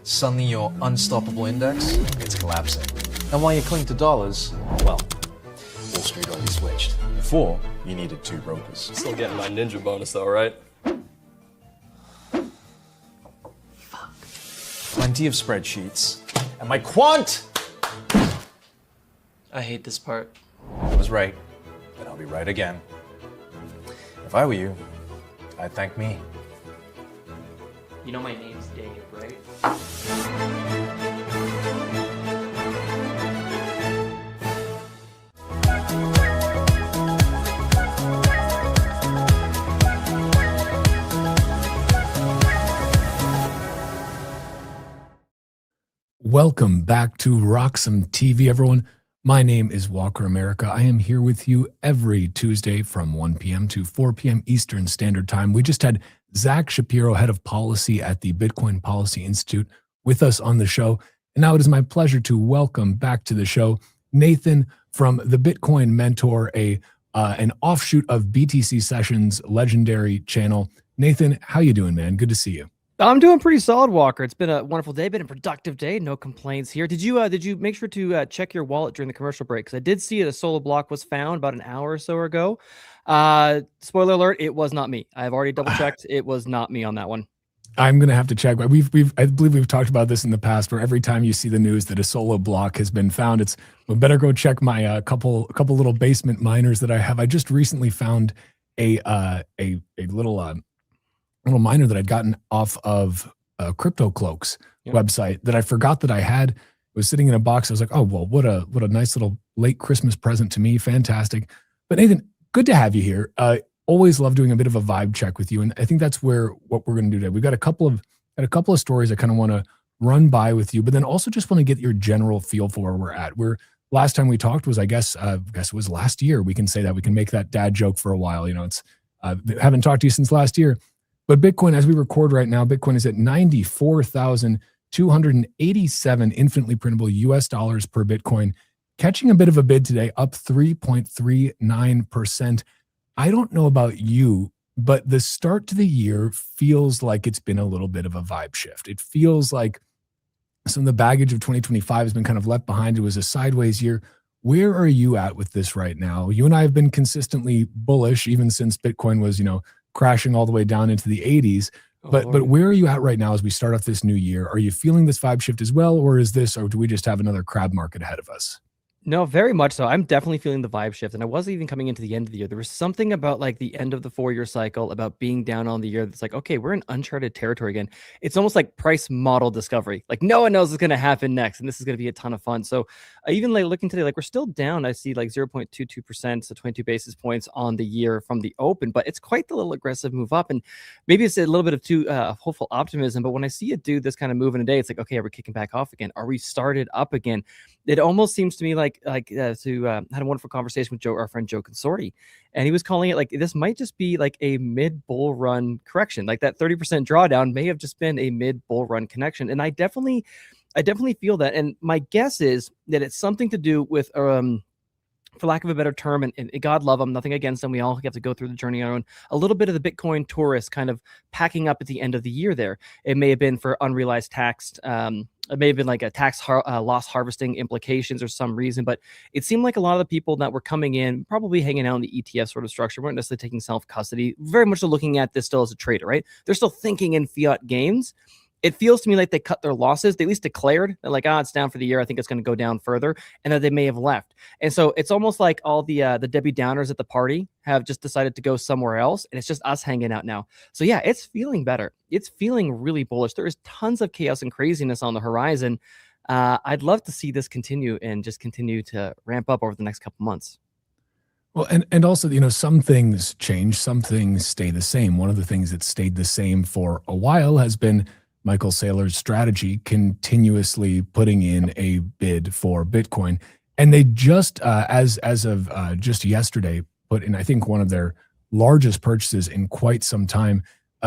Suddenly your unstoppable index, it's collapsing. And while you cling to dollars, well, Wall Street already switched. Before, you needed 2 brokers. Still getting my ninja bonus though, right? Plenty of spreadsheets. And my quant! I hate this part. I was right, and I'll be right again. If I were you, I'd thank me. You know my name's Dave, right? Welcome back to RoxomTV, everyone. My name is Walker America. I am here with you every Tuesday from 1 p.m. to 4 p.m. Eastern Standard Time. We just had Zach Shapiro, head of policy at the Bitcoin Policy Institute, with us on the show. And now it is my pleasure to welcome back to the show Nathan from the Bitcoin Mentor, an offshoot of BTC Sessions' legendary channel. Nathan, how you doing, man? Good to see you. I'm doing pretty solid, Walker. It's been a wonderful day, been a productive day. No complaints here. Did you make sure to check your wallet during the commercial break? Because I did see a solo block was found about an hour or so ago. Spoiler alert: it was not me. I've already double checked. It was not me on that one. I'm gonna have to check. I believe we've talked about this in the past. Where every time you see the news that a solo block has been found, it's well, better go check my couple little basement miners that I have. I just recently found a little miner that I'd gotten off of Crypto Cloak's website that I forgot that I had. It was sitting in a box. I was like, oh, well, what a nice little late Christmas present to me. Fantastic. But Nathan, good to have you here. Always love doing a bit of a vibe check with you. And I think that's what we're going to do today. We've got a couple of stories I kind of want to run by with you, but then also just want to get your general feel for where we're at. Last time we talked was, I guess it was last year. We can say that. We can make that dad joke for a while. You know, haven't talked to you since last year. But Bitcoin, as we record right now, Bitcoin is at 94,287 infinitely printable US dollars per Bitcoin, catching a bit of a bid today, up 3.39%. I don't know about you, but the start to the year feels like it's been a little bit of a vibe shift. It feels like some of the baggage of 2025 has been kind of left behind. It was a sideways year. Where are you at with this right now? You and I have been consistently bullish even since Bitcoin was, crashing all the way down into the 80s. But where are you at right now as we start off this new year? Are you feeling this vibe shift as well, or do we just have another crab market ahead of us? No, very much so. I'm definitely feeling the vibe shift. And I wasn't even coming into the end of the year. There was something about like the end of the 4-year cycle, about being down on the year that's like, okay, we're in uncharted territory again. It's almost like price model discovery. Like no one knows what's going to happen next. And this is going to be a ton of fun. So even like looking today, like we're still down. I see like 0.22%, so 22 basis points on the year from the open, but it's quite the little aggressive move up. And maybe it's a little bit of too hopeful optimism. But when I see it do this kind of move in a day, it's like, okay, are we kicking back off again? Are we started up again? It almost seems to me like had a wonderful conversation with our friend Joe Consorti, and he was calling it like this might just be like a mid bull run correction. Like that 30% drawdown may have just been a mid bull run connection. And I definitely feel that. And my guess is that it's something to do with for lack of a better term, and God love them, nothing against them. We all have to go through the journey on our own. A little bit of the Bitcoin tourists kind of packing up at the end of the year there. It may have been for unrealized tax. It may have been like a tax loss harvesting implications or some reason, but it seemed like a lot of the people that were coming in, probably hanging out in the ETF sort of structure, weren't necessarily taking self-custody, very much looking at this still as a trader, right? They're still thinking in fiat games. It feels to me like they cut their losses. They at least declared that like, it's down for the year. I think it's going to go down further, and that they may have left. And so it's almost like all the Debbie Downers at the party have just decided to go somewhere else, and it's just us hanging out now. So yeah, it's feeling better. It's feeling really bullish. There is tons of chaos and craziness on the horizon. I'd love to see this continue and just continue to ramp up over the next couple months. Well, and also, some things change, some things stay the same. One of the things that stayed the same for a while has been Michael Saylor's strategy, continuously putting in a bid for Bitcoin. And they just, as of just yesterday, put in, I think, one of their largest purchases in quite some time.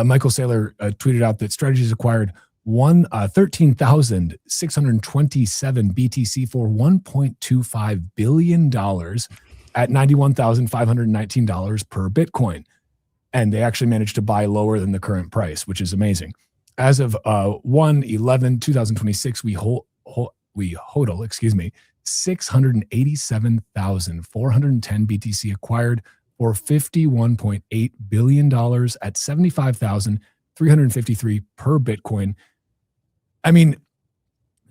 Michael Saylor tweeted out that Strategies acquired 13,627 BTC for $1.25 billion at $91,519 per Bitcoin. And they actually managed to buy lower than the current price, which is amazing. As of 1/11/2026, we hodl, 687,410 BTC acquired for $51.8 billion at $75,353 per Bitcoin. I mean,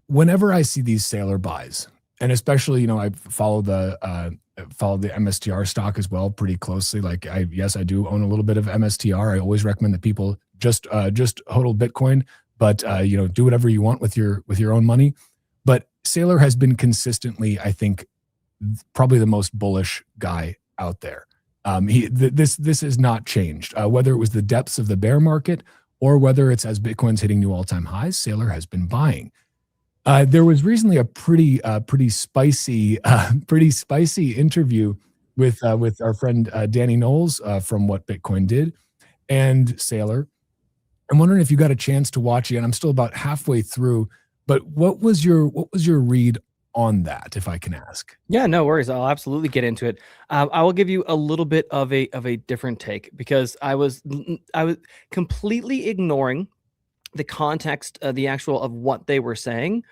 whenever I see these Saylor buys, and especially, I follow the MSTR stock as well pretty closely. Like I do own a little bit of MSTR. I always recommend that people just hodl Bitcoin, but do whatever you want with your own money. But Saylor has been consistently, I think, probably the most bullish guy out there. This has not changed. Whether it was the depths of the bear market or whether it's as Bitcoin's hitting new all-time highs, Saylor has been buying. There was recently a pretty spicy interview with our friend Danny Knowles from What Bitcoin Did and Saylor. I'm wondering if you got a chance to watch it. I'm still about halfway through, but what was your read on that, if I can ask? Yeah, no worries. I'll absolutely get into it. I will give you a little bit of a different take, because I was completely ignoring the context, the actual of what they were saying.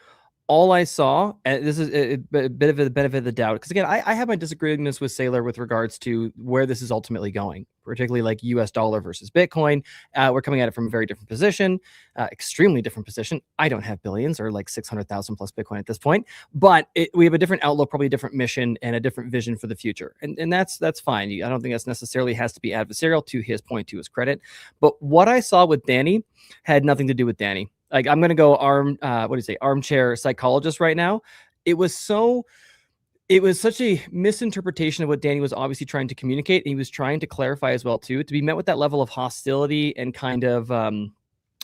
All I saw, and this is a bit of the benefit of the doubt, because again, I have my disagreements with Saylor with regards to where this is ultimately going, particularly like US dollar versus Bitcoin. We're coming at it from a very different position, extremely different position. I don't have billions or like 600,000 plus Bitcoin at this point, but we have a different outlook, probably a different mission and a different vision for the future. And that's fine. I don't think that's necessarily has to be adversarial, to his point, to his credit. But what I saw with Danny had nothing to do with Danny. Like, I'm going to go armchair psychologist right now. It was such a misinterpretation of what Danny was obviously trying to communicate. And he was trying to clarify as well, too, to be met with that level of hostility and kind of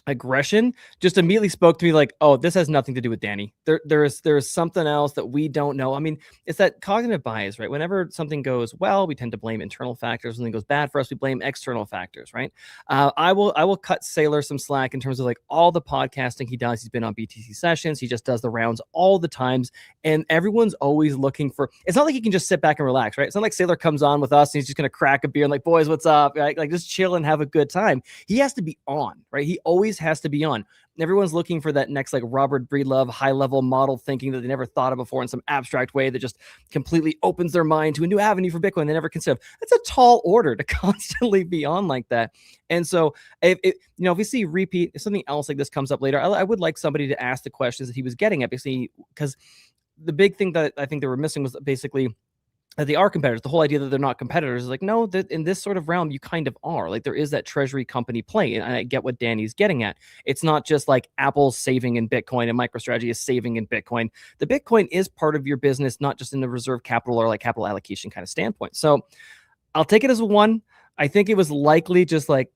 aggression just immediately spoke to me like, oh, this has nothing to do with Danny. There's something else that we don't know. I mean, it's that cognitive bias, right? Whenever something goes well, we tend to blame internal factors. When something goes bad for us, we blame external factors, right? I will cut Saylor some slack in terms of like all the podcasting he does. He's been on BTC sessions. He just does the rounds all the times, and everyone's always looking for. It's not like he can just sit back and relax, right? It's not like Saylor comes on with us and he's just gonna crack a beer and like, boys, what's up? Right? Like just chill and have a good time. He has to be on, right? He always has to be on. Everyone's looking for that next like Robert Breedlove high level model thinking that they never thought of before in some abstract way that just completely opens their mind to a new avenue for Bitcoin they never considered. That's a tall order to constantly be on like that. And so if we see repeat, if something else like this comes up later, I would like somebody to ask the questions that he was getting at, basically, because the big thing that I think they were missing was basically that they are competitors. The whole idea that they're not competitors is like, no, that in this sort of realm, you kind of are. Like there is that treasury company play. And I get what Danny's getting at. It's not just like Apple's saving in Bitcoin and MicroStrategy is saving in Bitcoin. The Bitcoin is part of your business, not just in the reserve capital or like capital allocation kind of standpoint. So I'll take it as a 1. I think it was likely just like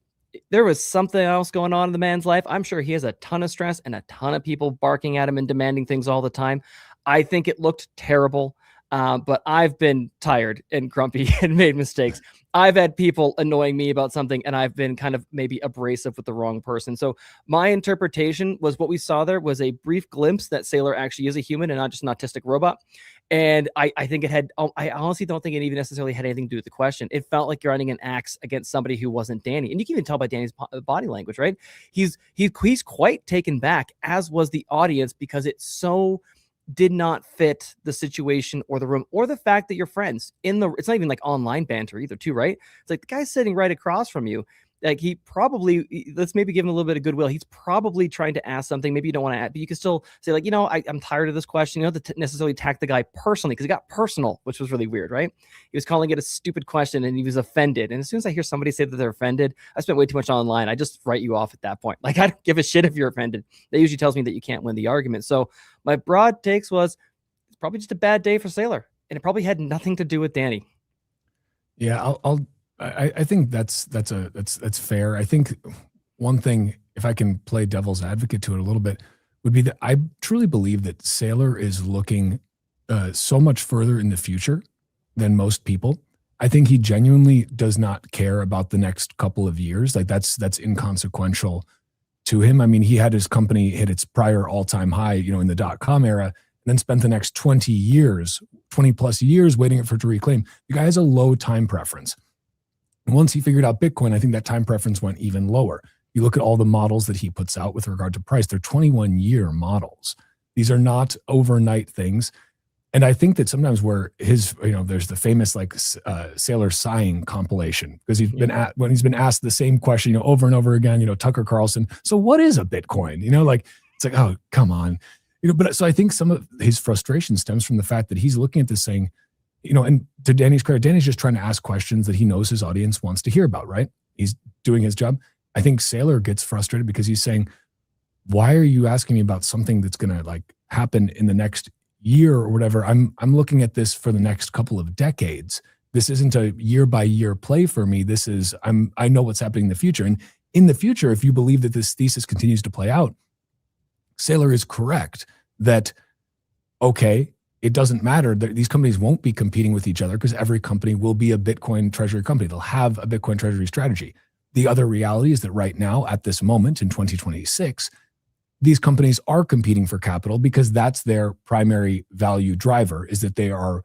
there was something else going on in the man's life. I'm sure he has a ton of stress and a ton of people barking at him and demanding things all the time. I think it looked terrible. But I've been tired and grumpy and made mistakes. I've had people annoying me about something, and I've been kind of maybe abrasive with the wrong person. So my interpretation was what we saw there was a brief glimpse that Saylor actually is a human and not just an autistic robot. And I think it had, I honestly don't think it even necessarily had anything to do with the question. It felt like you're running an axe against somebody who wasn't Danny. And you can even tell by Danny's body language, right? He's quite taken back, as was the audience, because it's so did not fit the situation or the room or the fact that you're friends it's not even like online banter either too, right? It's like the guy's sitting right across from you. Like he probably, let's maybe give him a little bit of goodwill. He's probably trying to ask something. Maybe you don't want to ask, but you can still say like, I'm tired of this question. You don't have to necessarily attack the guy personally because it got personal, which was really weird, right? He was calling it a stupid question and he was offended. And as soon as I hear somebody say that they're offended, I spent way too much online. I just write you off at that point. Like I don't give a shit if you're offended. That usually tells me that you can't win the argument. So my broad takes was it's probably just a bad day for Saylor, and it probably had nothing to do with Danny. Yeah, I think that's fair. I think one thing, if I can play devil's advocate to it a little bit, would be that I truly believe that Saylor is looking so much further in the future than most people. I think he genuinely does not care about the next couple of years. Like that's inconsequential to him. I mean, he had his company hit its prior all-time high, in the .com era, and then spent the next 20 plus years waiting for it to reclaim. The guy has a low time preference. Once he figured out Bitcoin, I think that time preference went even lower. You look at all the models that he puts out with regard to price, they're 21-year models. These are not overnight things. And I think that sometimes where his, there's the famous Saylor sighing compilation, because when he's been asked the same question, over and over again, Tucker Carlson, so what is a Bitcoin? It's like, oh, come on. But so I think some of his frustration stems from the fact that he's looking at this saying, and to Danny's credit, Danny's just trying to ask questions that he knows his audience wants to hear about, right? He's doing his job. I think Saylor gets frustrated because he's saying, why are you asking me about something that's going to happen in the next year or whatever? I'm looking at this for the next couple of decades. This isn't a year by year play for me. This is, I know what's happening in the future. And in the future, if you believe that this thesis continues to play out, Saylor is correct that, okay, it doesn't matter that these companies won't be competing with each other because every company will be a Bitcoin treasury company. They'll have a Bitcoin treasury strategy. The other reality is that right now, at this moment in 2026, these companies are competing for capital because that's their primary value driver, is that they are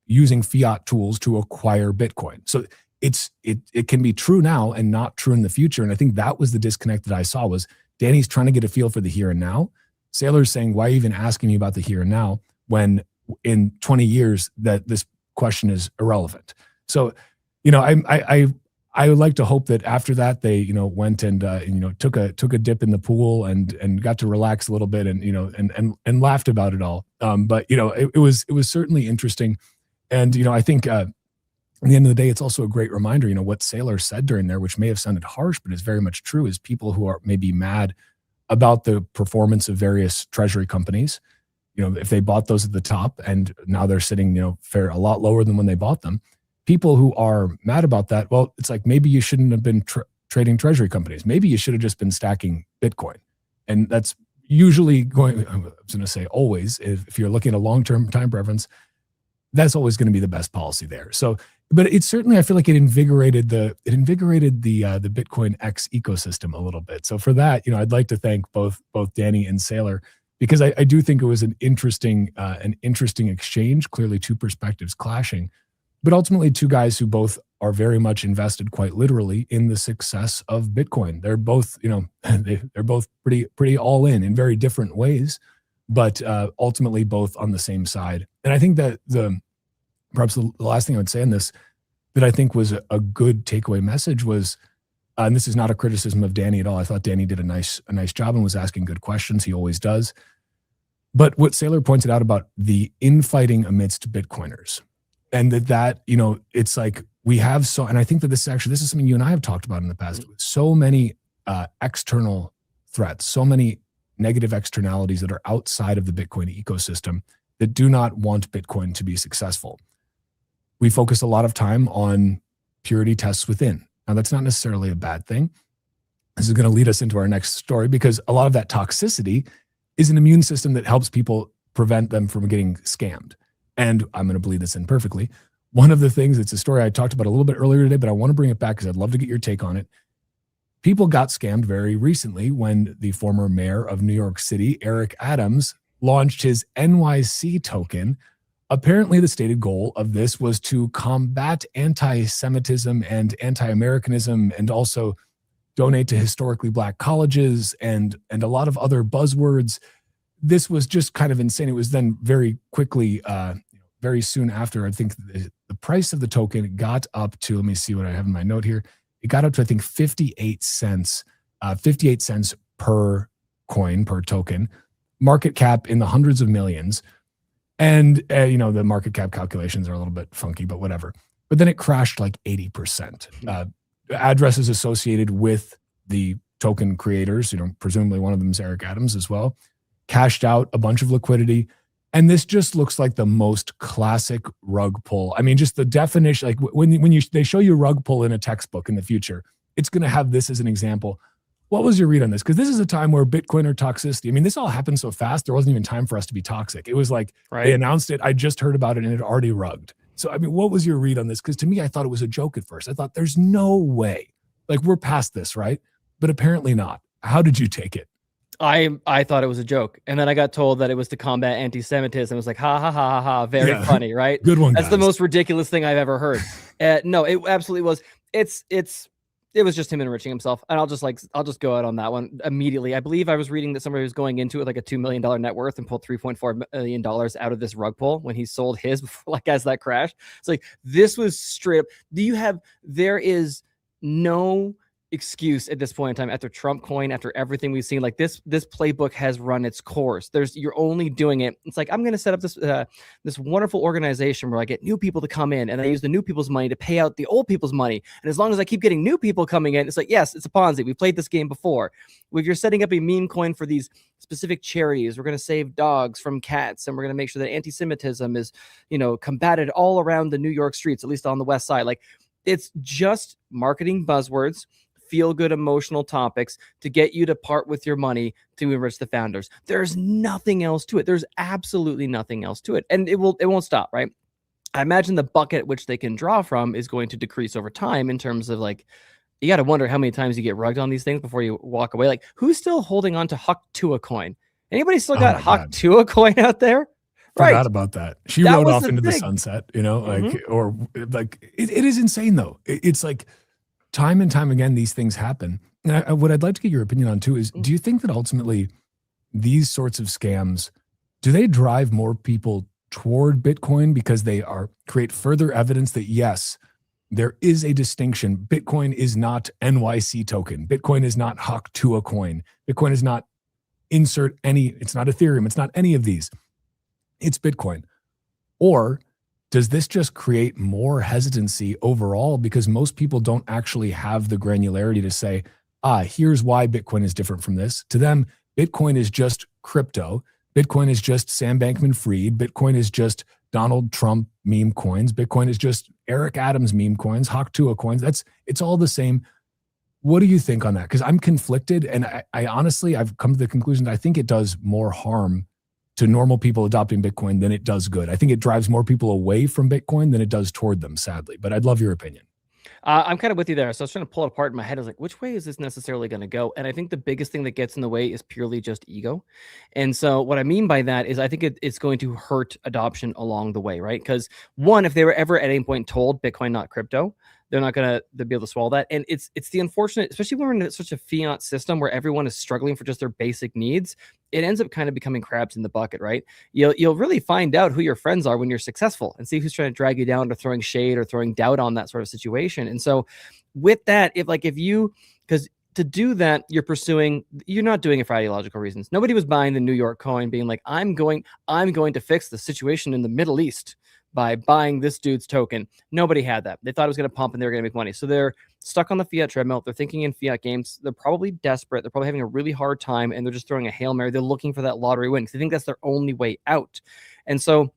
using fiat tools to acquire Bitcoin. So it can be true now and not true in the future. And I think that was the disconnect that I saw, was Danny's trying to get a feel for the here and now. Saylor's saying, why are you even asking me about the here and now when in 20 years that this question is irrelevant? So, I would like to hope that after that they, went and took a dip in the pool and got to relax a little bit and laughed about it all. But it was certainly interesting, and I think at the end of the day, it's also a great reminder. What Saylor said during there, which may have sounded harsh, but is very much true, is people who are maybe mad about the performance of various treasury companies. If they bought those at the top and now they're sitting, a lot lower than when they bought them. People who are mad about that, well, it's like maybe you shouldn't have been trading treasury companies. Maybe you should have just been stacking Bitcoin. And that's usually going, I was going to say always, if you're looking at a long-term time preference, that's always going to be the best policy there. So, but it certainly, I feel like it invigorated the Bitcoin X ecosystem a little bit. So for that, I'd like to thank both Danny and Saylor, because I do think it was an interesting exchange. Clearly, two perspectives clashing, but ultimately two guys who both are very much invested, quite literally, in the success of Bitcoin. They're both, they're both pretty all in very different ways, but ultimately both on the same side. And I think that perhaps the last thing I would say on this that I think was a good takeaway message was, and this is not a criticism of Danny at all. I thought Danny did a nice job and was asking good questions. He always does. But what Saylor pointed out about the infighting amidst Bitcoiners, and that it's like we have and I think that this is something you and I have talked about in the past. So many external threats, so many negative externalities that are outside of the Bitcoin ecosystem that do not want Bitcoin to be successful. We focus a lot of time on purity tests within. Now, that's not necessarily a bad thing. This is going to lead us into our next story, because a lot of that toxicity is an immune system that helps people prevent them from getting scammed. And I'm going to bleed this in perfectly. One of the things, it's a story I talked about a little bit earlier today, but I want to bring it back because I'd love to get your take on it. People got scammed very recently when the former mayor of New York City, Eric Adams, launched his NYC token. Apparently, the stated goal of this was to combat anti-Semitism and anti-Americanism, and also donate to historically Black colleges and a lot of other buzzwords. This was just kind of insane. It was then very quickly, very soon after, I think the price of the token got up to, let me see what I have in my note here. It got up to, I think, 58 cents per coin, per token, market cap in the hundreds of millions. And, the market cap calculations are a little bit funky, but whatever. But then it crashed like 80%. Addresses associated with the token creators, presumably one of them is Eric Adams as well, cashed out a bunch of liquidity. And this just looks like the most classic rug pull. I mean, just the definition, like when they show you rug pull in a textbook in the future, it's going to have this as an example. What was your read on this? Because this is a time where Bitcoiner toxicity, I mean, this all happened so fast, there wasn't even time for us to be toxic. It was like, They announced it, I just heard about it, and it already rugged. So, I mean, what was your read on this? Because to me, I thought it was a joke at first. I thought there's no way. Like, we're past this, right? But apparently not. How did you take it? I thought it was a joke. And then I got told that it was to combat anti-Semitism. It was like, ha, ha, ha, ha, ha. Very funny, right? Good one, That's guys. the most ridiculous thing I've ever heard. No, it absolutely was. It was just him enriching himself. And I'll just go out on that one immediately. I believe I was reading that somebody was going into it like a $2 million net worth and pulled $3.4 million out of this rug pull when he sold his before, as that crashed. It's like, this was straight up. There is no excuse at this point in time, after Trump coin, after everything we've seen. Like, this playbook has run its course. You're only doing it. It's like, I'm going to set up this wonderful organization where I get new people to come in, and I use the new people's money to pay out the old people's money. And as long as I keep getting new people coming in, it's like, yes, it's a Ponzi. We played this game before. If you're setting up a meme coin for these specific charities, we're going to save dogs from cats, and we're going to make sure that anti-Semitism is, combated all around the New York streets, at least on the West Side. Like, it's just marketing buzzwords, feel-good emotional topics to get you to part with your money to enrich the founders. There's nothing else to it. There's absolutely nothing else to it. And it won't stop, right? I imagine the bucket at which they can draw from is going to decrease over time, in terms of, like, you got to wonder how many times you get rugged on these things before you walk away. Like, who's still holding on to Huck Tua coin? Anybody still got Huck Tua coin out there? Forgot about that. She rode off into the sunset, or like, it is insane though. It's like, time and time again, these things happen. And what I'd like to get your opinion on too is, do you think that ultimately these sorts of scams, do they drive more people toward Bitcoin because they create further evidence that, yes, there is a distinction. Bitcoin is not NYC token. Bitcoin is not Huck Tua coin. Bitcoin is not it's not Ethereum. It's not any of these. It's Bitcoin. Or does this just create more hesitancy overall because most people don't actually have the granularity to say, here's why Bitcoin is different from this? To them, Bitcoin is just crypto. Bitcoin is just Sam Bankman-Fried. Bitcoin is just Donald Trump meme coins. Bitcoin is just Eric Adams meme coins, Huck Tua coins. It's all the same. What do you think on that? Because I'm conflicted, and I honestly, I've come to the conclusion that I think it does more harm to normal people adopting Bitcoin than it does good. I think it drives more people away from Bitcoin than it does toward them, sadly. But I'd love your opinion. I'm kind of with you there. So I was trying to pull it apart in my head. I was like, which way is this necessarily going to go? And I think the biggest thing that gets in the way is purely just ego. And so what I mean by that is I think it's going to hurt adoption along the way, right? Because one, if they were ever at any point told Bitcoin, not crypto, they're not going to be able to swallow that. And it's the unfortunate, especially when we're in such a fiat system where everyone is struggling for just their basic needs, it ends up kind of becoming crabs in the bucket, right? You'll really find out who your friends are when you're successful and see who's trying to drag you down or throwing shade or throwing doubt on that sort of situation. And so with that, because to do that, you're not doing it for ideological reasons. Nobody was buying the New York coin being like, I'm going to fix the situation in the Middle East by buying this dude's token. Nobody had that. They thought it was going to pump and they were going to make money. So they're stuck on the fiat treadmill. They're thinking in fiat games. They're probably desperate. They're probably having a really hard time, and they're just throwing a Hail Mary. They're looking for that lottery win because they think that's their only way out. And so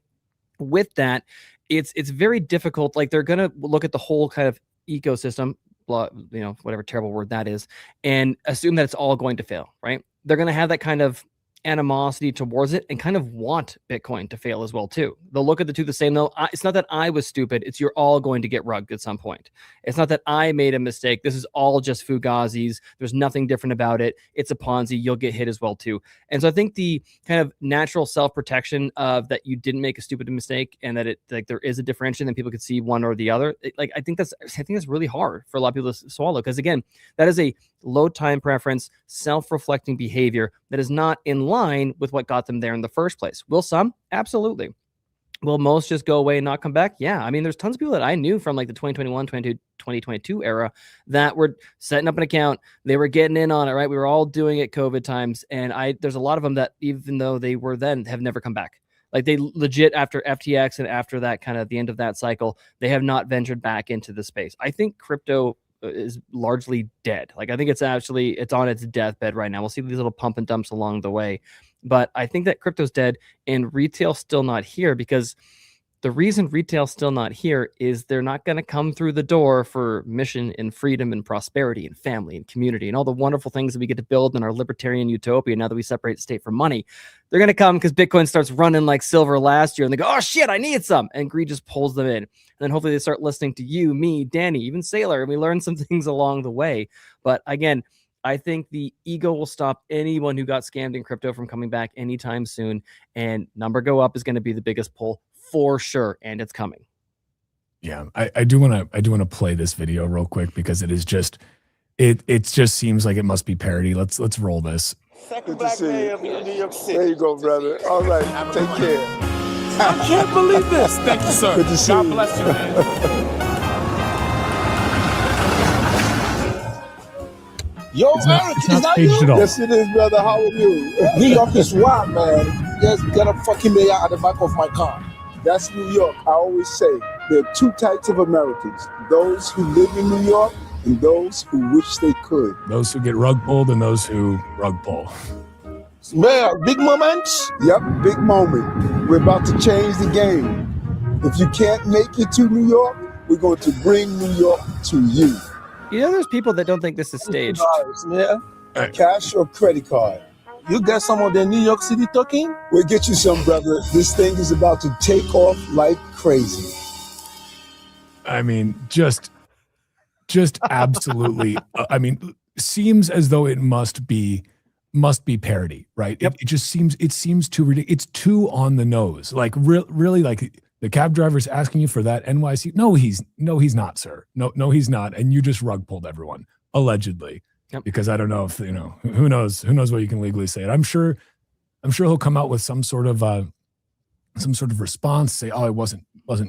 with that, it's very difficult. Like, they're going to look at the whole kind of ecosystem, whatever terrible word that is, and assume that it's all going to fail, right? They're going to have that kind of animosity towards it and kind of want Bitcoin to fail as well too. They'll look at the two the same though. It's not that I was stupid. It's you're all going to get rugged at some point. It's not that I made a mistake. This is all just Fugazis. There's nothing different about it. It's a Ponzi. You'll get hit as well too. And so I think the kind of natural self-protection of that you didn't make a stupid mistake and that there is a differentiation and people could see one or the other. I think that's really hard for a lot of people to swallow, because again, that is a low time preference, self-reflecting behavior that is not in line with what got them there in the first place. Will some? Absolutely. Will most just go away and not come back? Yeah. I mean, there's tons of people that I knew from like the 2021, 2022 era that were setting up an account. They were getting in on it, right? We were all doing it COVID times. And there's a lot of them that, even though they were then, have never come back. Like, they legit, after FTX and after that kind of the end of that cycle, they have not ventured back into the space. I think crypto is largely dead. Like, I think it's on its deathbed right now. We'll see these little pump and dumps along the way, but I think that crypto's dead and retail's still not here, because the reason retail's still not here is they're not going to come through the door for mission and freedom and prosperity and family and community and all the wonderful things that we get to build in our libertarian utopia now that we separate state from money. They're going to come because Bitcoin starts running like silver last year and they go, oh shit, I need some. And greed just pulls them in. And then hopefully they start listening to you, me, Danny, even Saylor, and we learn some things along the way. But again, I think the ego will stop anyone who got scammed in crypto from coming back anytime soon. And number go up is going to be the biggest pull for sure, and it's coming. Yeah, I do want to play this video real quick, because it is just it just seems like it must be parody. Let's roll this. Second black mayor of New York City. There you go, brother. All right, take care. I can't believe this. Thank you, sir. Good to see you. God bless you, man. Yo, Eric, is that you? Yes, it is, brother. How are you? New York is wild, man. Just get a fucking mayor at the back of my car. That's New York. I always say there are two types of Americans: those who live in New York and those who wish they could. Those who get rug pulled and those who rug pull. Mayor, big moments? Yep, big moment. We're about to change the game. If you can't make it to New York, we're going to bring New York to you. You know, there's people that don't think this is staged. Yeah. Cash or credit card? You got some of the New York City talking? We'll get you some, brother. This thing is about to take off like crazy. I mean, just absolutely. I mean, seems as though it must be parody, right? Yep. It seems too ridiculous. It's too on the nose. Like, really, like the cab driver's asking you for that NYC. No, he's not, sir. No, he's not. And you just rug pulled everyone, allegedly. Yep. Because I don't know if, who knows what you can legally say. And I'm sure he'll come out with some sort of response, say, oh, it wasn't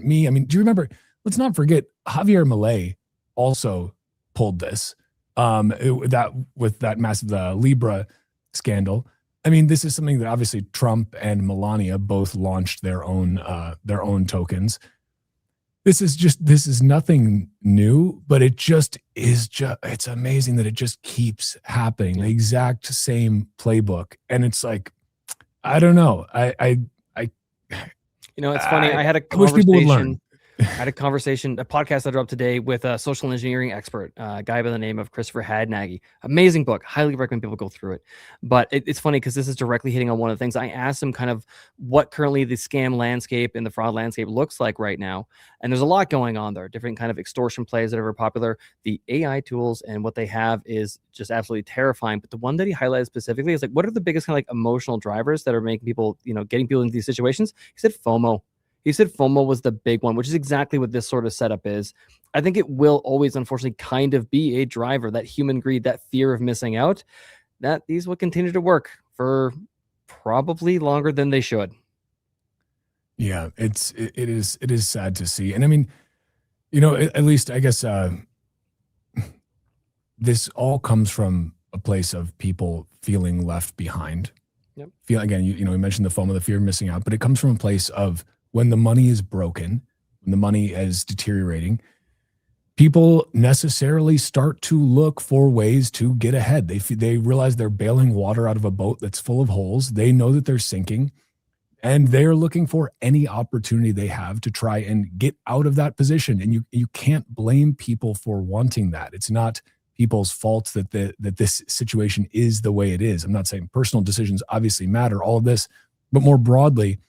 me. I mean, do you remember, let's not forget, Javier Milei also pulled this, with that massive Libra scandal. I mean, this is something that obviously Trump and Melania both launched their own tokens. This is nothing new, but it's amazing that it just keeps happening. The exact same playbook. And it's like, I don't know. It's funny. I had a conversation. I had a conversation, a podcast I dropped today with a social engineering expert, a guy by the name of Christopher Hadnaggy. Amazing book. Highly recommend people go through it. But it's funny because this is directly hitting on one of the things. I asked him kind of what currently the scam landscape and the fraud landscape looks like right now. And there's a lot going on there, different kind of extortion plays that are popular. The AI tools and what they have is just absolutely terrifying. But the one that he highlighted specifically is like, what are the biggest kind of like emotional drivers that are making people, getting people into these situations? He said FOMO. He said FOMO was the big one, which is exactly what this sort of setup is. I think it will always, unfortunately, kind of be a driver, that human greed, that fear of missing out, that these will continue to work for probably longer than they should. Yeah, it is sad to see. And I mean, at least I guess this all comes from a place of people feeling left behind. Yep. Again, you mentioned the FOMO, the fear of missing out, but it comes from a place of when the money is broken, when the money is deteriorating, people necessarily start to look for ways to get ahead. They realize they're bailing water out of a boat that's full of holes. They know that they're sinking, and they're looking for any opportunity they have to try and get out of that position. And you can't blame people for wanting that. It's not people's fault that this situation is the way it is. I'm not saying personal decisions obviously matter, all of this, but more broadly,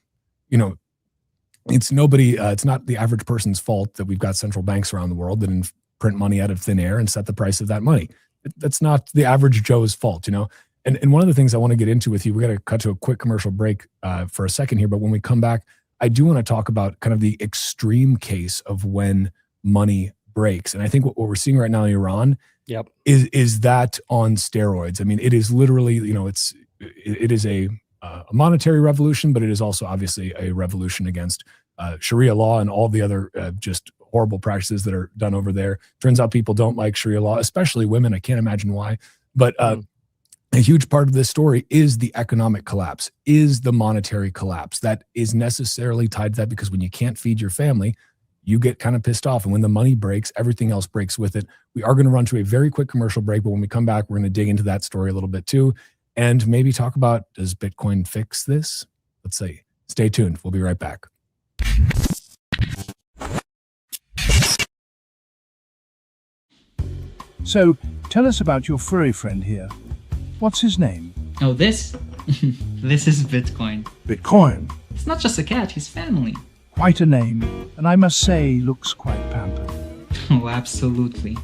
it's not the average person's fault that we've got central banks around the world that print money out of thin air and set the price of that money. That's not the average Joe's fault, And one of the things I want to get into with you, we got to cut to a quick commercial break for a second here, but when we come back, I do want to talk about kind of the extreme case of when money breaks. And I think what we're seeing right now in Iran is that on steroids. I mean, it is literally, it is a monetary revolution, but it is also obviously a revolution against Sharia law and all the other just horrible practices that are done over there. Turns out people don't like Sharia law, especially women. I can't imagine why. But a huge part of this story is the economic collapse, is the monetary collapse. That is necessarily tied to that, because when you can't feed your family, you get kind of pissed off. And when the money breaks, everything else breaks with it. We are going to run to a very quick commercial break, but when we come back, we're going to dig into that story a little bit too, and maybe talk about, does Bitcoin fix this? Let's see. Stay tuned. We'll be right back. So, tell us about your furry friend here. What's his name? Oh, this? This is Bitcoin. Bitcoin? It's not just a cat, he's family. Quite a name, and I must say, looks quite pampered. Oh, absolutely.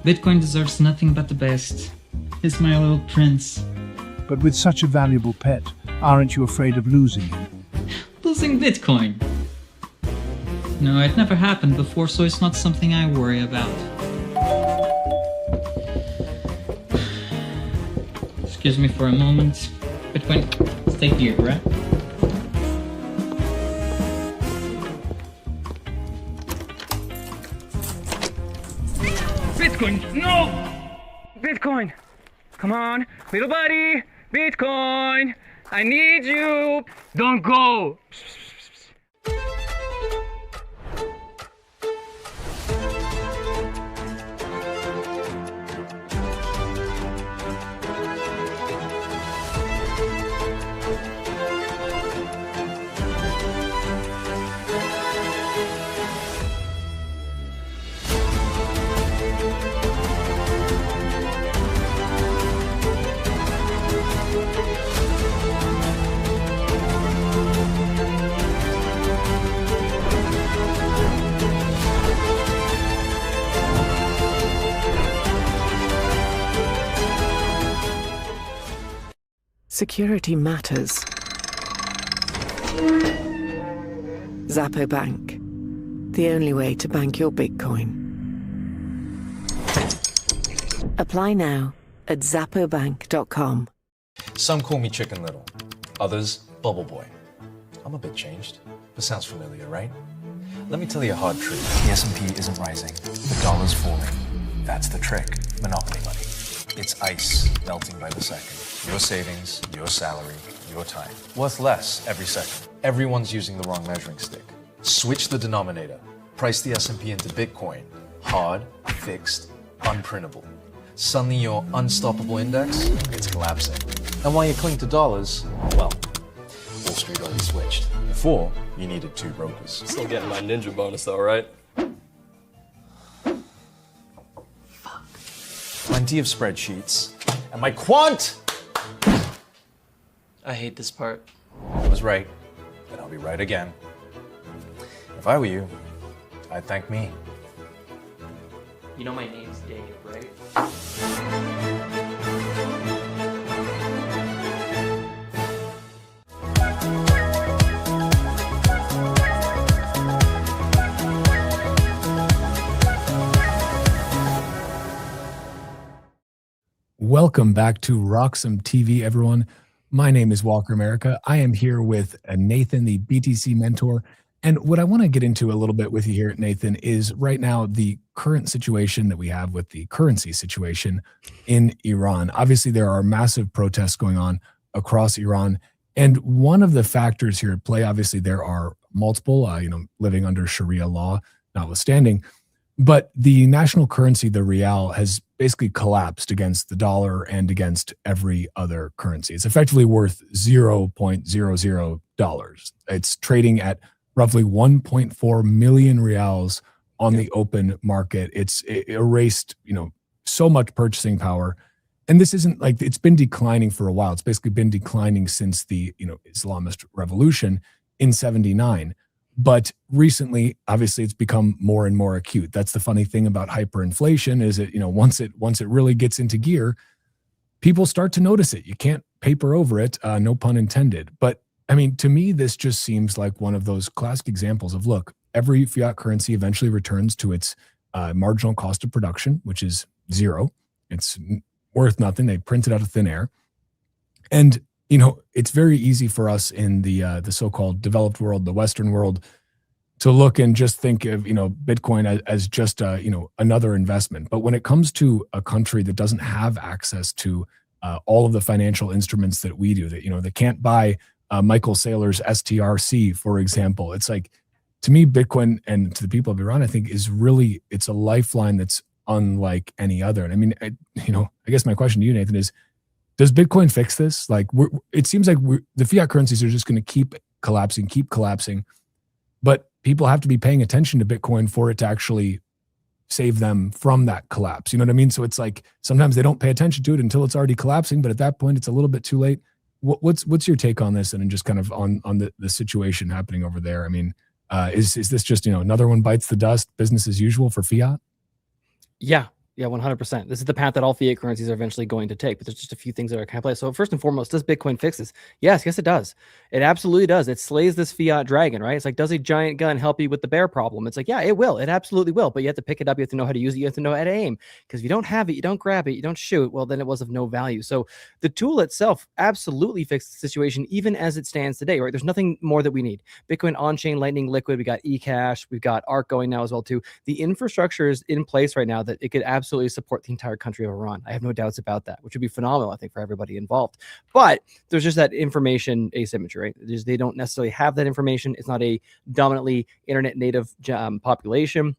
Bitcoin deserves nothing but the best. He's my little prince. But with such a valuable pet, aren't you afraid of losing him? Losing Bitcoin? No, it never happened before, so it's not something I worry about. Excuse me for a moment. Bitcoin, stay here, right? Bitcoin, no! Bitcoin, come on, little buddy, Bitcoin, I need you, don't go! Security matters. Zappo Bank. The only way to bank your Bitcoin. Apply now at zappobank.com. Some call me Chicken Little, others Bubble Boy. I'm a bit changed, but sounds familiar, right? Let me tell you a hard truth. The S&P isn't rising, the dollar's falling. That's the trick. Monopoly money. It's ice melting by the second. Your savings, your salary, your time. Worth less every second. Everyone's using the wrong measuring stick. Switch the denominator. Price the S&P into Bitcoin. Hard, fixed, unprintable. Suddenly your unstoppable index, it's collapsing. And while you cling to dollars, well, Wall Street already switched. Before, you needed 2 brokers. Still getting my ninja bonus though, right? Plenty of spreadsheets. And my quant! I hate this part. I was right, and I'll be right again. If I were you, I'd thank me. You know my name's Dave, right? Welcome back to RoxomTV, everyone. My name is Walker America. I am here with Nathan, the BTC mentor. And what I want to get into a little bit with you here, Nathan, is right now the current situation that we have with the currency situation in Iran. Obviously, there are massive protests going on across Iran. And one of the factors here at play, obviously, there are multiple, living under Sharia law, notwithstanding. But the national currency, the rial, has basically collapsed against the dollar and against every other currency. It's effectively worth $0.00. It's trading at roughly 1.4 million rials on the open market. It erased, so much purchasing power. And this isn't like, it's been declining for a while. It's basically been declining since the, Islamist revolution in 79. But recently, obviously, it's become more and more acute. That's the funny thing about hyperinflation is that, once it really gets into gear, people start to notice it. You can't paper over it, no pun intended. But I mean, to me, this just seems like one of those classic examples of, look, every fiat currency eventually returns to its marginal cost of production, which is zero. It's worth nothing. They print it out of thin air. And it's very easy for us in the so-called developed world, the Western world, to look and just think of, Bitcoin as just, another investment. But when it comes to a country that doesn't have access to all of the financial instruments that we do, that, they can't buy Michael Saylor's STRC, for example, it's like, to me, Bitcoin and to the people of Iran, I think it's a lifeline that's unlike any other. And I mean, I guess my question to you, Nathan, is, does Bitcoin fix this? Like, it seems like the fiat currencies are just going to keep collapsing, but people have to be paying attention to Bitcoin for it to actually save them from that collapse. You know what I mean? So it's like sometimes they don't pay attention to it until it's already collapsing, but at that point, it's a little bit too late. What's your take on this and just kind of on the situation happening over there? I mean, is this just another one bites the dust, business as usual for fiat? Yeah, 100%. This is the path that all fiat currencies are eventually going to take, but there's just a few things that are kind of play. So first and foremost, does Bitcoin fix this? Yes, it does. It absolutely does. It slays this fiat dragon, right? It's like, does a giant gun help you with the bear problem? It's like, yeah, it will. It absolutely will. But you have to pick it up. You have to know how to use it. You have to know how to aim. Because if you don't have it, you don't grab it, you don't shoot, well, then it was of no value. So the tool itself absolutely fixed the situation, even as it stands today, right? There's nothing more that we need. Bitcoin on-chain, Lightning Liquid, we got eCash, we've got Arc going now as well too. The infrastructure is in place right now that it could absolutely support the entire country of Iran. I have no doubts about that, which would be phenomenal, I think, for everybody involved. But there's just that information asymmetry, right? They don't necessarily have that information. It's not a dominantly internet native population.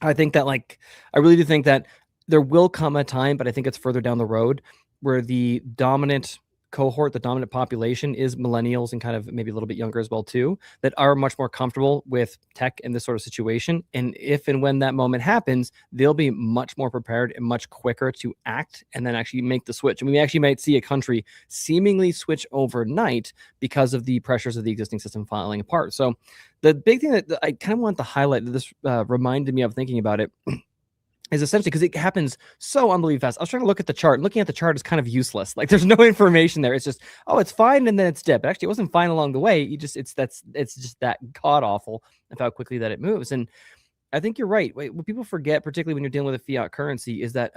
I think that, I really do think that there will come a time, but I think it's further down the road, where the dominant cohort, the dominant population is millennials and kind of maybe a little bit younger as well too, that are much more comfortable with tech in this sort of situation. And if and when that moment happens, they'll be much more prepared and much quicker to act and then actually make the switch. And we actually might see a country seemingly switch overnight because of the pressures of the existing system falling apart. So the big thing that I kind of want to highlight, that this reminded me of thinking about it, is essentially because it happens so unbelievably fast. I was trying to look at the chart. Looking at the chart is kind of useless. Like, there's no information there. It's just, oh, it's fine, and then it's dead. But actually, it wasn't fine along the way. It's just that god awful of how quickly that it moves. And I think you're right. What people forget, particularly when you're dealing with a fiat currency, is that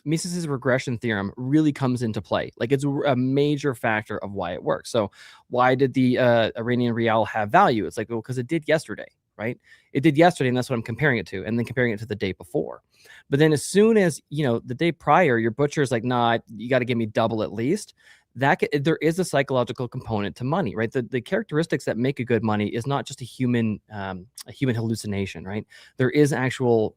Mises's regression theorem really comes into play. Like, it's a major factor of why it works. So why did the Iranian rial have value? It's like, well, because it did yesterday. Right? It did yesterday, and that's what I'm comparing it to, and then comparing it to the day before. But then as soon as, the day prior, your butcher is like, nah, you got to give me double at least, there is a psychological component to money, right? The characteristics that make a good money is not just a human hallucination, right? There is actual,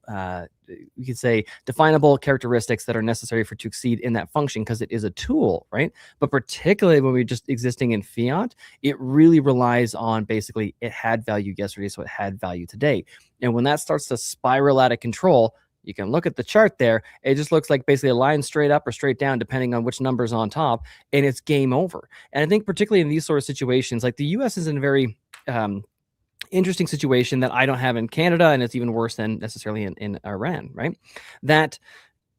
you could say, definable characteristics that are necessary to succeed in that function because it is a tool, right? But particularly when we're just existing in fiat, it really relies on basically it had value yesterday, so it had value today. And when that starts to spiral out of control, you can look at the chart there. It just looks like basically a line straight up or straight down, depending on which number's on top, and it's game over. And I think particularly in these sort of situations, like the U.S. is in a very interesting situation that I don't have in Canada, and it's even worse than necessarily in Iran, right? That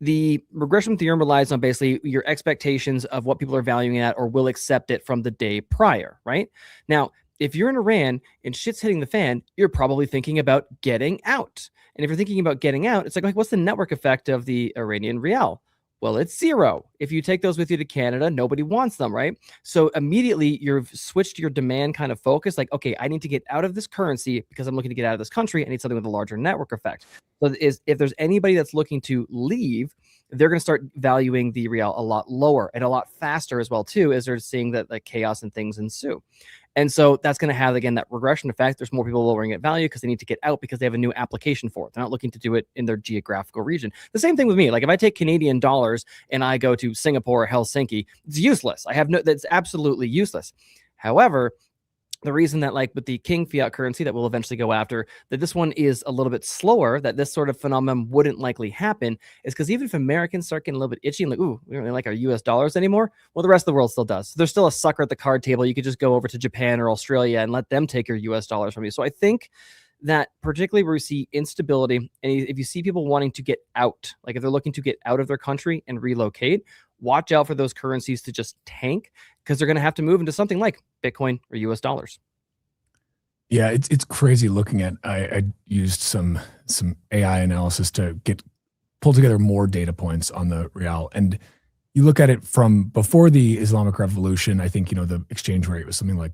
the regression theorem relies on basically your expectations of what people are valuing at or will accept it from the day prior, right? Now, if you're in Iran and shit's hitting the fan, you're probably thinking about getting out. And if you're thinking about getting out, it's like what's the network effect of the Iranian rial? Well, it's zero. If you take those with you to Canada, nobody wants them, right? So immediately you've switched your demand kind of focus. Like, okay, I need to get out of this currency because I'm looking to get out of this country. I need something with a larger network effect. So if there's anybody that's looking to leave, they're going to start valuing the rial a lot lower and a lot faster as well, too, as they're seeing that like chaos and things ensue. And so that's going to have, again, that regression effect. There's more people lowering at value because they need to get out because they have a new application for it. They're not looking to do it in their geographical region. The same thing with me. Like if I take Canadian dollars and I go to Singapore or Helsinki, it's useless. That's absolutely useless. However, the reason that like with the king fiat currency that we'll eventually go after, that this one is a little bit slower, that this sort of phenomenon wouldn't likely happen, is because even if Americans start getting a little bit itchy and like, ooh, we don't really like our US dollars anymore, well, the rest of the world still does. So there's still a sucker at the card table. You could just go over to Japan or Australia and let them take your US dollars from you. So I think that particularly where we see instability, and if you see people wanting to get out, like if they're looking to get out of their country and relocate, watch out for those currencies to just tank, because they're going to have to move into something like Bitcoin or US dollars. Yeah, it's crazy looking at. I used some AI analysis to pull together more data points on the real, and you look at it from before the Islamic Revolution. I think the exchange rate was something like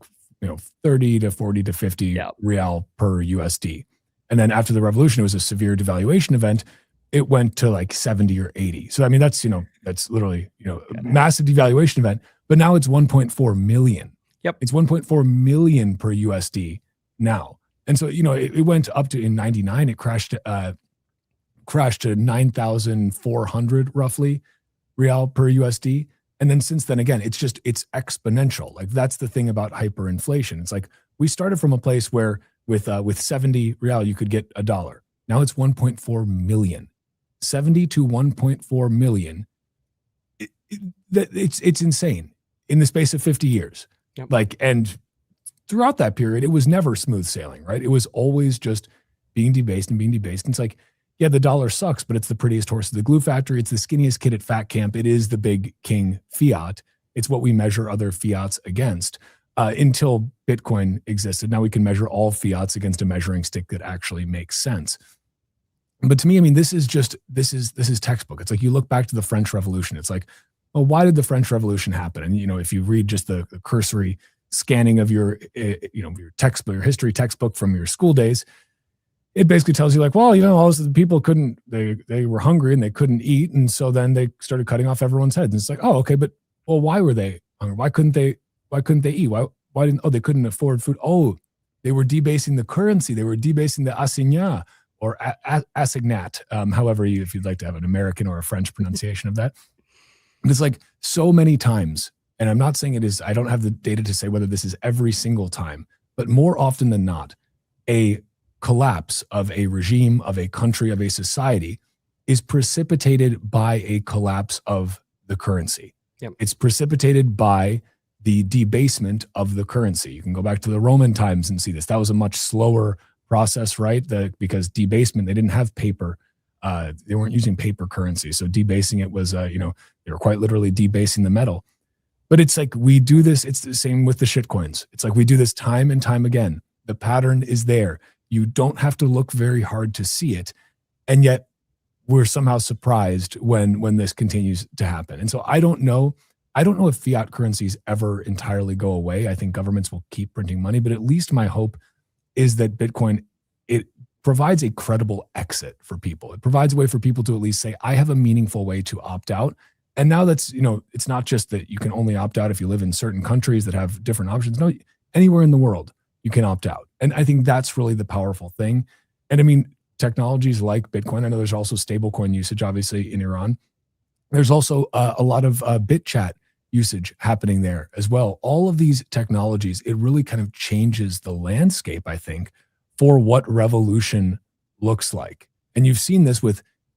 30 to 40 to 50 real per USD, and then after the revolution, it was a severe devaluation event. It went to like 70 or 80. So I mean, that's literally a massive devaluation event. But now it's 1.4 million. Yep, it's 1.4 million per USD now. And so it went up to, in 99, it crashed to 9,400 roughly real per USD. And then since then, again, it's exponential. Like that's the thing about hyperinflation. It's like we started from a place where with 70 real you could get $1. Now it's 1.4 million. 70 to 1.4 million. It's insane in the space of 50 years. Yep. Like, and throughout that period, it was never smooth sailing, right? It was always just being debased and being debased. And it's like, yeah, the dollar sucks, but it's the prettiest horse at the glue factory. It's the skinniest kid at fat camp. It is the big king fiat. It's what we measure other fiats against until Bitcoin existed. Now we can measure all fiats against a measuring stick that actually makes sense. But to me, I mean, this is textbook. It's like you look back to the French Revolution. It's like, well, why did the French Revolution happen? And if you read just the cursory scanning of your your textbook, your history textbook from your school days, it basically tells you like, well, all the people they were hungry and they couldn't eat, and so then they started cutting off everyone's heads. And it's like, oh, okay, but well, why were they hungry? Why couldn't they eat? Why didn't they couldn't afford food? Oh, they were debasing the currency. They were debasing the assignat or assignat, however if you'd like to have an American or a French pronunciation of that. And it's like so many times, and I'm not saying it is, I don't have the data to say whether this is every single time, but more often than not, a collapse of a regime, of a country, of a society is precipitated by a collapse of the currency. Yep. It's precipitated by the debasement of the currency. You can go back to the Roman times and see this. That was a much slower process, right? Because debasement, they didn't have paper. They weren't using paper currency. So debasing it was, they were quite literally debasing the metal. But it's like we do this. It's the same with the shit coins. It's like we do this time and time again. The pattern is there. You don't have to look very hard to see it. And yet we're somehow surprised when this continues to happen. And so I don't know if fiat currencies ever entirely go away. I think governments will keep printing money, but at least my hope is that Bitcoin, it provides a credible exit for people. It provides a way for people to at least say, I have a meaningful way to opt out. And now that's, it's not just that you can only opt out if you live in certain countries that have different options. No, anywhere in the world, you can opt out. And I think that's really the powerful thing. And I mean, technologies like Bitcoin, I know there's also stablecoin usage, obviously, in Iran. There's also a lot of BitChat usage happening there as well. All of these technologies, it really kind of changes the landscape, I think, for what revolution looks like. And you've seen this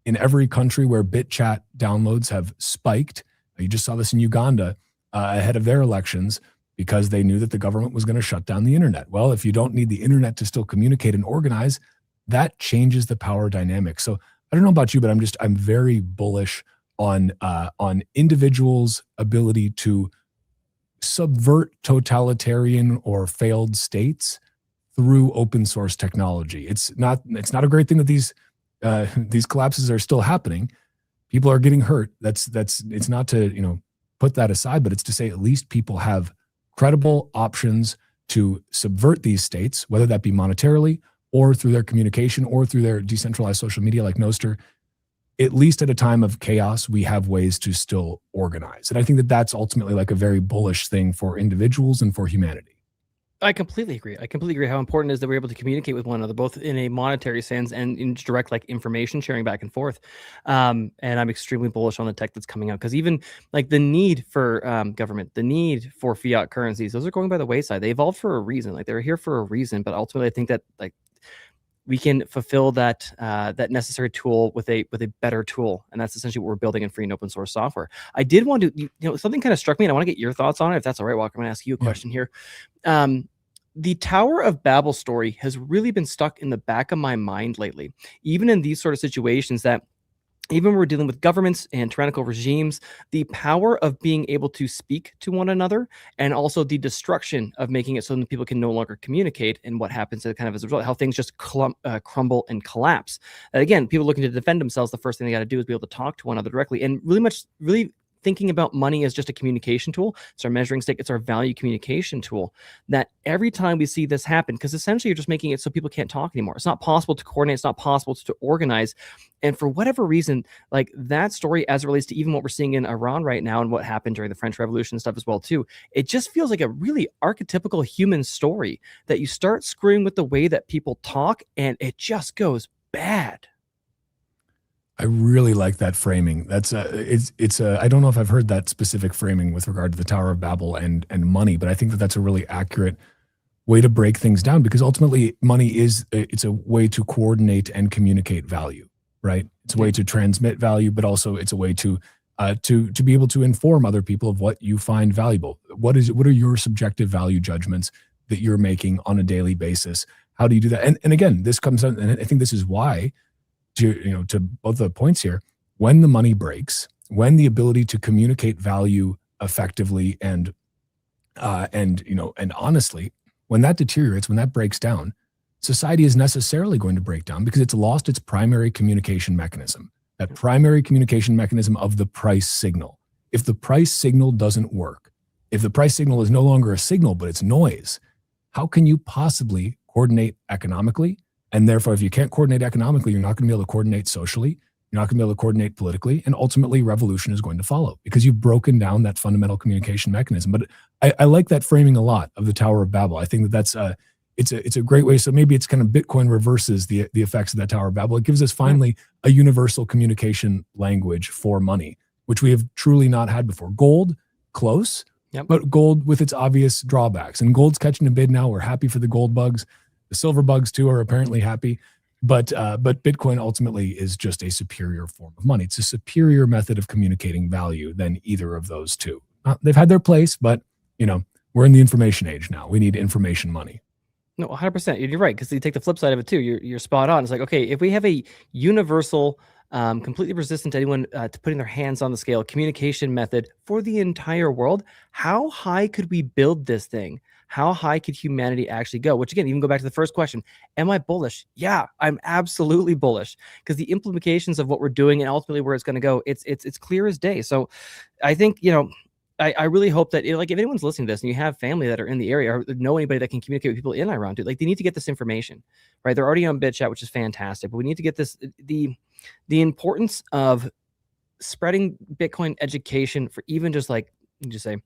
in every country where BitChat downloads have spiked. You just saw this in Uganda ahead of their elections because they knew that the government was going to shut down the internet. Well, if you don't need the internet to still communicate and organize, that changes the power dynamic. So I don't know about you, but I'm very bullish on individuals' ability to subvert totalitarian or failed states through open source technology. It's not a great thing that these collapses are still happening. People are getting hurt. It's not to put that aside, but it's to say at least people have credible options to subvert these states, whether that be monetarily or through their communication or through their decentralized social media like Nostr. At least at a time of chaos, we have ways to still organize. And I think that that's ultimately like a very bullish thing for individuals and for humanity. I completely agree. I completely agree how important it is that we're able to communicate with one another, both in a monetary sense and in direct like information sharing back and forth. And I'm extremely bullish on the tech that's coming out because even like the need for government, the need for fiat currencies, those are going by the wayside. They evolved for a reason. Like they're here for a reason. But ultimately, I think that like we can fulfill that that necessary tool with a better tool, and that's essentially what we're building in free and open source software. I did want to, something kind of struck me, and I want to get your thoughts on it, if that's all right, Walker. I'm going to ask you a question here. The Tower of Babel story has really been stuck in the back of my mind lately, even in these sort of situations that even when we're dealing with governments and tyrannical regimes, the power of being able to speak to one another and also the destruction of making it so that people can no longer communicate and what happens to kind of as a result, how things just crumble and collapse. And again, people looking to defend themselves, the first thing they got to do is be able to talk to one another directly and really thinking about money as just a communication tool. It's our measuring stick. It's our value communication tool that every time we see this happen, because essentially you're just making it so people can't talk anymore. It's not possible to coordinate. It's not possible to organize. And for whatever reason, like that story as it relates to even what we're seeing in Iran right now and what happened during the French Revolution and stuff as well too, it just feels like a really archetypical human story that you start screwing with the way that people talk and it just goes bad. I really like that framing. That's I don't know if I've heard that specific framing with regard to the Tower of Babel and money, but I think that that's a really accurate way to break things down because ultimately money it's a way to coordinate and communicate value, right? It's a way to transmit value, but also it's a way to be able to inform other people of what you find valuable. What are your subjective value judgments that you're making on a daily basis? How do you do that? And again, this comes out, and I think this is why, to both the points here, when the money breaks, when the ability to communicate value effectively and honestly, when that deteriorates, when that breaks down, society is necessarily going to break down because it's lost its primary communication mechanism, that primary communication mechanism of the price signal. If the price signal doesn't work, if the price signal is no longer a signal, but it's noise, how can you possibly coordinate economically? And therefore, if you can't coordinate economically, you're not going to be able to coordinate socially. You're not going to be able to coordinate politically. And ultimately, revolution is going to follow because you've broken down that fundamental communication mechanism. But I like that framing a lot of the Tower of Babel. I think that's it's a great way. So maybe it's kind of Bitcoin reverses the effects of that Tower of Babel. It gives us finally a universal communication language for money, which we have truly not had before. Gold, close, but gold with its obvious drawbacks. And gold's catching a bid now. We're happy for the gold bugs. The silver bugs too are apparently happy, but Bitcoin ultimately is just a superior form of money. It's a superior method of communicating value than either of those two. They've had their place, but we're in the information age now. We need information money. No, 100%. You're right, because you take the flip side of it too. You're spot on. It's like, okay, if we have a universal, completely resistant to anyone to putting their hands on the scale communication method for the entire world, how high could we build this thing? How high could humanity actually go? Which again, even go back to the first question, am I bullish? Yeah, I'm absolutely bullish because the implications of what we're doing and ultimately where it's going to go, it's clear as day. So I think, I really hope that if anyone's listening to this and you have family that are in the area or know anybody that can communicate with people in Iran, dude, they need to get this information, right? They're already on BitChat, which is fantastic, but we need to get this, the importance of spreading Bitcoin education for even just like, just say,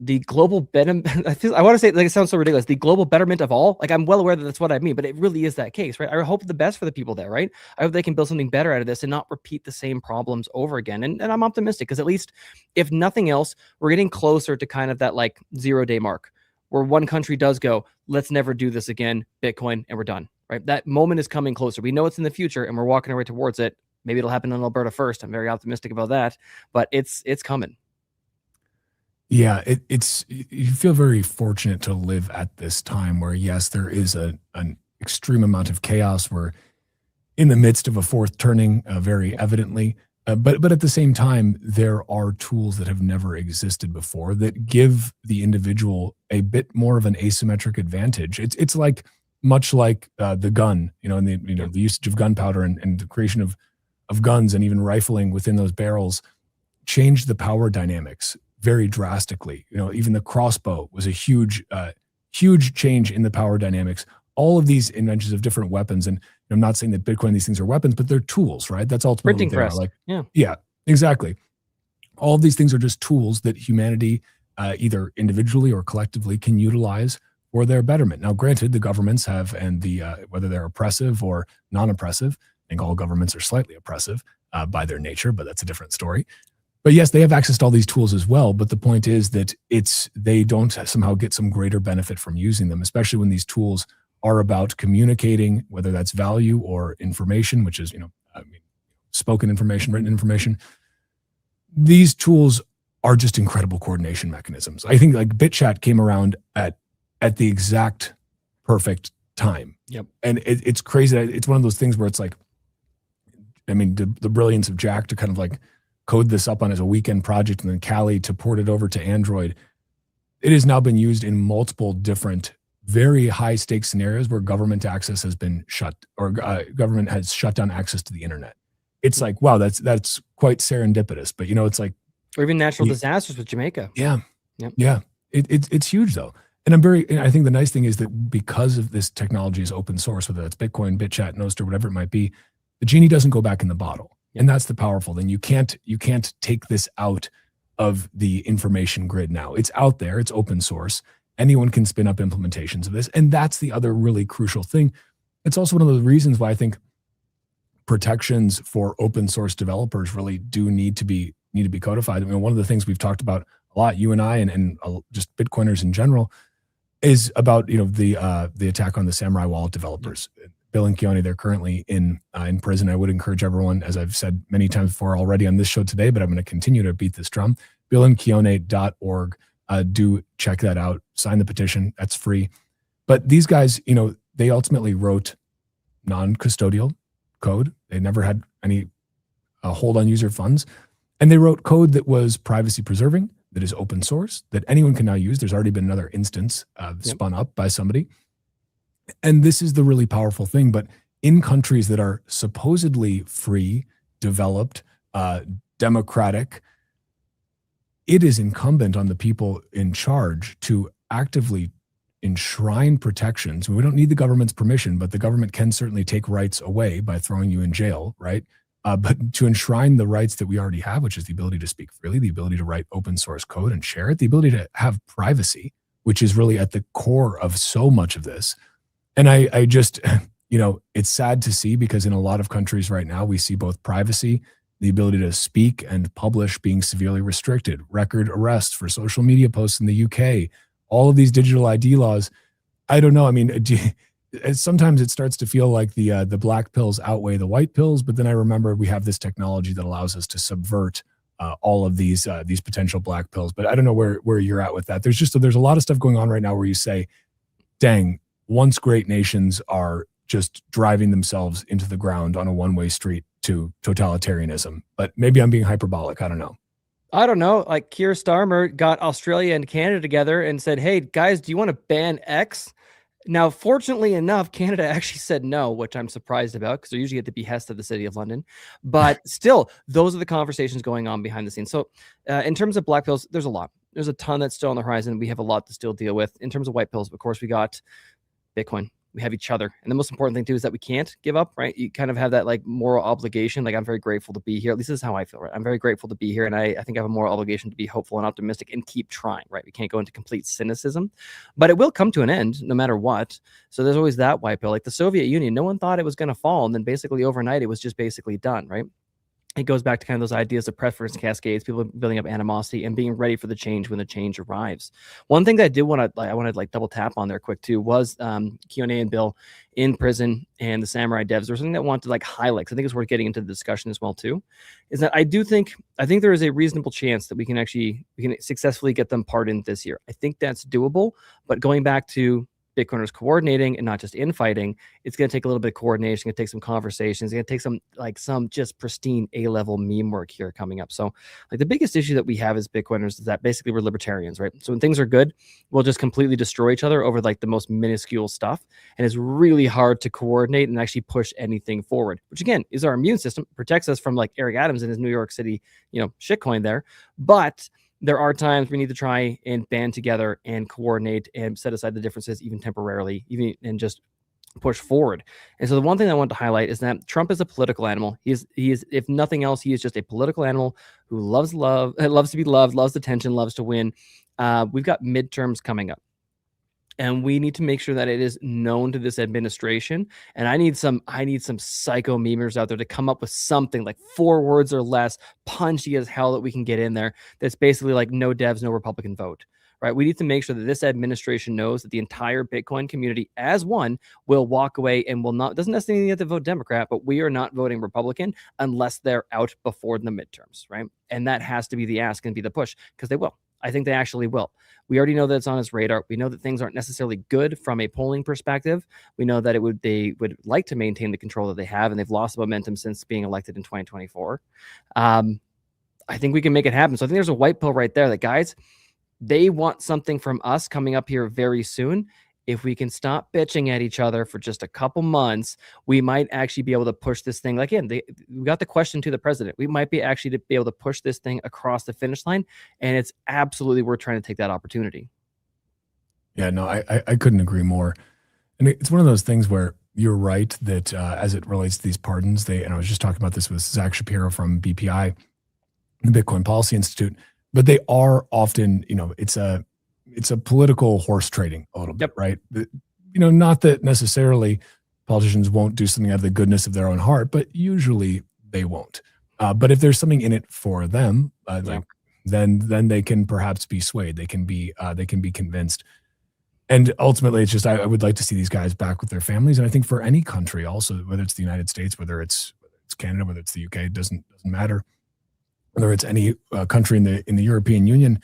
the global betterment. I want to say, like, it sounds so ridiculous. The global betterment of all. Like, I'm well aware that that's what I mean, but it really is that case, right? I hope the best for the people there, right? I hope they can build something better out of this and not repeat the same problems over again. And I'm optimistic because at least, if nothing else, we're getting closer to kind of that like 0-day mark where one country does go, let's never do this again, Bitcoin, and we're done, right? That moment is coming closer. We know it's in the future and we're walking our way towards it. Maybe it'll happen in Alberta first. I'm very optimistic about that, but it's coming. Yeah, it's you feel very fortunate to live at this time where, yes, there is an extreme amount of chaos. We're in the midst of a fourth turning, very evidently. But at the same time, there are tools that have never existed before that give the individual a bit more of an asymmetric advantage. It's like much like the gun, and the usage of gunpowder and the creation of guns and even rifling within those barrels changed the power dynamics very drastically. Even the crossbow was a huge change in the power dynamics. All of these inventions of different weapons, and I'm not saying that Bitcoin, these things are weapons, but they're tools, right? That's ultimately printing press. Yeah, exactly. All of these things are just tools that humanity, either individually or collectively, can utilize for their betterment. Now, granted, the governments have, and whether they're oppressive or non-oppressive, I think all governments are slightly oppressive by their nature, but that's a different story. But yes, they have access to all these tools as well. But the point is that they don't somehow get some greater benefit from using them, especially when these tools are about communicating, whether that's value or information, which is, spoken information, written information. These tools are just incredible coordination mechanisms. I think like BitChat came around at the exact perfect time. Yep. And it's crazy. It's one of those things where it's like, the brilliance of Jack to kind of like code this up on as a weekend project, and then Callie to port it over to Android. It has now been used in multiple different very high stakes scenarios where government access has been shut, or government has shut down access to the internet. It's like, wow, that's quite serendipitous. But it's like, or even natural disasters with Jamaica. Yeah. Yep. Yeah. It's huge though. And I think the nice thing is that because of this technology is open source, whether that's Bitcoin, BitChat, Nostr, whatever it might be, the genie doesn't go back in the bottle. And that's the powerful thing. You can't take this out of the information grid now. It's out there. It's open source. Anyone can spin up implementations of this. And that's the other really crucial thing. It's also one of the reasons why I think protections for open source developers really do need to be codified. One of the things we've talked about a lot, you and I, and just Bitcoiners in general, is about the attack on the Samurai Wallet developers. Bill and Keone, they're currently in prison. I would encourage everyone, as I've said many times before already on this show today, but I'm going to continue to beat this drum. BillandKeone.org. Do check that out. Sign the petition. That's free. But these guys, they ultimately wrote non-custodial code. They never had any hold on user funds. And they wrote code that was privacy preserving, that is open source, that anyone can now use. There's already been another instance spun up by somebody. And this is the really powerful thing. But in countries that are supposedly free, developed, democratic, it is incumbent on the people in charge to actively enshrine protections. We don't need the government's permission, but the government can certainly take rights away by throwing you in jail, right? But to enshrine the rights that we already have, which is the ability to speak freely, the ability to write open source code and share it, the ability to have privacy, which is really at the core of so much of this. And I just, it's sad to see, because in a lot of countries right now, we see both privacy, the ability to speak and publish being severely restricted, record arrests for social media posts in the UK, all of these digital ID laws. I don't know. Sometimes it starts to feel like the black pills outweigh the white pills, but then I remember we have this technology that allows us to subvert all of these potential black pills. But I don't know where you're at with that. There's a lot of stuff going on right now where you say, dang, once great nations are just driving themselves into the ground on a one-way street to totalitarianism. But maybe I'm being hyperbolic. I don't know. Like Keir Starmer got Australia and Canada together and said, hey, guys, do you want to ban X? Now, fortunately enough, Canada actually said no, which I'm surprised about, because they're usually at the behest of the City of London. But still, those are the conversations going on behind the scenes. So in terms of black pills, there's a lot. There's a ton that's still on the horizon. We have a lot to still deal with. In terms of white pills, of course, we got Bitcoin. we have each other. And the most important thing too is that we can't give up, right? You kind of have that like moral obligation. Like I'm very grateful to be here. At least this is how I feel, right? I'm very grateful to be here. And I think I have a moral obligation to be hopeful and optimistic and keep trying, right? We can't go into complete cynicism, but it will come to an end no matter what. So there's always that white pill. Like the Soviet Union, no one thought it was going to fall. And then basically overnight, it was just basically done, right? It goes back to kind of those ideas of preference cascades, people building up animosity and being ready for the change when the change arrives. One thing that I did want to like double tap on there quick too was Keone and Bill in prison and the samurai devs. There's something that I want to like highlight, 'cause I think it's worth getting into the discussion as well too, is that I think there is a reasonable chance that we can successfully get them pardoned this year. I think that's doable, but going back to Bitcoiners coordinating and not just infighting, it's going to take a little bit of coordination. It's going to take some conversations. It's going to take some just pristine A-level meme work here coming up. So like the biggest issue that we have as Bitcoiners is that basically we're libertarians, right? So when things are good, we'll just completely destroy each other over like the most minuscule stuff. And it's really hard to coordinate and actually push anything forward, which again is our immune system, protects us from like Eric Adams and his New York City, shitcoin there. But there are times we need to try and band together and coordinate and set aside the differences, even temporarily, and just push forward. And so the one thing I want to highlight is that Trump is a political animal. He is, if nothing else, he is just a political animal who loves to be loved, loves attention, loves to win. We've got midterms coming up. And we need to make sure that it is known to this administration. And I need some psycho memers out there to come up with something like 4 words or less, punchy as hell that we can get in there. That's basically like no devs, no Republican vote, right? We need to make sure that this administration knows that the entire Bitcoin community as one will walk away and doesn't necessarily have to vote Democrat, but we are not voting Republican unless they're out before the midterms, right? And that has to be the ask and be the push, because they will. I think they actually will. We already know that it's on his radar. We know that things aren't necessarily good from a polling perspective. We know that they would like to maintain the control that they have, and they've lost momentum since being elected in 2024. I think we can make it happen. So I think there's a white pill right there that, guys, they want something from us coming up here very soon. If we can stop bitching at each other for just a couple months, we might actually be able to push this thing. Like, we got the question to the president. We might be actually to be able to push this thing across the finish line. And it's absolutely worth trying to take that opportunity. Yeah, no, I couldn't agree more. And it's one of those things where you're right that as it relates to these pardons, and I was just talking about this with Zach Shapiro from BPI, the Bitcoin Policy Institute, but they are often, it's a political horse trading a little bit, right? Not that necessarily politicians won't do something out of the goodness of their own heart, but usually they won't. But if there's something in it for them, then they can perhaps be swayed. They can be convinced. And ultimately, it's just I would like to see these guys back with their families. And I think for any country, also whether it's the United States, whether it's Canada, whether it's the UK, it doesn't matter. Whether it's any country in the European Union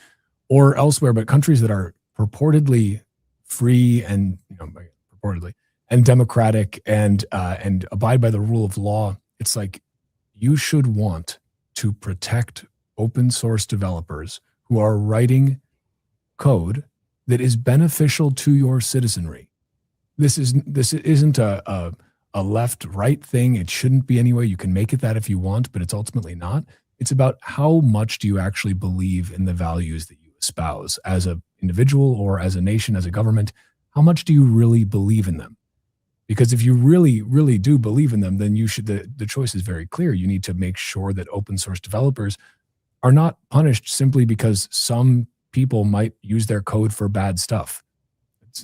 or elsewhere, but countries that are purportedly free and purportedly and democratic and abide by the rule of law, it's like you should want to protect open source developers who are writing code that is beneficial to your citizenry. This isn't a left-right thing. It shouldn't be anyway. You can make it that if you want, but it's ultimately not. It's about how much do you actually believe in the values that you espouse as an individual or as a nation, as a government. How much do you really believe in them? Because if you really, really do believe in them, then you should, the choice is very clear. You need to make sure that open source developers are not punished simply because some people might use their code for bad stuff.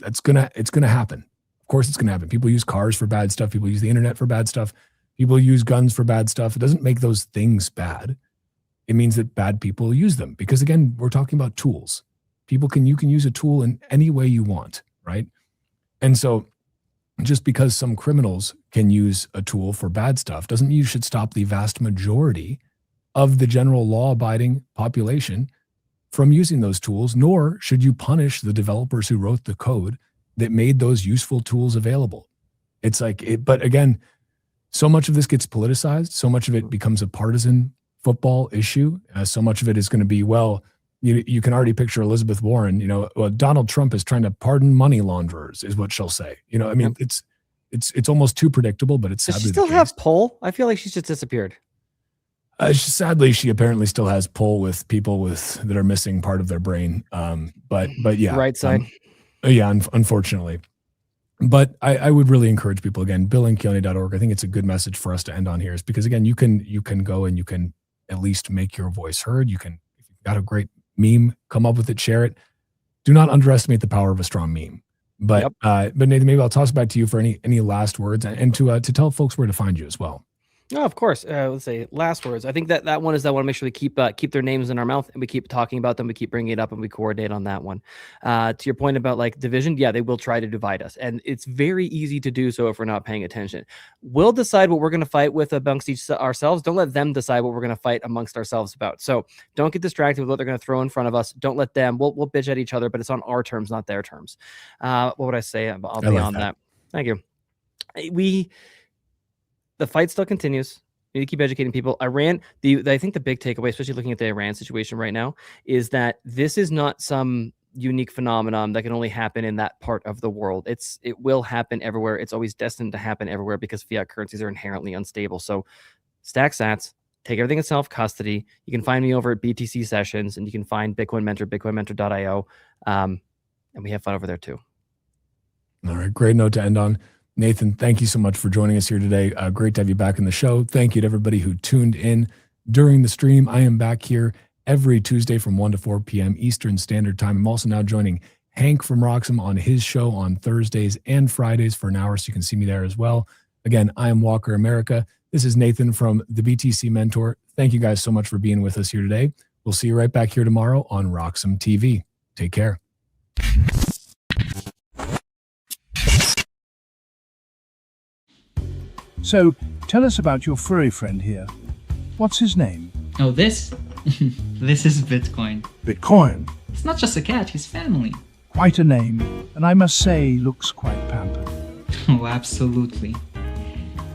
It's gonna happen. Of course it's gonna happen. People use cars for bad stuff. People use the internet for bad stuff. People use guns for bad stuff. It doesn't make those things bad. It means that bad people use them because, again, we're talking about tools. You can use a tool in any way you want, right? And so just because some criminals can use a tool for bad stuff doesn't mean you should stop the vast majority of the general law-abiding population from using those tools, nor should you punish the developers who wrote the code that made those useful tools available. It's like, but again, so much of this gets politicized. So much of it becomes a partisan football issue. So much of it is going to be, you can already picture Elizabeth Warren, Donald Trump is trying to pardon money launderers is what she'll say. It's almost too predictable, but it's sadly Does she still have pull? I feel like she's just disappeared. Sadly, she apparently still has pull with people that are missing part of their brain. But yeah. Right side. Unfortunately. But I would really encourage people, again, billandkeone.org. I think it's a good message for us to end on here, is because, again, you can go and you can at least make your voice heard. You can, if you've got a great meme, come up with it, share it. Do not underestimate the power of a strong meme. But but Nathan, maybe I'll toss it back to you for any last words, and to tell folks where to find you as well. Oh, of course. Let's say last words. I think that one is that I want to make sure we keep their names in our mouth and we keep talking about them. We keep bringing it up and we coordinate on that one. To your point about like division, yeah, they will try to divide us, and it's very easy to do so if we're not paying attention. We'll decide what we're going to fight with amongst ourselves. Don't let them decide what we're going to fight amongst ourselves about. So don't get distracted with what they're going to throw in front of us. Don't let them. We'll bitch at each other, but it's on our terms, not their terms. What would I say beyond that? Thank you. The fight still continues. We need to keep educating people. Iran, I think the big takeaway, especially looking at the Iran situation right now, is that this is not some unique phenomenon that can only happen in that part of the world. It will happen everywhere. It's always destined to happen everywhere because fiat currencies are inherently unstable. So stack sats, take everything in self-custody. You can find me over at BTC Sessions, and you can find Bitcoin Mentor, bitcoinmentor.io. And we have fun over there too. All right, great note to end on. Nathan, thank you so much for joining us here today. Great to have you back in the show. Thank you to everybody who tuned in during the stream. I am back here every Tuesday from 1 to 4 p.m. Eastern Standard Time. I'm also now joining Hank from Roxom on his show on Thursdays and Fridays for an hour, so you can see me there as well. Again, I am Walker America. This is Nathan from the BTC Mentor. Thank you guys so much for being with us here today. We'll see you right back here tomorrow on RoxomTV. Take care. So, tell us about your furry friend here. What's his name? Oh, this? This is Bitcoin. Bitcoin? It's not just a cat, he's family. Quite a name, and I must say, looks quite pampered. Oh, absolutely.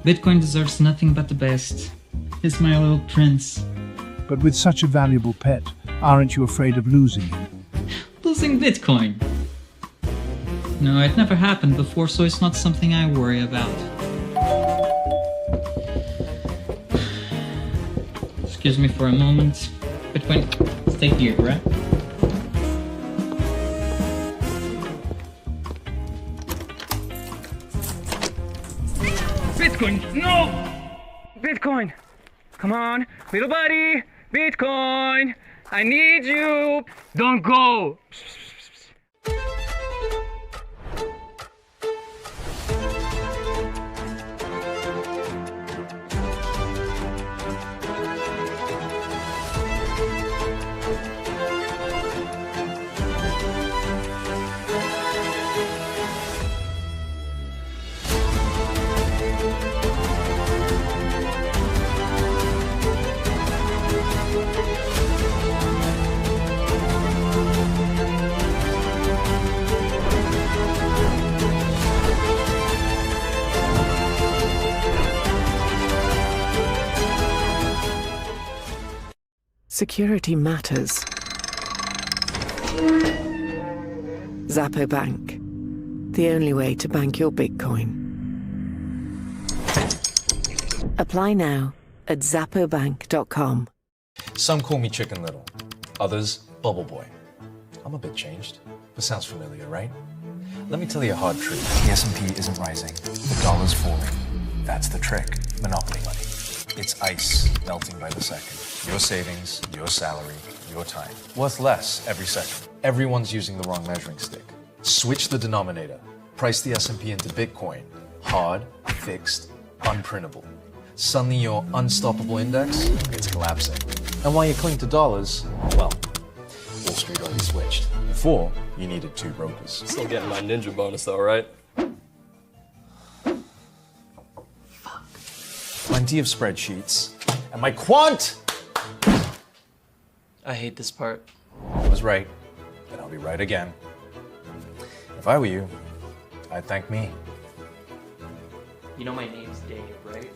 Bitcoin deserves nothing but the best. He's my little prince. But with such a valuable pet, aren't you afraid of losing him? Losing Bitcoin? No, it never happened before, so it's not something I worry about. Excuse me for a moment. Bitcoin, stay here, right? Bitcoin, no! Bitcoin, come on, little buddy, Bitcoin, I need you. Don't go. Security matters. Zappo Bank. The only way to bank your Bitcoin. Apply now at zappobank.com. Some call me Chicken Little, others Bubble Boy. I'm a bit changed, but sounds familiar, right? Let me tell you a hard truth. The S&P isn't rising, the dollar's falling. That's the trick. Monopoly money. It's ice melting by the second. Your savings, your salary, your time. Worth less every second. Everyone's using the wrong measuring stick. Switch the denominator. Price the S&P into Bitcoin. Hard, fixed, unprintable. Suddenly your unstoppable index, it's collapsing. And while you cling to dollars, well, Wall Street already switched. Before, you needed 2 brokers. Still getting my ninja bonus though, right? Plenty of spreadsheets. And my quant! I hate this part. I was right, and I'll be right again. If I were you, I'd thank me. You know my name's Dave, right?